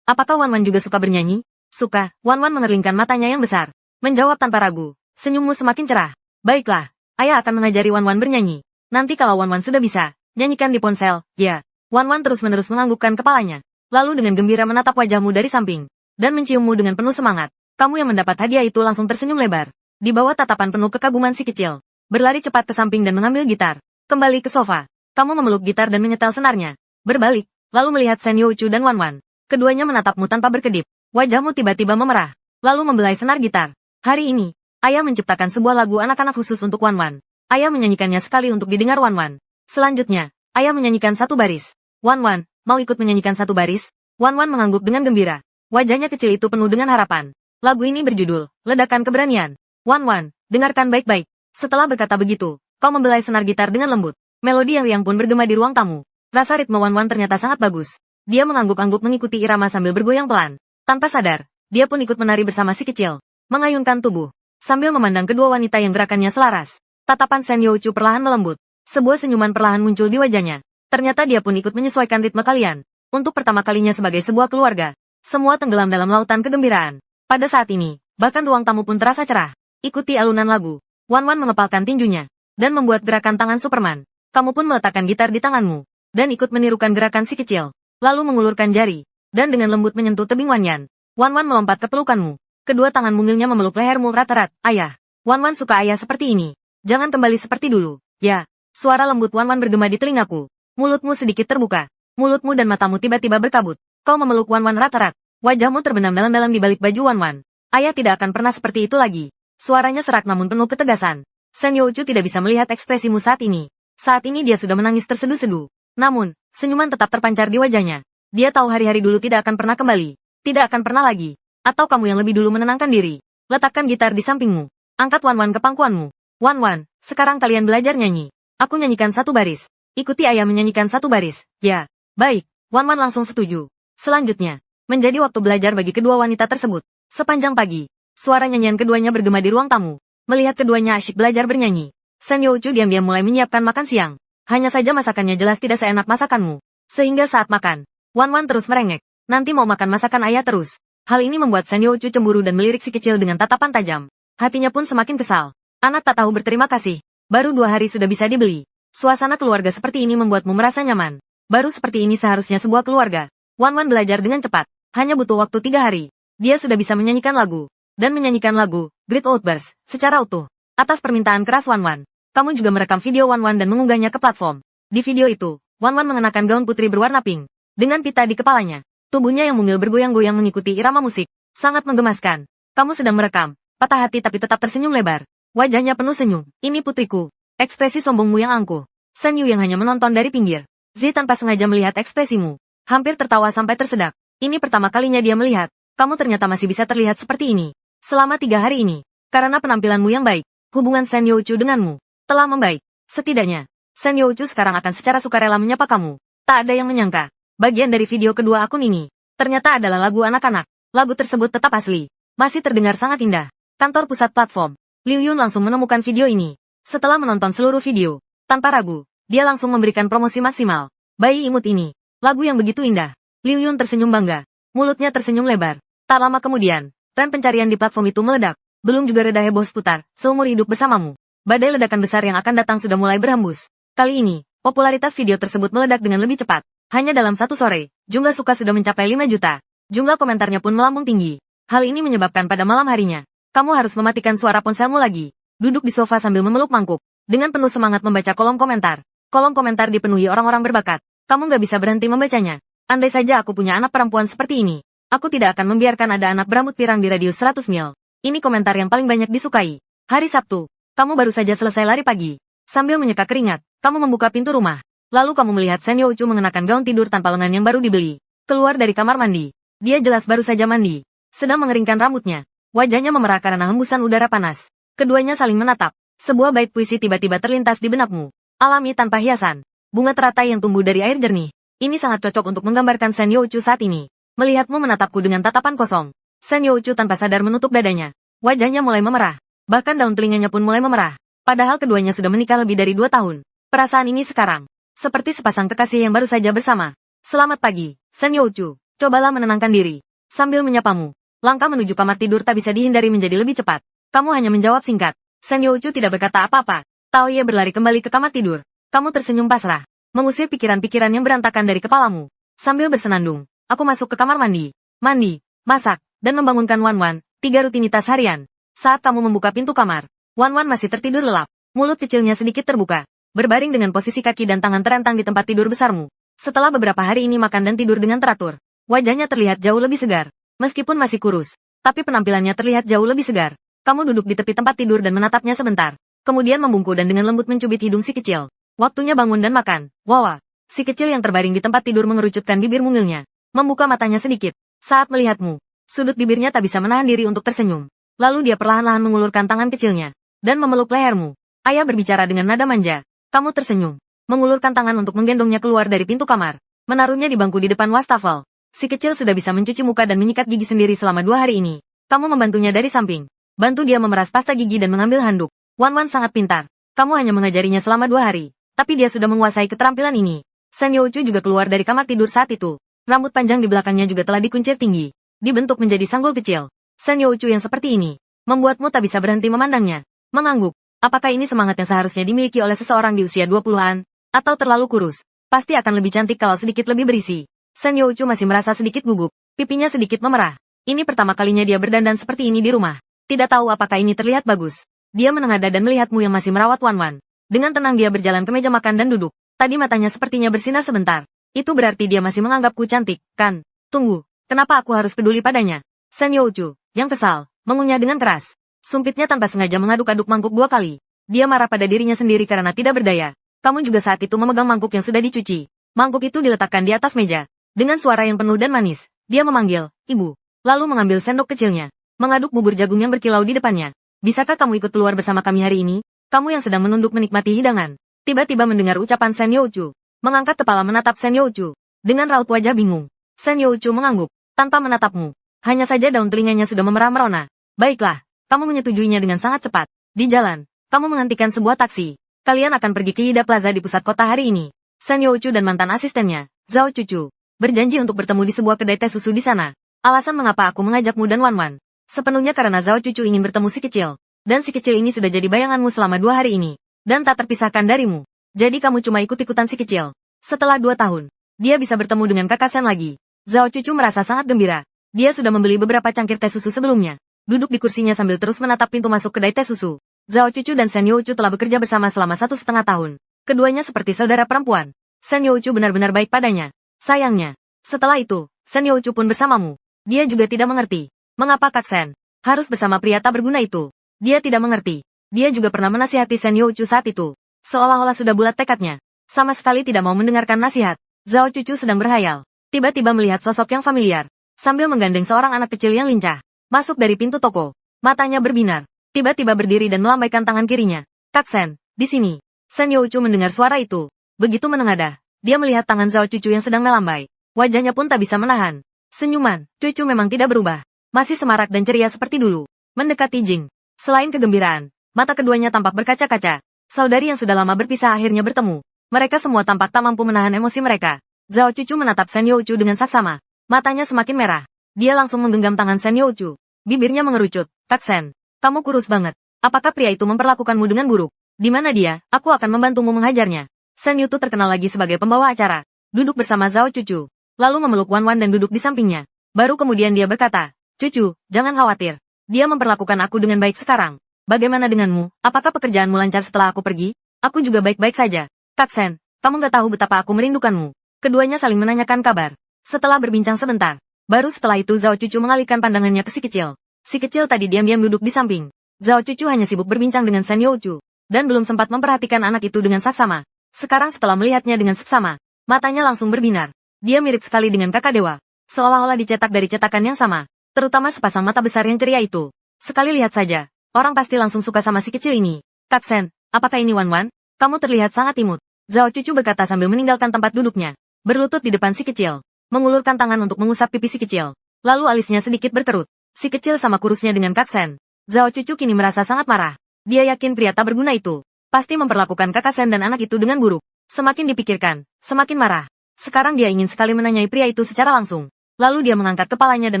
Apakah Wan Wan juga suka bernyanyi? Suka. Wan Wan menerlingkan matanya yang besar. Menjawab tanpa ragu. Senyummu semakin cerah. Baiklah, ayah akan mengajari Wan Wan bernyanyi. Nanti kalau Wan Wan sudah bisa, nyanyikan di ponsel, ya. Wan Wan terus-menerus menganggukkan kepalanya. Lalu dengan gembira menatap wajahmu dari samping. Dan menciummu dengan penuh semangat. Kamu yang mendapat hadiah itu langsung tersenyum lebar. Di bawah tatapan penuh kekaguman si kecil. Berlari cepat ke samping dan mengambil gitar. Kembali ke sofa. Kamu memeluk gitar dan menyetel senarnya. Berbalik, lalu melihat Sen Youchu dan Wan Wan. Keduanya menatapmu tanpa berkedip. Wajahmu tiba-tiba memerah. Lalu membelai senar gitar. Hari ini, ayah menciptakan sebuah lagu anak-anak khusus untuk Wan Wan. Ayah menyanyikannya sekali untuk didengar Wan Wan. Selanjutnya, ayah menyanyikan satu baris. Wan Wan, mau ikut menyanyikan satu baris? Wan Wan mengangguk dengan gembira. Wajahnya kecil itu penuh dengan harapan. Lagu ini berjudul, Ledakan Keberanian. Wan Wan, dengarkan baik-baik. Setelah berkata begitu, kau membelai senar gitar dengan lembut. Melodi yang riang pun bergema di ruang tamu. Rasa ritme Wan Wan ternyata sangat bagus. Dia mengangguk-angguk mengikuti irama sambil bergoyang pelan. Tanpa sadar, dia pun ikut menari bersama si kecil. Mengayunkan tubuh. Sambil memandang kedua wanita yang gerakannya selaras. Tatapan Sen Youchu perlahan melembut. Sebuah senyuman perlahan muncul di wajahnya. Ternyata dia pun ikut menyesuaikan ritme kalian. Untuk pertama kalinya sebagai sebuah keluarga. Semua tenggelam dalam lautan kegembiraan. Pada saat ini, bahkan ruang tamu pun terasa cerah. Ikuti alunan lagu. Wan Wan mengepalkan tinjunya. Dan membuat gerakan tangan Superman. Kamu pun meletakkan gitar di tanganmu. Dan ikut menirukan gerakan si kecil. Lalu mengulurkan jari. Dan dengan lembut menyentuh tebing Wan Yan. Wan Wan melompat ke pelukanmu. Kedua tangan mungilnya memeluk lehermu rat-rat. Ayah. Wan Wan suka ayah seperti ini. Jangan kembali seperti dulu. Ya. Suara lembut Wan Wan bergema di telingaku. Mulutmu sedikit terbuka. Mulutmu dan matamu tiba-tiba berkabut. Kau memeluk Wan Wan rat-rat. Wajahmu terbenam dalam-dalam di balik baju Wan Wan. Ayah tidak akan pernah seperti itu lagi. Suaranya serak namun penuh ketegasan. Sen Youchu tidak bisa melihat ekspresimu saat ini. Saat ini dia sudah menangis terseduh-seduh. Namun, senyuman tetap terpancar di wajahnya. Dia tahu hari-hari dulu tidak akan pernah kembali. Tidak akan pernah lagi. Atau kamu yang lebih dulu menenangkan diri. Letakkan gitar di sampingmu. Angkat Wan-Wan ke pangkuanmu. Wan-Wan, sekarang kalian belajar nyanyi. Aku nyanyikan satu baris. Ikuti ayah menyanyikan satu baris. Ya, baik. Wan-Wan langsung setuju. Selanjutnya, menjadi waktu belajar bagi kedua wanita tersebut. Sepanjang pagi, suara nyanyian keduanya bergema di ruang tamu. Melihat keduanya asyik belajar bernyanyi, Shen Youchu diam-diam mulai menyiapkan makan siang. Hanya saja masakannya jelas tidak seenak masakanmu. Sehingga saat makan, Wan-Wan terus merengek. Nanti mau makan masakan ayah terus. Hal ini membuat Shen Youchu cemburu dan melirik si kecil dengan tatapan tajam. Hatinya pun semakin kesal. Anak tak tahu berterima kasih. Baru 2 hari sudah bisa dibeli. Suasana keluarga seperti ini membuatmu merasa nyaman. Baru seperti ini seharusnya sebuah keluarga. Wan-Wan belajar dengan cepat. Hanya butuh waktu 3 hari. Dia sudah bisa menyanyikan lagu. Dan menyanyikan lagu, Great Outburst, secara utuh. Atas permintaan keras Wan-Wan, kamu juga merekam video Wan-Wan dan mengunggahnya ke platform. Di video itu, Wan-Wan mengenakan gaun putri berwarna pink. Dengan pita di kepalanya. Tubuhnya yang mungil bergoyang-goyang mengikuti irama musik. Sangat menggemaskan. Kamu sedang merekam. Patah hati tapi tetap tersenyum lebar. Wajahnya penuh senyum. Ini putriku. Ekspresi sombongmu yang angkuh. Shen Yu yang hanya menonton dari pinggir. Zi tanpa sengaja melihat ekspresimu. Hampir tertawa sampai tersedak. Ini pertama kalinya dia melihat. Kamu ternyata masih bisa terlihat seperti ini. Selama 3 hari ini. Karena penampilanmu yang baik. Hubungan Shen Youchu denganmu telah membaik. Setidaknya, Shen Youchu sekarang akan secara sukarela menyapa kamu. Tak ada yang menyangka. Bagian dari video kedua akun ini. Ternyata adalah lagu anak-anak. Lagu tersebut tetap asli. Masih terdengar sangat indah. Kantor pusat platform. Liu Yun langsung menemukan video ini. Setelah menonton seluruh video. Tanpa ragu, dia langsung memberikan promosi maksimal. Bayi imut ini. Lagu yang begitu indah. Liu Yun tersenyum bangga. Mulutnya tersenyum lebar. Tak lama kemudian, tren pencarian di platform itu meledak. Belum juga reda heboh seputar, seumur hidup bersamamu. Badai ledakan besar yang akan datang sudah mulai berhembus. Kali ini, popularitas video tersebut meledak dengan lebih cepat. Hanya dalam satu sore, jumlah suka sudah mencapai 5 juta. Jumlah komentarnya pun melambung tinggi. Hal ini menyebabkan pada malam harinya, kamu harus mematikan suara ponselmu lagi. Duduk di sofa sambil memeluk mangkuk. Dengan penuh semangat membaca kolom komentar. Kolom komentar dipenuhi orang-orang berbakat. Kamu nggak bisa berhenti membacanya. Andai saja aku punya anak perempuan seperti ini. Aku tidak akan membiarkan ada anak berambut pirang di radius 100 mil. Ini komentar yang paling banyak disukai. Hari Sabtu, kamu baru saja selesai lari pagi. Sambil menyeka keringat, kamu membuka pintu rumah. Lalu kamu melihat Shen Youchu mengenakan gaun tidur tanpa lengan yang baru dibeli. Keluar dari kamar mandi. Dia jelas baru saja mandi. Sedang mengeringkan rambutnya. Wajahnya memerah karena hembusan udara panas. Keduanya saling menatap. Sebuah bait puisi tiba-tiba terlintas di benakmu. Alami tanpa hiasan. Bunga teratai yang tumbuh dari air jernih. Ini sangat cocok untuk menggambarkan Shen Youchu saat ini. Melihatmu menatapku dengan tatapan kosong. Shen Youchu tanpa sadar menutup dadanya. Wajahnya mulai memerah. Bahkan daun telinganya pun mulai memerah. Padahal keduanya sudah menikah lebih dari 2 tahun. Perasaan ini sekarang seperti sepasang kekasih yang baru saja bersama. Selamat pagi, Shen Youchu. Cobalah menenangkan diri. Sambil menyapamu, langkah menuju kamar tidur tak bisa dihindari menjadi lebih cepat. Kamu hanya menjawab singkat. Shen Youchu tidak berkata apa-apa. Tao Ye berlari kembali ke kamar tidur. Kamu tersenyum pasrah. Mengusir pikiran-pikiran yang berantakan dari kepalamu. Sambil bersenandung, aku masuk ke kamar mandi. Mandi, masak, dan membangunkan Wan-Wan. 3 rutinitas harian. Saat kamu membuka pintu kamar, Wan-Wan masih tertidur lelap. Mulut kecilnya sedikit terbuka. Berbaring dengan posisi kaki dan tangan terentang di tempat tidur besarmu. Setelah beberapa hari ini makan dan tidur dengan teratur, wajahnya terlihat jauh lebih segar. Meskipun masih kurus, tapi penampilannya terlihat jauh lebih segar. Kamu duduk di tepi tempat tidur dan menatapnya sebentar. Kemudian membungkuk dan dengan lembut mencubit hidung si kecil. Waktunya bangun dan makan. Wawa. Si kecil yang terbaring di tempat tidur mengerucutkan bibir mungilnya. Membuka matanya sedikit. Saat melihatmu, sudut bibirnya tak bisa menahan diri untuk tersenyum. Lalu dia perlahan-lahan mengulurkan tangan kecilnya. Dan memeluk lehermu. Ayah berbicara dengan nada manja. Kamu tersenyum. Mengulurkan tangan untuk menggendongnya keluar dari pintu kamar. Menaruhnya di bangku di depan wastafel. Si kecil sudah bisa mencuci muka dan menyikat gigi sendiri selama 2 hari ini. Kamu membantunya dari samping. Bantu dia memeras pasta gigi dan mengambil handuk. Wan-Wan sangat pintar. Kamu hanya mengajarinya selama 2 hari. Tapi dia sudah menguasai keterampilan ini. Shen Youchu juga keluar dari kamar tidur saat itu. Rambut panjang di belakangnya juga telah dikuncir tinggi. Dibentuk menjadi sanggul kecil. Shen Youchu yang seperti ini membuatmu tak bisa berhenti memandangnya. Mengangguk. Apakah ini semangat yang seharusnya dimiliki oleh seseorang di usia 20-an? Atau terlalu kurus? Pasti akan lebih cantik kalau sedikit lebih berisi. Shen Youchu masih merasa sedikit gugup. Pipinya sedikit memerah. Ini pertama kalinya dia berdandan seperti ini di rumah. Tidak tahu apakah ini terlihat bagus. Dia menengadah dan melihatmu yang masih merawat Wan-Wan. Dengan tenang dia berjalan ke meja makan dan duduk. Tadi matanya sepertinya bersinar sebentar. Itu berarti dia masih menganggapku cantik, kan? Tunggu, kenapa aku harus peduli padanya? Shen Youchu, yang kesal, mengunyah dengan keras. Sumpitnya tanpa sengaja mengaduk-aduk mangkuk 2 kali. Dia marah pada dirinya sendiri karena tidak berdaya. Kamu juga saat itu memegang mangkuk yang sudah dicuci. Mangkuk itu diletakkan di atas meja. Dengan suara yang penuh dan manis, dia memanggil, "Ibu." Lalu mengambil sendok kecilnya, mengaduk bubur jagung yang berkilau di depannya. "Bisakah kamu ikut keluar bersama kami hari ini? Kamu yang sedang menunduk menikmati hidangan." Tiba-tiba mendengar ucapan Sen Youchu, mengangkat kepala menatap Sen Youchu. Dengan raut wajah bingung, Sen Youchu mengangguk, "Tanpa menatapmu." Hanya saja daun telinganya sudah memerah merona. "Baiklah, kamu menyetujuinya dengan sangat cepat. Di jalan, kamu menghentikan sebuah taksi. Kalian akan pergi ke Hida Plaza di pusat kota hari ini." Sen Youchu dan mantan asistennya, Zhao Cucu, berjanji untuk bertemu di sebuah kedai teh susu di sana. "Alasan mengapa aku mengajakmu dan Wan-Wan, sepenuhnya karena Zhao Cucu ingin bertemu si kecil. Dan si kecil ini sudah jadi bayanganmu selama 2 hari ini. Dan tak terpisahkan darimu. Jadi kamu cuma ikut-ikutan si kecil. Setelah 2 tahun, dia bisa bertemu dengan kakak Sen lagi." Zhao Cucu merasa sangat gembira. Dia sudah membeli beberapa cangkir teh susu sebelumnya. Duduk di kursinya sambil terus menatap pintu masuk kedai teh susu. Zhao Cucu dan Sen Youchu telah bekerja bersama selama 1,5 tahun. Keduanya seperti saudara perempuan. Sen Youchu benar-benar baik padanya. Sayangnya, setelah itu, Sen Youchu pun bersamamu. Dia juga tidak mengerti. Mengapa Kak Sen harus bersama pria tak berguna itu? Dia tidak mengerti. Dia juga pernah menasihati Sen Youchu saat itu. Seolah-olah sudah bulat tekadnya. Sama sekali tidak mau mendengarkan nasihat. Zhao Cucu sedang berhayal. Tiba-tiba melihat sosok yang familiar. Sambil menggandeng seorang anak kecil yang lincah. Masuk dari pintu toko. Matanya berbinar. Tiba-tiba berdiri dan melambaikan tangan kirinya. "Kak Sen, di sini." Sen Youchu mendengar suara itu. Begitu menengadah, dia melihat tangan Zhao Cucu yang sedang melambai. Wajahnya pun tak bisa menahan senyuman. Cucu memang tidak berubah. Masih semarak dan ceria seperti dulu. Mendekati Jing. Selain kegembiraan, mata keduanya tampak berkaca-kaca. Saudari yang sudah lama berpisah akhirnya bertemu. Mereka semua tampak tak mampu menahan emosi mereka. Zhao Cucu menatap Sen Youchu dengan saksama. Matanya semakin merah. Dia langsung menggenggam tangan Sen Youchu. Bibirnya mengerucut. "Kak Sen, kamu kurus banget. Apakah pria itu memperlakukanmu dengan buruk? Di mana dia? Aku akan membantumu menghajarnya." Sen Youchu terkenal lagi sebagai pembawa acara. Duduk bersama Zhao Cucu. Lalu memeluk Wan-Wan dan duduk di sampingnya. Baru kemudian dia berkata, "Cucu, jangan khawatir. Dia memperlakukan aku dengan baik sekarang. Bagaimana denganmu? Apakah pekerjaanmu lancar setelah aku pergi?" "Aku juga baik-baik saja. Kak Sen, kamu gak tahu betapa aku merindukanmu." Keduanya saling menanyakan kabar. Setelah berbincang sebentar, baru setelah itu Zhao Cucu mengalihkan pandangannya ke si kecil. Si kecil tadi diam-diam duduk di samping. Zhao Cucu hanya sibuk berbincang dengan Sen Youchu, dan belum sempat memperhatikan anak itu dengan saksama. Sekarang setelah melihatnya dengan seksama, matanya langsung berbinar. Dia mirip sekali dengan kakak dewa. Seolah-olah dicetak dari cetakan yang sama. Terutama sepasang mata besar yang ceria itu. Sekali lihat saja, orang pasti langsung suka sama si kecil ini. "Kak Sen, apakah ini Wan-Wan? Kamu terlihat sangat imut." Zhao Cucu berkata sambil meninggalkan tempat duduknya. Berlutut di depan si kecil. Mengulurkan tangan untuk mengusap pipi si kecil. Lalu alisnya sedikit berkerut. Si kecil sama kurusnya dengan Kak Sen. Zhao Cucu kini merasa sangat marah. Dia yakin pria tak berguna itu pasti memperlakukan kakak Sen dan anak itu dengan buruk. Semakin dipikirkan, semakin marah. Sekarang dia ingin sekali menanyai pria itu secara langsung. Lalu dia mengangkat kepalanya dan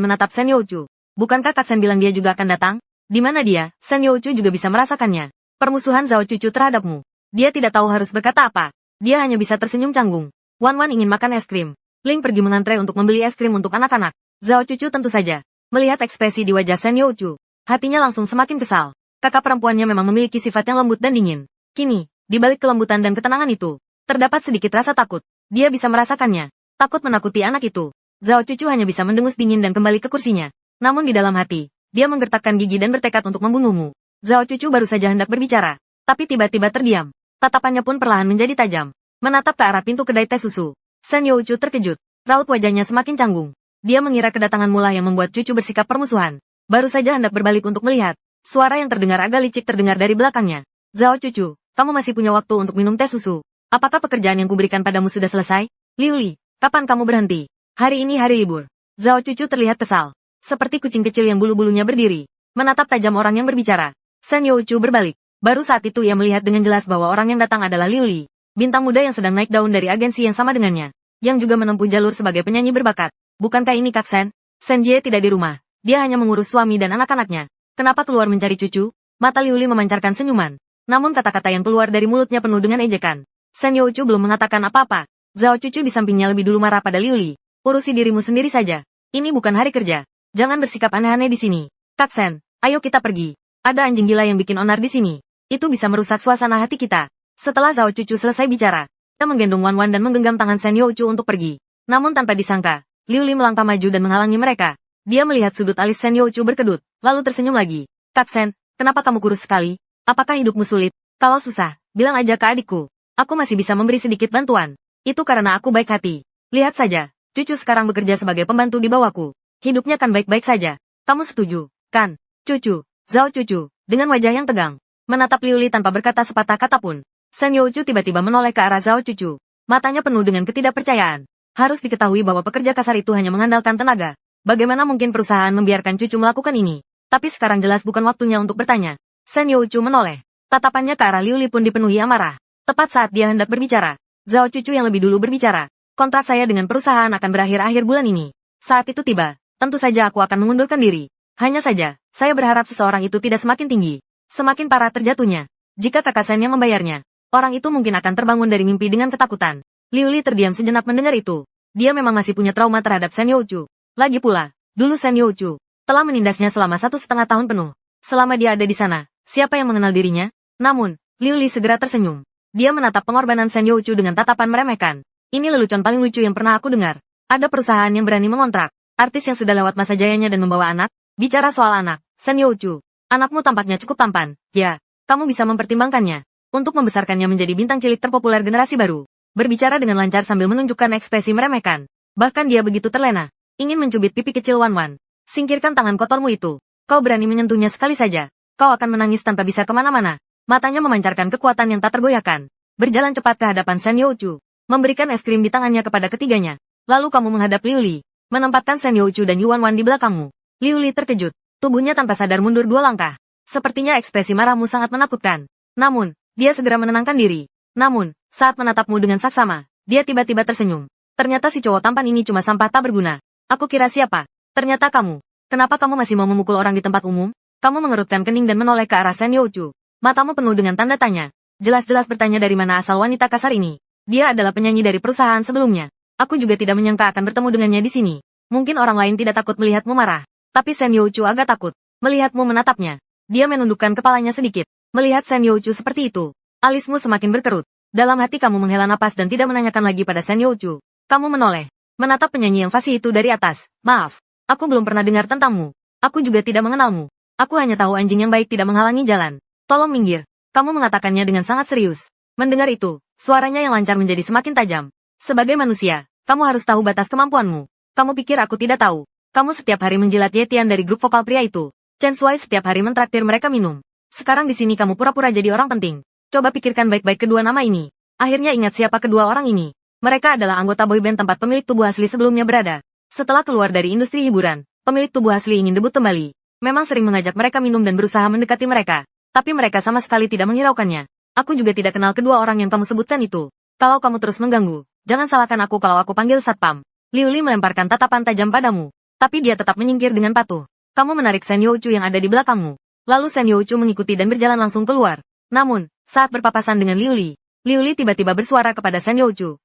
menatap Sen Youchu. "Bukankah Kak Sen bilang dia juga akan datang? Di mana dia?" Sen Youchu juga bisa merasakannya. Permusuhan Zhao Cucu terhadapmu. Dia tidak tahu harus berkata apa. Dia hanya bisa tersenyum canggung. Wan-Wan ingin makan es krim. Ling pergi mengantre untuk membeli es krim untuk anak-anak. Zhao Cucu tentu saja melihat ekspresi di wajah Sen Youchu. Hatinya langsung semakin kesal. Kakak perempuannya memang memiliki sifat yang lembut dan dingin. Kini, di balik kelembutan dan ketenangan itu, terdapat sedikit rasa takut. Dia bisa merasakannya. Takut menakuti anak itu. Zhao Cucu hanya bisa mendengus dingin dan kembali ke kursinya. Namun di dalam hati, dia menggertakkan gigi dan bertekad untuk membunuhmu. Zhao Cucu baru saja hendak berbicara, tapi tiba-tiba terdiam. Tatapannya pun perlahan menjadi tajam. Menatap ke arah pintu kedai teh susu. Sen Youchu terkejut. Raut wajahnya semakin canggung. Dia mengira kedatangan mula yang membuat Cucu bersikap permusuhan. Baru saja hendak berbalik untuk melihat. Suara yang terdengar agak licik terdengar dari belakangnya. "Zhao Cucu, kamu masih punya waktu untuk minum teh susu. Apakah pekerjaan yang kuberikan padamu sudah selesai?" "Liu Li, kapan kamu berhenti? Hari ini hari libur." Zhao Cucu terlihat kesal. Seperti kucing kecil yang bulu-bulunya berdiri. Menatap tajam orang yang berbicara. Sen Youchu berbalik. Baru saat itu ia melihat dengan jelas bahwa orang yang datang adalah Liu Li. Bintang muda yang sedang naik daun dari agensi yang sama dengannya. Yang juga menempuh jalur sebagai penyanyi berbakat. "Bukankah ini Kak Sen?" "Sen Jie tidak di rumah. Dia hanya mengurus suami dan anak-anaknya." "Kenapa keluar mencari cucu?" Mata Liu Li memancarkan senyuman. Namun kata-kata yang keluar dari mulutnya penuh dengan ejekan. Sen Youchu belum mengatakan apa-apa. Zhao Cucu di sampingnya lebih dulu marah pada Liu Li. "Urusi dirimu sendiri saja. Ini bukan hari kerja. Jangan bersikap aneh-aneh di sini. Kak Sen, ayo kita pergi. Ada anjing gila yang bikin onar di sini. Itu bisa merusak suasana hati kita." Setelah Zhao Cucu selesai bicara, dia menggendong Wan-Wan dan menggenggam tangan Sen Youchu untuk pergi. Namun tanpa disangka, Liu Li melangkah maju dan menghalangi mereka. Dia melihat sudut alis Sen Youchu berkedut, lalu tersenyum lagi. "Kak Sen, kenapa kamu kurus sekali? Apakah hidupmu sulit? Kalau susah, bilang aja ke adikku." Aku masih bisa memberi sedikit bantuan. Itu karena aku baik hati. Lihat saja, cucu sekarang bekerja sebagai pembantu di bawahku. Hidupnya kan baik-baik saja. Kamu setuju, kan? Cucu, Zhao Cucu, dengan wajah yang tegang, menatap Liu Li tanpa berkata sepatah kata pun. Shen Youchu tiba-tiba menoleh ke arah Zhao Cucu. Matanya penuh dengan ketidakpercayaan. Harus diketahui bahwa pekerja kasar itu hanya mengandalkan tenaga. Bagaimana mungkin perusahaan membiarkan Cucu melakukan ini? Tapi sekarang jelas bukan waktunya untuk bertanya. Shen Youchu menoleh. Tatapannya ke arah Liu Li pun dipenuhi amarah. Tepat saat dia hendak berbicara, Zhao Cucu yang lebih dulu berbicara. Kontrak saya dengan perusahaan akan berakhir akhir bulan ini. Saat itu tiba, tentu saja aku akan mengundurkan diri. Hanya saja, saya berharap seseorang itu tidak semakin tinggi. Semakin parah terjatuhnya. Jika kakak Shen yang membayarnya, orang itu mungkin akan terbangun dari mimpi dengan ketakutan. Liu Li terdiam sejenak mendengar itu. Dia memang masih punya trauma terhadap Shen Youchu. Lagi pula, dulu Shen Youchu telah menindasnya selama 1,5 tahun penuh. Selama dia ada di sana, siapa yang mengenal dirinya? Namun, Liu Li segera tersenyum. Dia menatap pengorbanan Shen Youchu dengan tatapan meremehkan. Ini lelucon paling lucu yang pernah aku dengar. Ada perusahaan yang berani mengontrak artis yang sudah lewat masa jayanya dan membawa anak. Bicara soal anak, Shen Youchu, anakmu tampaknya cukup tampan. Ya, kamu bisa mempertimbangkannya untuk membesarkannya menjadi bintang cilik terpopuler generasi baru. Berbicara dengan lancar sambil menunjukkan ekspresi meremehkan. Bahkan dia begitu terlena, ingin mencubit pipi kecil Wan Wan. Singkirkan tangan kotormu itu. Kau berani menyentuhnya sekali saja. Kau akan menangis tanpa bisa kemana-mana. Matanya memancarkan kekuatan yang tak tergoyahkan. Berjalan cepat ke hadapan Shen Youchu, memberikan es krim di tangannya kepada ketiganya. Lalu kamu menghadap Liu Li, menempatkan Shen Youchu dan Yuan Wan di belakangmu. Liu Li terkejut, tubuhnya tanpa sadar mundur 2 langkah. Sepertinya ekspresi marahmu sangat menakutkan. Namun, dia segera menenangkan diri. Namun, saat menatapmu dengan saksama, dia tiba-tiba tersenyum. Ternyata si cowok tampan ini cuma sampah tak berguna. Aku kira siapa? Ternyata kamu. Kenapa kamu masih mau memukul orang di tempat umum? Kamu mengerutkan kening dan menoleh ke arah Shen Youchu. Matamu penuh dengan tanda tanya. Jelas-jelas bertanya dari mana asal wanita kasar ini. Dia adalah penyanyi dari perusahaan sebelumnya. Aku juga tidak menyangka akan bertemu dengannya di sini. Mungkin orang lain tidak takut melihatmu marah. Tapi Shen Youchu agak takut melihatmu menatapnya. Dia menundukkan kepalanya sedikit. Melihat Shen Youchu seperti itu, alismu semakin berkerut. Dalam hati kamu menghela napas dan tidak menanyakan lagi pada Shen Youchu. Kamu menoleh, menatap penyanyi yang fasih itu dari atas. Maaf, aku belum pernah dengar tentangmu. Aku juga tidak mengenalmu. Aku hanya tahu anjing yang baik tidak menghalangi jalan. Tolong minggir. Kamu mengatakannya dengan sangat serius. Mendengar itu, suaranya yang lancar menjadi semakin tajam. Sebagai manusia, kamu harus tahu batas kemampuanmu. Kamu pikir aku tidak tahu? Kamu setiap hari menjilat Yetian dari grup vokal pria itu. Chen Shuai setiap hari mentraktir mereka minum. Sekarang di sini kamu pura-pura jadi orang penting. Coba pikirkan baik-baik kedua nama ini. Akhirnya ingat siapa kedua orang ini. Mereka adalah anggota boyband tempat pemilik tubuh asli sebelumnya berada. Setelah keluar dari industri hiburan, pemilik tubuh asli ingin debut kembali. Memang sering mengajak mereka minum dan berusaha mendekati mereka. Tapi mereka sama sekali tidak menghiraukannya. Aku juga tidak kenal kedua orang yang kamu sebutkan itu. Kalau kamu terus mengganggu, jangan salahkan aku kalau aku panggil satpam. Liu Li melemparkan tatapan tajam padamu. Tapi dia tetap menyingkir dengan patuh. Kamu menarik Shen Youchu yang ada di belakangmu. Lalu Shen Youchu mengikuti dan berjalan langsung keluar. Namun, saat berpapasan dengan Liu Li tiba-tiba bersuara kepada Shen Youchu.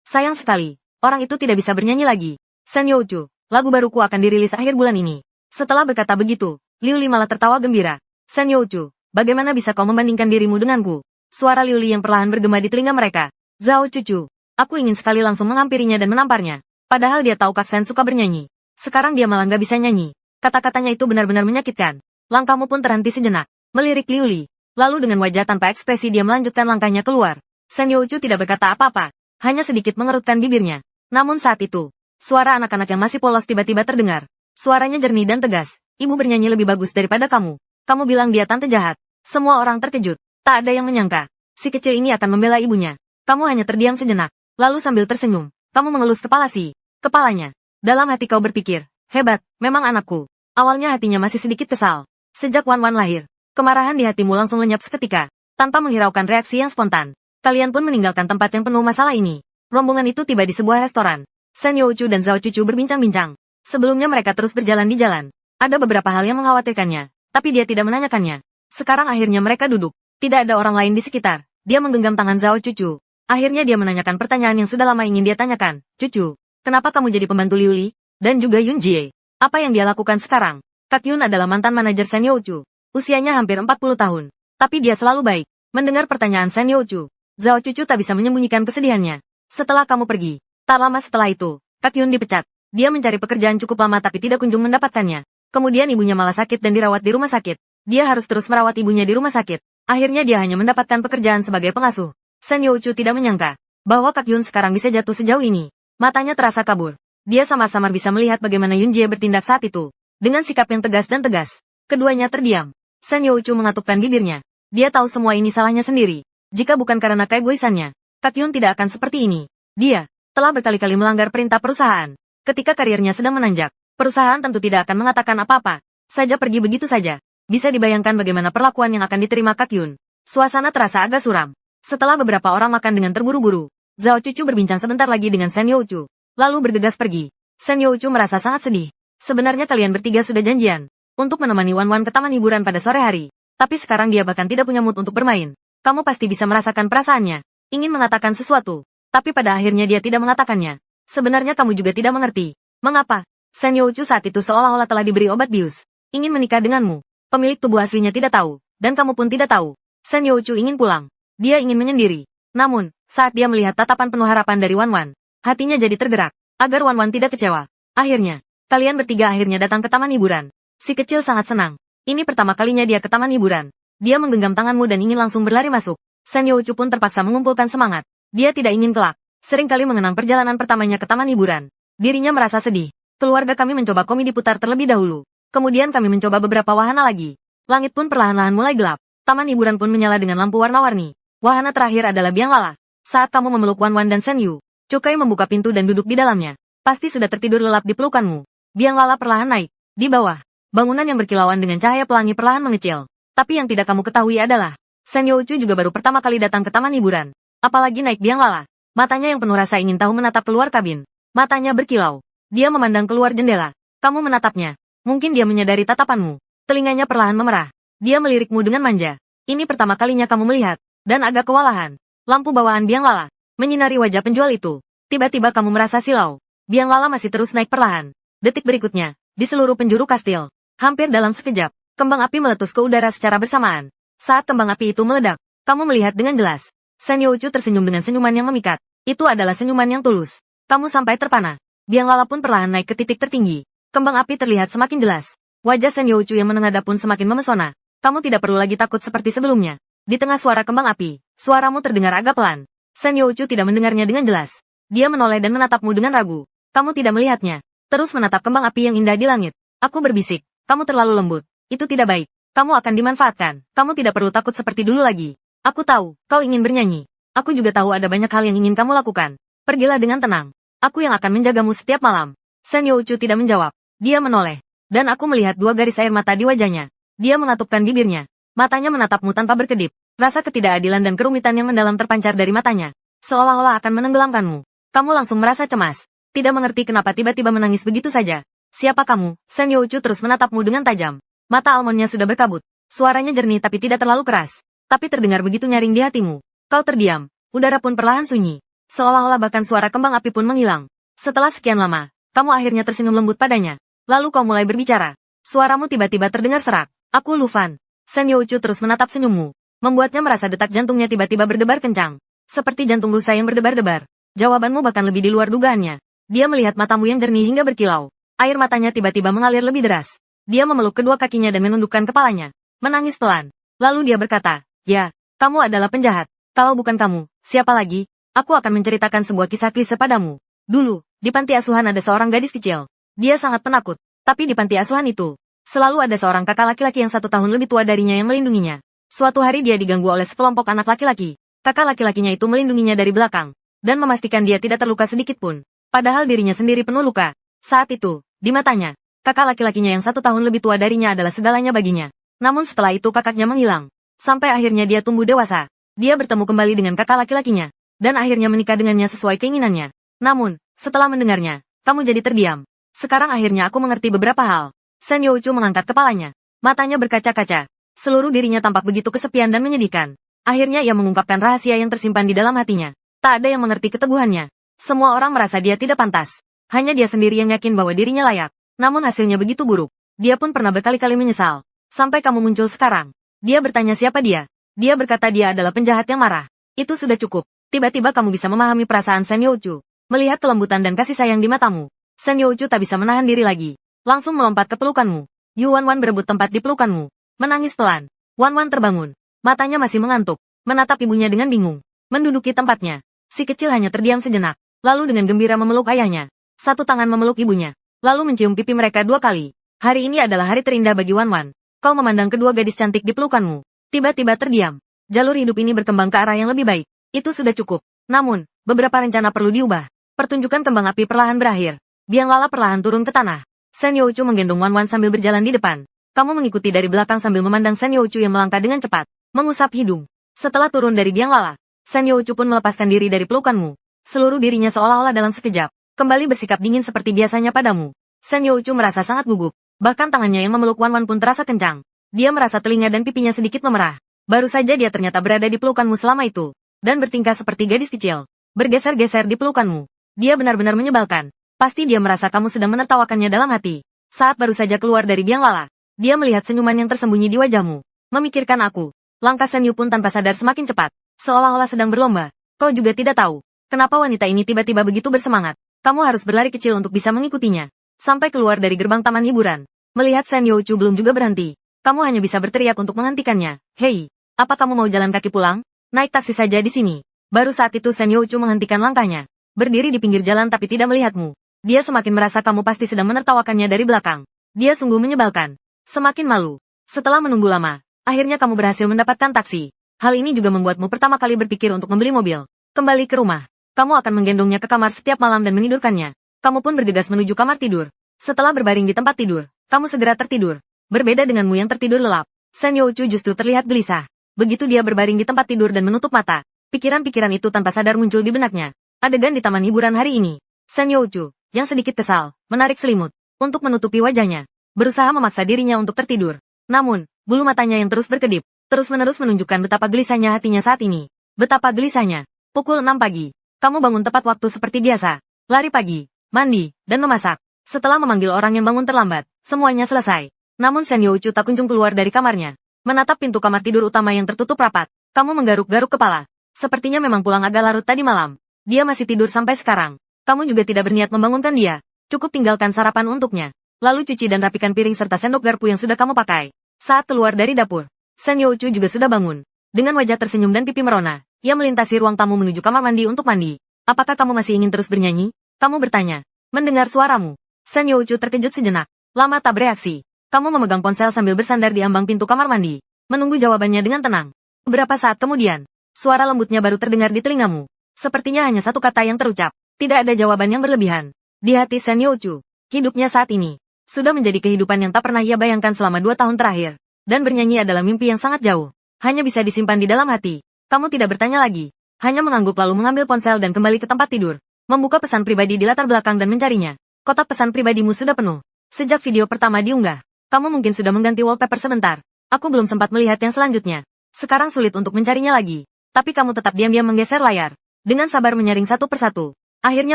Sayang sekali, orang itu tidak bisa bernyanyi lagi. Shen Youchu, lagu baruku akan dirilis akhir bulan ini. Setelah berkata begitu, Liu Li malah tertawa gembira. Shen Youchu, bagaimana bisa kau membandingkan dirimu denganku? Suara Liu Li yang perlahan bergema di telinga mereka. Zhao Cucu, aku ingin sekali langsung menghampirinya dan menamparnya. Padahal dia tahu Kak Shen suka bernyanyi. Sekarang dia malah nggak bisa nyanyi. Kata-katanya itu benar-benar menyakitkan. Langkahmu pun terhenti sejenak. Melirik Liu Li. Lalu dengan wajah tanpa ekspresi dia melanjutkan langkahnya keluar. Shen Youchu tidak berkata apa-apa. Hanya sedikit mengerutkan bibirnya. Namun saat itu, suara anak-anak yang masih polos tiba-tiba terdengar. Suaranya jernih dan tegas. Ibu bernyanyi lebih bagus daripada kamu. Kamu bilang dia tante jahat. Semua orang terkejut. Tak ada yang menyangka. Si kecil ini akan membela ibunya. Kamu hanya terdiam sejenak. Lalu sambil tersenyum, kamu mengelus kepalanya. Dalam hati kau berpikir, hebat, memang anakku. Awalnya hatinya masih sedikit kesal. Sejak Wan Wan lahir, kemarahan di hatimu langsung lenyap seketika. Tanpa menghiraukan reaksi yang spontan, kalian pun meninggalkan tempat yang penuh masalah ini. Rombongan itu tiba di sebuah restoran. Shen Youchu dan Zhao Cucu berbincang-bincang. Sebelumnya mereka terus berjalan di jalan. Ada beberapa hal yang mengkhawatirkannya, tapi dia tidak menanyakannya. Sekarang akhirnya mereka duduk. Tidak ada orang lain di sekitar. Dia menggenggam tangan Zhao Cucu. Akhirnya dia menanyakan pertanyaan yang sudah lama ingin dia tanyakan. Cucu, kenapa kamu jadi pembantu Liu Li? Dan juga Yun Jie. Apa yang dia lakukan sekarang? Kak Yun adalah mantan manajer Shen Youchu. Usianya hampir 40 tahun. Tapi dia selalu baik. Mendengar pertanyaan Shen Youchu, Zhao Cucu tak bisa menyembunyikan kesedihannya. Setelah kamu pergi, tak lama setelah itu, Kak Yun dipecat. Dia mencari pekerjaan cukup lama tapi tidak kunjung mendapatkannya. Kemudian ibunya malah sakit dan dirawat di rumah sakit. Dia harus terus merawat ibunya di rumah sakit. Akhirnya dia hanya mendapatkan pekerjaan sebagai pengasuh. Sen Youchu tidak menyangka bahwa Kak Yun sekarang bisa jatuh sejauh ini. Matanya terasa kabur. Dia samar-samar bisa melihat bagaimana Yun Jie bertindak saat itu. Dengan sikap yang tegas dan tegas, keduanya terdiam. Sen Youchu mengatupkan bibirnya. Dia tahu semua ini salahnya sendiri. Jika bukan karena keegoisannya, Kak Yun tidak akan seperti ini. Dia telah berkali-kali melanggar perintah perusahaan. Ketika karirnya sedang menanjak, perusahaan tentu tidak akan mengatakan apa-apa. Saja pergi begitu saja. Bisa dibayangkan bagaimana perlakuan yang akan diterima Kak Yun. Suasana terasa agak suram. Setelah beberapa orang makan dengan terburu-buru, Zhao Cucu berbincang sebentar lagi dengan Sen Youchu, lalu bergegas pergi. Sen Youchu merasa sangat sedih. Sebenarnya kalian bertiga sudah janjian untuk menemani Wan Wan ke taman hiburan pada sore hari. Tapi sekarang dia bahkan tidak punya mood untuk bermain. Kamu pasti bisa merasakan perasaannya. Ingin mengatakan sesuatu, tapi pada akhirnya dia tidak mengatakannya. Sebenarnya kamu juga tidak mengerti. Mengapa? Sen Youchu saat itu seolah-olah telah diberi obat bius. Ingin menikah denganmu. Pemilik tubuh aslinya tidak tahu, dan kamu pun tidak tahu. Sen Youchu ingin pulang. Dia ingin menyendiri. Namun, saat dia melihat tatapan penuh harapan dari Wan Wan, hatinya jadi tergerak. Agar Wan Wan tidak kecewa. Akhirnya, kalian bertiga akhirnya datang ke taman hiburan. Si kecil sangat senang. Ini pertama kalinya dia ke taman hiburan. Dia menggenggam tanganmu dan ingin langsung berlari masuk. Sen Youchu pun terpaksa mengumpulkan semangat. Dia tidak ingin kelak. Seringkali mengenang perjalanan pertamanya ke taman hiburan. Dirinya merasa sedih. Keluarga kami mencoba komedi putar terlebih dahulu. Kemudian kami mencoba beberapa wahana lagi. Langit pun perlahan-lahan mulai gelap. Taman hiburan pun menyala dengan lampu warna-warni. Wahana terakhir adalah biang lala. Saat kamu memeluk Wan Wan dan Sen Yu, Cukai membuka pintu dan duduk di dalamnya. Pasti sudah tertidur lelap di pelukanmu. Biang lala perlahan naik. Di bawah, bangunan yang berkilauan dengan cahaya pelangi perlahan mengecil. Tapi yang tidak kamu ketahui adalah, Sen Youchu juga baru pertama kali datang ke taman hiburan. Apalagi naik biang lala. Matanya yang penuh rasa ingin tahu menatap keluar kabin. Matanya berkilau. Dia memandang keluar jendela. Kamu menatapnya. Mungkin dia menyadari tatapanmu. Telinganya perlahan memerah. Dia melirikmu dengan manja. Ini pertama kalinya kamu melihat. Dan agak kewalahan. Lampu bawaan biang lala menyinari wajah penjual itu. Tiba-tiba kamu merasa silau. Biang lala masih terus naik perlahan. Detik berikutnya, di seluruh penjuru kastil, hampir dalam sekejap, kembang api meletus ke udara secara bersamaan. Saat kembang api itu meledak, kamu melihat dengan jelas. Sen Youchu tersenyum dengan senyuman yang memikat. Itu adalah senyuman yang tulus. Kamu sampai terpana. Biang lala pun perlahan naik ke titik tertinggi. Kembang api terlihat semakin jelas. Wajah Sen Youchu yang menengadah pun semakin memesona. Kamu tidak perlu lagi takut seperti sebelumnya. Di tengah suara kembang api, suaramu terdengar agak pelan. Sen Youchu tidak mendengarnya dengan jelas. Dia menoleh dan menatapmu dengan ragu. Kamu tidak melihatnya. Terus menatap kembang api yang indah di langit. Aku berbisik. Kamu terlalu lembut. Itu tidak baik. Kamu akan dimanfaatkan. Kamu tidak perlu takut seperti dulu lagi. Aku tahu, kau ingin bernyanyi. Aku juga tahu ada banyak hal yang ingin kamu lakukan. Pergilah dengan tenang. Aku yang akan menjagamu setiap malam. Sen Youchu tidak menjawab. Dia menoleh. Dan aku melihat dua garis air mata di wajahnya. Dia mengatupkan bibirnya. Matanya menatapmu tanpa berkedip. Rasa ketidakadilan dan kerumitan yang mendalam terpancar dari matanya. Seolah-olah akan menenggelamkanmu. Kamu langsung merasa cemas. Tidak mengerti kenapa tiba-tiba menangis begitu saja. Siapa kamu? Sen Youchu terus menatapmu dengan tajam. Mata almondnya sudah berkabut. Suaranya jernih tapi tidak terlalu keras. Tapi terdengar begitu nyaring di hatimu. Kau terdiam. Udara pun perlahan sunyi. Seolah-olah bahkan suara kembang api pun menghilang. Setelah sekian lama, kamu akhirnya tersenyum lembut padanya. Lalu kau mulai berbicara. Suaramu tiba-tiba terdengar serak. Aku Lu Fan. Sen Youchu terus menatap senyummu. Membuatnya merasa detak jantungnya tiba-tiba berdebar kencang. Seperti jantung rusa yang berdebar-debar. Jawabanmu bahkan lebih di luar dugaannya. Dia melihat matamu yang jernih hingga berkilau. Air matanya tiba-tiba mengalir lebih deras. Dia memeluk kedua kakinya dan menundukkan kepalanya. Menangis pelan. Lalu dia berkata, ya, kamu adalah penjahat. Kalau bukan kamu, siapa lagi? Aku akan menceritakan sebuah kisah klise padamu. Dulu, di panti asuhan ada seorang gadis kecil. Dia sangat penakut. Tapi di panti asuhan itu, selalu ada seorang kakak laki-laki yang 1 tahun lebih tua darinya yang melindunginya. Suatu hari dia diganggu oleh sekelompok anak laki-laki. Kakak laki-lakinya itu melindunginya dari belakang. Dan memastikan dia tidak terluka sedikit pun. Padahal dirinya sendiri penuh luka. Saat itu, di matanya, kakak laki-lakinya yang 1 tahun lebih tua darinya adalah segalanya baginya. Namun setelah itu kakaknya menghilang. Sampai akhirnya dia tumbuh dewasa. Dia bertemu kembali dengan kakak laki-lakinya. Dan akhirnya menikah dengannya sesuai keinginannya. Namun, setelah mendengarnya, kamu jadi terdiam. Sekarang akhirnya aku mengerti beberapa hal. Sen Youchu mengangkat kepalanya. Matanya berkaca-kaca. Seluruh dirinya tampak begitu kesepian dan menyedihkan. Akhirnya ia mengungkapkan rahasia yang tersimpan di dalam hatinya. Tak ada yang mengerti keteguhannya. Semua orang merasa dia tidak pantas. Hanya dia sendiri yang yakin bahwa dirinya layak. Namun hasilnya begitu buruk. Dia pun pernah berkali-kali menyesal. Sampai kamu muncul sekarang. Dia bertanya siapa dia. Dia berkata dia adalah penjahat yang marah. Itu sudah cukup. Tiba-tiba kamu bisa memahami perasaan Sen Youchu. Melihat kelembutan dan kasih sayang di matamu, Sen Youchu tak bisa menahan diri lagi. Langsung melompat ke pelukanmu. Yu Wan Wan berebut tempat di pelukanmu. Menangis pelan. Wan Wan terbangun. Matanya masih mengantuk. Menatap ibunya dengan bingung. menduduki tempatnya. Si kecil hanya terdiam sejenak, lalu dengan gembira memeluk ayahnya. Satu tangan memeluk ibunya, lalu mencium pipi mereka 2 kali. Hari ini adalah hari terindah bagi Wan Wan. Kau memandang kedua gadis cantik di pelukanmu. Tiba-tiba terdiam. Jalur hidup ini berkembang ke arah yang lebih baik. Itu sudah cukup. Namun, beberapa rencana perlu diubah. Pertunjukan kembang api perlahan berakhir. Biang lala perlahan turun ke tanah. Sen Youchu menggendong Wan Wan sambil berjalan di depan. Kamu mengikuti dari belakang sambil memandang Sen Youchu yang melangkah dengan cepat, mengusap hidung. Setelah turun dari biang lala, Sen Youchu pun melepaskan diri dari pelukanmu. Seluruh dirinya seolah-olah dalam sekejap, kembali bersikap dingin seperti biasanya padamu. Sen Youchu merasa sangat gugup. Bahkan tangannya yang memeluk Wan Wan pun terasa kencang. Dia merasa telinga dan pipinya sedikit memerah. Baru saja dia ternyata berada di pelukanmu selama itu. Dan bertingkah seperti gadis kecil. Bergeser-geser di pelukanmu. Dia benar-benar menyebalkan. Pasti dia merasa kamu sedang menertawakannya dalam hati. Saat baru saja keluar dari biang lala, dia melihat senyuman yang tersembunyi di wajahmu. Memikirkan aku. Langkah Sen Yu pun tanpa sadar semakin cepat. Seolah-olah sedang berlomba. Kau juga tidak tahu. Kenapa wanita ini tiba-tiba begitu bersemangat. Kamu harus berlari kecil untuk bisa mengikutinya. Sampai keluar dari gerbang taman hiburan. Melihat Sen Youchu belum juga berhenti. Kamu hanya bisa berteriak untuk menghentikannya. Hei, apa kamu mau jalan kaki pulang? Naik taksi saja di sini. Baru saat itu Sen Youchu menghentikan langkahnya. Berdiri di pinggir jalan tapi tidak melihatmu. Dia semakin merasa kamu pasti sedang menertawakannya dari belakang. Dia sungguh menyebalkan. Semakin malu. Setelah menunggu lama, akhirnya kamu berhasil mendapatkan taksi. Hal ini juga membuatmu pertama kali berpikir untuk membeli mobil. Kembali ke rumah. Kamu akan menggendongnya ke kamar setiap malam dan menidurkannya. Kamu pun bergegas menuju kamar tidur. Setelah berbaring di tempat tidur, kamu segera tertidur. Berbeda denganmu yang tertidur lelap, Sen Youchu justru terlihat gelisah. Begitu dia berbaring di tempat tidur dan menutup mata, pikiran-pikiran itu tanpa sadar muncul di benaknya. Adegan di taman hiburan hari ini. Sen Youchu, yang sedikit kesal, menarik selimut untuk menutupi wajahnya. Berusaha memaksa dirinya untuk tertidur. Namun, bulu matanya yang terus berkedip, terus-menerus menunjukkan betapa gelisahnya hatinya saat ini. Betapa gelisahnya. Pukul 6 pagi. Kamu bangun tepat waktu seperti biasa. Lari pagi, mandi, dan memasak. Setelah memanggil orang yang bangun terlambat, semuanya selesai. Namun Sen Youchu tak kunjung keluar dari kamarnya. Menatap pintu kamar tidur utama yang tertutup rapat. Kamu menggaruk-garuk kepala. Sepertinya memang pulang agak larut tadi malam. Dia masih tidur sampai sekarang. Kamu juga tidak berniat membangunkan dia. Cukup tinggalkan sarapan untuknya. Lalu cuci dan rapikan piring serta sendok garpu yang sudah kamu pakai. Saat keluar dari dapur, Sen Youchu juga sudah bangun. Dengan wajah tersenyum dan pipi merona, ia melintasi ruang tamu menuju kamar mandi untuk mandi. Apakah kamu masih ingin terus bernyanyi? Kamu bertanya. Mendengar suaramu, Sen Youchu terkejut sejenak. Lama tak bereaksi. Kamu memegang ponsel sambil bersandar di ambang pintu kamar mandi. Menunggu jawabannya dengan tenang. Beberapa saat kemudian, suara lembutnya baru terdengar di telingamu. Sepertinya hanya satu kata yang terucap. Tidak ada jawaban yang berlebihan. Di hati Sen Youchu, hidupnya saat ini sudah menjadi kehidupan yang tak pernah ia bayangkan selama 2 tahun terakhir. Dan bernyanyi adalah mimpi yang sangat jauh. Hanya bisa disimpan di dalam hati. Kamu tidak bertanya lagi. Hanya mengangguk lalu mengambil ponsel dan kembali ke tempat tidur. Membuka pesan pribadi di latar belakang dan mencarinya. Kotak pesan pribadimu sudah penuh. Sejak video pertama diunggah, kamu mungkin sudah mengganti wallpaper sebentar. Aku belum sempat melihat yang selanjutnya. Sekarang sulit untuk mencarinya lagi. Tapi kamu tetap diam-diam menggeser layar. Dengan sabar menyaring satu persatu. Akhirnya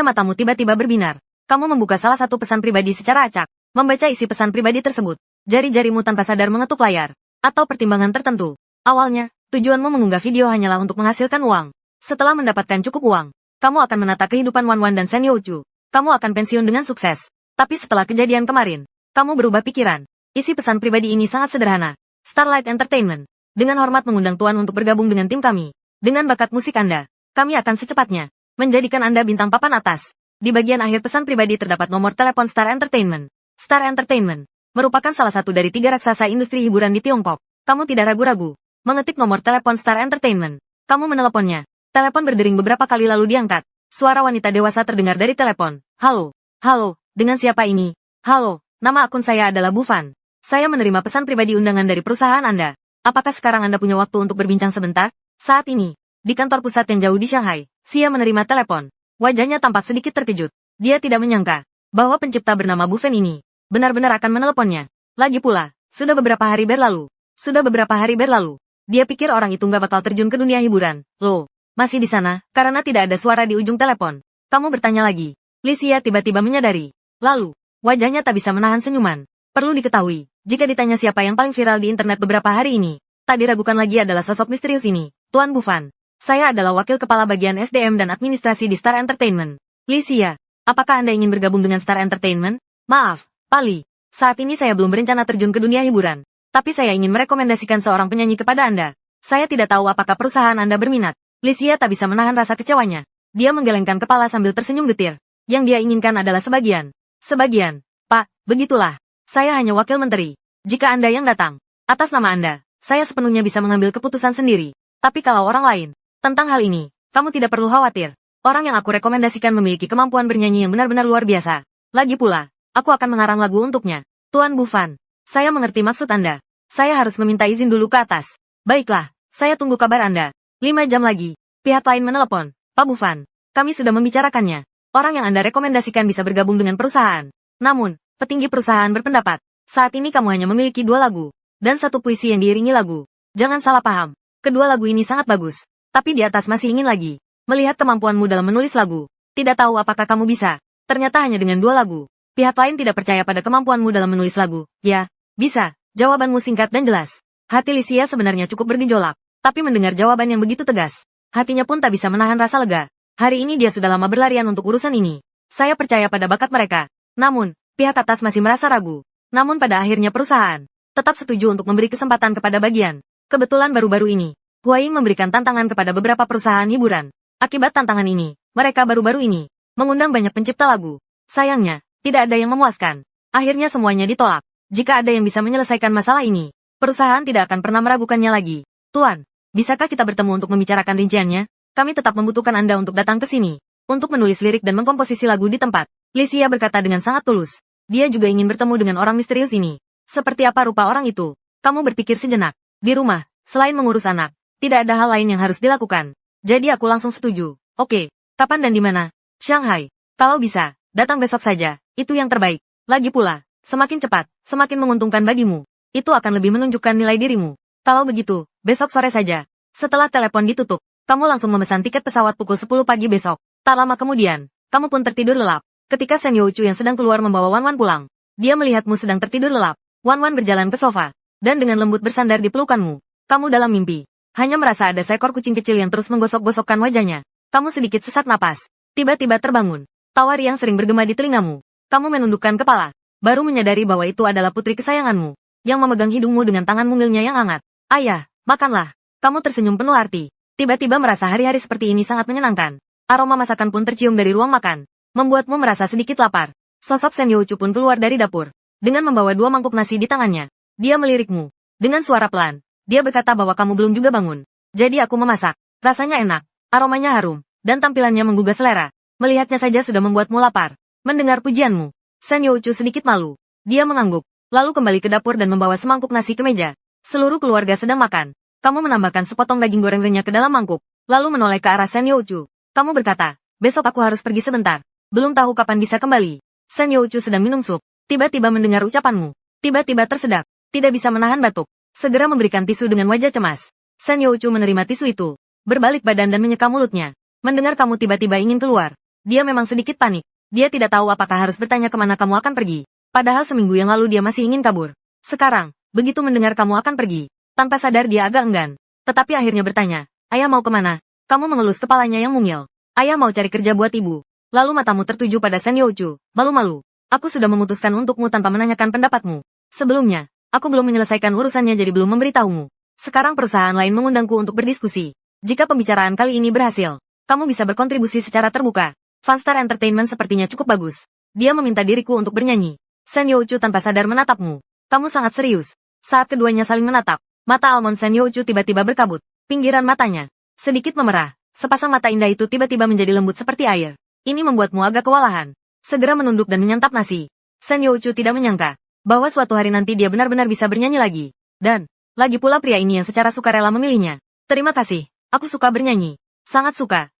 matamu tiba-tiba berbinar. Kamu membuka salah satu pesan pribadi secara acak. Membaca isi pesan pribadi tersebut. Jari-jarimu tanpa sadar mengetuk layar. Atau pertimbangan tertentu. Awalnya, tujuanmu mengunggah video hanyalah untuk menghasilkan uang. Setelah mendapatkan cukup uang, kamu akan menata kehidupan Wan Wan dan Sen Youchu. Kamu akan pensiun dengan sukses. Tapi setelah kejadian kemarin, kamu berubah pikiran. Isi pesan pribadi ini sangat sederhana. Starlight Entertainment. Dengan hormat mengundang Tuan untuk bergabung dengan tim kami. Dengan bakat musik Anda, kami akan secepatnya menjadikan Anda bintang papan atas. Di bagian akhir pesan pribadi terdapat nomor telepon Star Entertainment. Star Entertainment merupakan salah satu dari 3 raksasa industri hiburan di Tiongkok. Kamu tidak ragu-ragu mengetik nomor telepon Star Entertainment. Kamu meneleponnya. Telepon berdering beberapa kali lalu diangkat. Suara wanita dewasa terdengar dari telepon. Halo. Halo, dengan siapa ini? Halo, nama akun saya adalah Bu Fan. Saya menerima pesan pribadi undangan dari perusahaan Anda. Apakah sekarang Anda punya waktu untuk berbincang sebentar? Saat ini, di kantor pusat yang jauh di Shanghai, Xia menerima telepon. Wajahnya tampak sedikit terkejut. Dia tidak menyangka bahwa pencipta bernama Bu Fan ini benar-benar akan meneleponnya. Lagi pula, sudah beberapa hari berlalu. Dia pikir orang itu nggak bakal terjun ke dunia hiburan. Loh, masih di sana, karena tidak ada suara di ujung telepon. Kamu bertanya lagi. Xia tiba-tiba menyadari. Lalu, wajahnya tak bisa menahan senyuman. Perlu diketahui, jika ditanya siapa yang paling viral di internet beberapa hari ini, tak diragukan lagi adalah sosok misterius ini, Tuan Bu Fan. Saya adalah wakil kepala bagian SDM dan administrasi di Star Entertainment. Xia, apakah Anda ingin bergabung dengan Star Entertainment? Maaf, Pali. Saat ini saya belum berencana terjun ke dunia hiburan. Tapi saya ingin merekomendasikan seorang penyanyi kepada Anda. Saya tidak tahu apakah perusahaan Anda berminat. Xia tak bisa menahan rasa kecewanya. Dia menggelengkan kepala sambil tersenyum getir. Yang dia inginkan adalah sebagian. Sebagian. Pak, begitulah. Saya hanya wakil menteri. Jika Anda yang datang, atas nama Anda, saya sepenuhnya bisa mengambil keputusan sendiri. Tapi kalau orang lain, tentang hal ini, kamu tidak perlu khawatir. Orang yang aku rekomendasikan memiliki kemampuan bernyanyi yang benar-benar luar biasa. Lagi pula, aku akan mengarang lagu untuknya. Tuan Bufan, saya mengerti maksud Anda. Saya harus meminta izin dulu ke atas. Baiklah, saya tunggu kabar Anda. 5 jam lagi. Pihak lain menelepon. Pak Bufan, kami sudah membicarakannya. Orang yang Anda rekomendasikan bisa bergabung dengan perusahaan. Namun, petinggi perusahaan berpendapat, saat ini kamu hanya memiliki 2 lagu, dan 1 puisi yang diiringi lagu. Jangan salah paham, kedua lagu ini sangat bagus. Tapi di atas masih ingin lagi. Melihat kemampuanmu dalam menulis lagu. Tidak tahu apakah kamu bisa. Ternyata hanya dengan 2 lagu. Pihak lain tidak percaya pada kemampuanmu dalam menulis lagu. Ya, bisa. Jawabanmu singkat dan jelas. Hati Xia sebenarnya cukup bergejolak. Tapi mendengar jawaban yang begitu tegas, hatinya pun tak bisa menahan rasa lega. Hari ini dia sudah lama berlarian untuk urusan ini. Saya percaya pada bakat mereka. Namun, pihak atas masih merasa ragu. Namun pada akhirnya perusahaan tetap setuju untuk memberi kesempatan kepada bagian. Kebetulan baru-baru ini, Huaing memberikan tantangan kepada beberapa perusahaan hiburan. Akibat tantangan ini, mereka baru-baru ini mengundang banyak pencipta lagu. Sayangnya, tidak ada yang memuaskan. Akhirnya semuanya ditolak. Jika ada yang bisa menyelesaikan masalah ini, perusahaan tidak akan pernah meragukannya lagi. Tuan, bisakah kita bertemu untuk membicarakan rinciannya? Kami tetap membutuhkan Anda untuk datang ke sini, untuk menulis lirik dan mengkomposisi lagu di tempat. Xia berkata dengan sangat tulus. Dia juga ingin bertemu dengan orang misterius ini. Seperti apa rupa orang itu? Kamu berpikir sejenak. Di rumah, selain mengurus anak, tidak ada hal lain yang harus dilakukan. Jadi aku langsung setuju. Oke, kapan dan di mana? Shanghai. Kalau bisa, datang besok saja. Itu yang terbaik. Lagi pula, semakin cepat, semakin menguntungkan bagimu. Itu akan lebih menunjukkan nilai dirimu. Kalau begitu, besok sore saja. Setelah telepon ditutup, kamu langsung memesan tiket pesawat pukul 10 pagi besok. Tak lama kemudian, kamu pun tertidur lelap. Ketika Shen Youchu yang sedang keluar membawa Wan Wan pulang, dia melihatmu sedang tertidur lelap. Wan Wan berjalan ke sofa, dan dengan lembut bersandar di pelukanmu. Kamu dalam mimpi. Hanya merasa ada seekor kucing kecil yang terus menggosok-gosokkan wajahnya. Kamu sedikit sesak napas. Tiba-tiba terbangun. Tawa yang sering bergema di telingamu. Kamu menundukkan kepala. Baru menyadari bahwa itu adalah putri kesayanganmu, yang memegang hidungmu dengan tangan mungilnya yang hangat. Ayah, makanlah. Kamu tersenyum penuh arti. Tiba-tiba merasa hari-hari seperti ini sangat menyenangkan. Aroma masakan pun tercium dari ruang makan, membuatmu merasa sedikit lapar. Sosok Shen Youchu pun keluar dari dapur, dengan membawa 2 mangkuk nasi di tangannya. Dia melirikmu. Dengan suara pelan, dia berkata bahwa kamu belum juga bangun. Jadi aku memasak. Rasanya enak, aromanya harum, dan tampilannya menggugah selera. Melihatnya saja sudah membuatmu lapar. Mendengar pujianmu, Shen Youchu sedikit malu. Dia mengangguk, lalu kembali ke dapur dan membawa semangkuk nasi ke meja. Seluruh keluarga sedang makan. Kamu menambahkan sepotong daging goreng renyah ke dalam mangkuk, lalu menoleh ke arah Shen Youchu. Kamu berkata, besok aku harus pergi sebentar. Belum tahu kapan bisa kembali. Shen Youchu sedang minum sup. Tiba-tiba mendengar ucapanmu. Tiba-tiba tersedak. Tidak bisa menahan batuk. Segera memberikan tisu dengan wajah cemas. Shen Youchu menerima tisu itu. Berbalik badan dan menyeka mulutnya. Mendengar kamu tiba-tiba ingin keluar. Dia memang sedikit panik. Dia tidak tahu apakah harus bertanya kemana kamu akan pergi. Padahal seminggu yang lalu dia masih ingin kabur. Sekarang, begitu mendengar kamu akan pergi, tanpa sadar dia agak enggan. Tetapi akhirnya bertanya, ayah mau kemana? Kamu mengelus kepalanya yang mungil. Ayah mau cari kerja buat ibu. Lalu matamu tertuju pada Shen Youchu. Malu-malu. Aku sudah memutuskan untukmu tanpa menanyakan pendapatmu. Sebelumnya, aku belum menyelesaikan urusannya jadi belum memberitahumu. Sekarang perusahaan lain mengundangku untuk berdiskusi. Jika pembicaraan kali ini berhasil, kamu bisa berkontribusi secara terbuka. Funstar Entertainment sepertinya cukup bagus. Dia meminta diriku untuk bernyanyi. Shen Youchu tanpa sadar menatapmu. Kamu sangat serius. Saat keduanya saling menatap, mata almond Shen Youchu tiba-tiba berkabut. Pinggiran matanya sedikit memerah. Sepasang mata indah itu tiba-tiba menjadi lembut seperti air. Ini membuatmu agak kewalahan. Segera menunduk dan menyantap nasi. Shen Youchu tidak menyangka bahwa suatu hari nanti dia benar-benar bisa bernyanyi lagi. Dan, lagi pula pria ini yang secara sukarela memilihnya. Terima kasih. Aku suka bernyanyi. Sangat suka,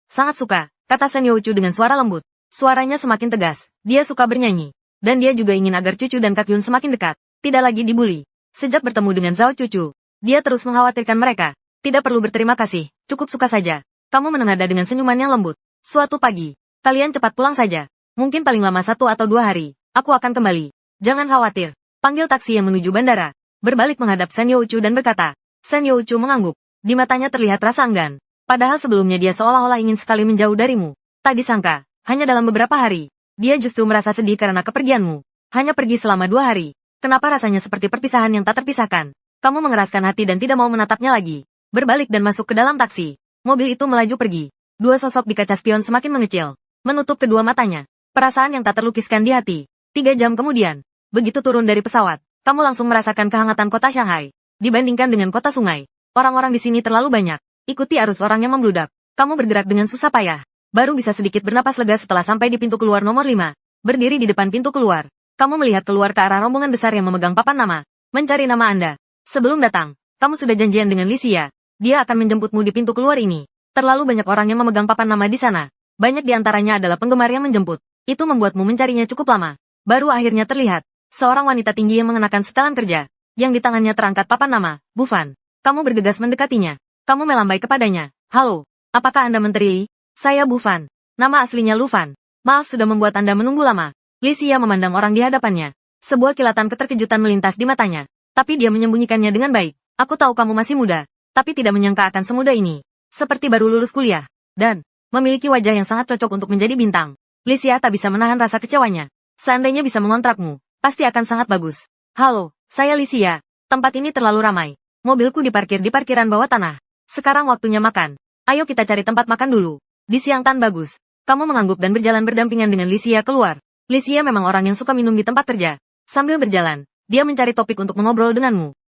kata Shen Youchu dengan suara lembut. Suaranya semakin tegas. Dia suka bernyanyi. Dan dia juga ingin agar cucu dan Kak Yun semakin dekat. Tidak lagi dibully. Sejak bertemu dengan Zhao Cucu, dia terus mengkhawatirkan mereka. Tidak perlu berterima kasih, cukup suka saja. Kamu menengadah dengan senyuman yang lembut. Suatu pagi, kalian cepat pulang saja. Mungkin paling lama 1 atau 2 hari, aku akan kembali. Jangan khawatir. Panggil taksi yang menuju bandara. Berbalik menghadap Shen Youchu dan berkata. Shen Youchu mengangguk. Di matanya terlihat rasa enggan. Padahal sebelumnya dia seolah-olah ingin sekali menjauh darimu. Tak disangka, hanya dalam beberapa hari, dia justru merasa sedih karena kepergianmu. Hanya pergi selama 2 hari. Kenapa rasanya seperti perpisahan yang tak terpisahkan? Kamu mengeraskan hati dan tidak mau menatapnya lagi. Berbalik dan masuk ke dalam taksi. Mobil itu melaju pergi. Dua sosok di kaca spion semakin mengecil, menutup kedua matanya. Perasaan yang tak terlukiskan di hati. 3 jam kemudian, begitu turun dari pesawat, kamu langsung merasakan kehangatan kota Shanghai. Dibandingkan dengan kota sungai, orang-orang di sini terlalu banyak. Ikuti arus orang yang membludak. Kamu bergerak dengan susah payah. Baru bisa sedikit bernapas lega setelah sampai di pintu keluar nomor 5. Berdiri di depan pintu keluar, kamu melihat keluar ke arah rombongan besar yang memegang papan nama. Mencari nama Anda. Sebelum datang, kamu sudah janjian dengan Licia. Dia akan menjemputmu di pintu keluar ini. Terlalu banyak orang yang memegang papan nama di sana. Banyak di antaranya adalah penggemar yang menjemput. Itu membuatmu mencarinya cukup lama. Baru akhirnya terlihat, seorang wanita tinggi yang mengenakan setelan kerja, yang di tangannya terangkat papan nama, Bufan. Kamu bergegas mendekatinya. Kamu melambai kepadanya. Halo, apakah Anda Menteri Li? Saya Bufan. Nama aslinya Lufan. Maaf sudah membuat Anda menunggu lama. Licia memandang orang di hadapannya. Sebuah kilatan keterkejutan melintas di matanya. Tapi dia menyembunyikannya dengan baik. Aku tahu kamu masih muda, tapi tidak menyangka akan semudah ini. Seperti baru lulus kuliah. Dan, memiliki wajah yang sangat cocok untuk menjadi bintang. Licia tak bisa menahan rasa kecewanya. Seandainya bisa mengontrakmu, pasti akan sangat bagus. Halo, saya Licia. Tempat ini terlalu ramai. Mobilku diparkir di parkiran bawah tanah. Sekarang waktunya makan. Ayo kita cari tempat makan dulu. Di siang tan bagus. Kamu mengangguk dan berjalan berdampingan dengan Licia keluar. Licia memang orang yang suka minum di tempat kerja. Sambil berjalan, dia mencari topik untuk mengobrol denganmu.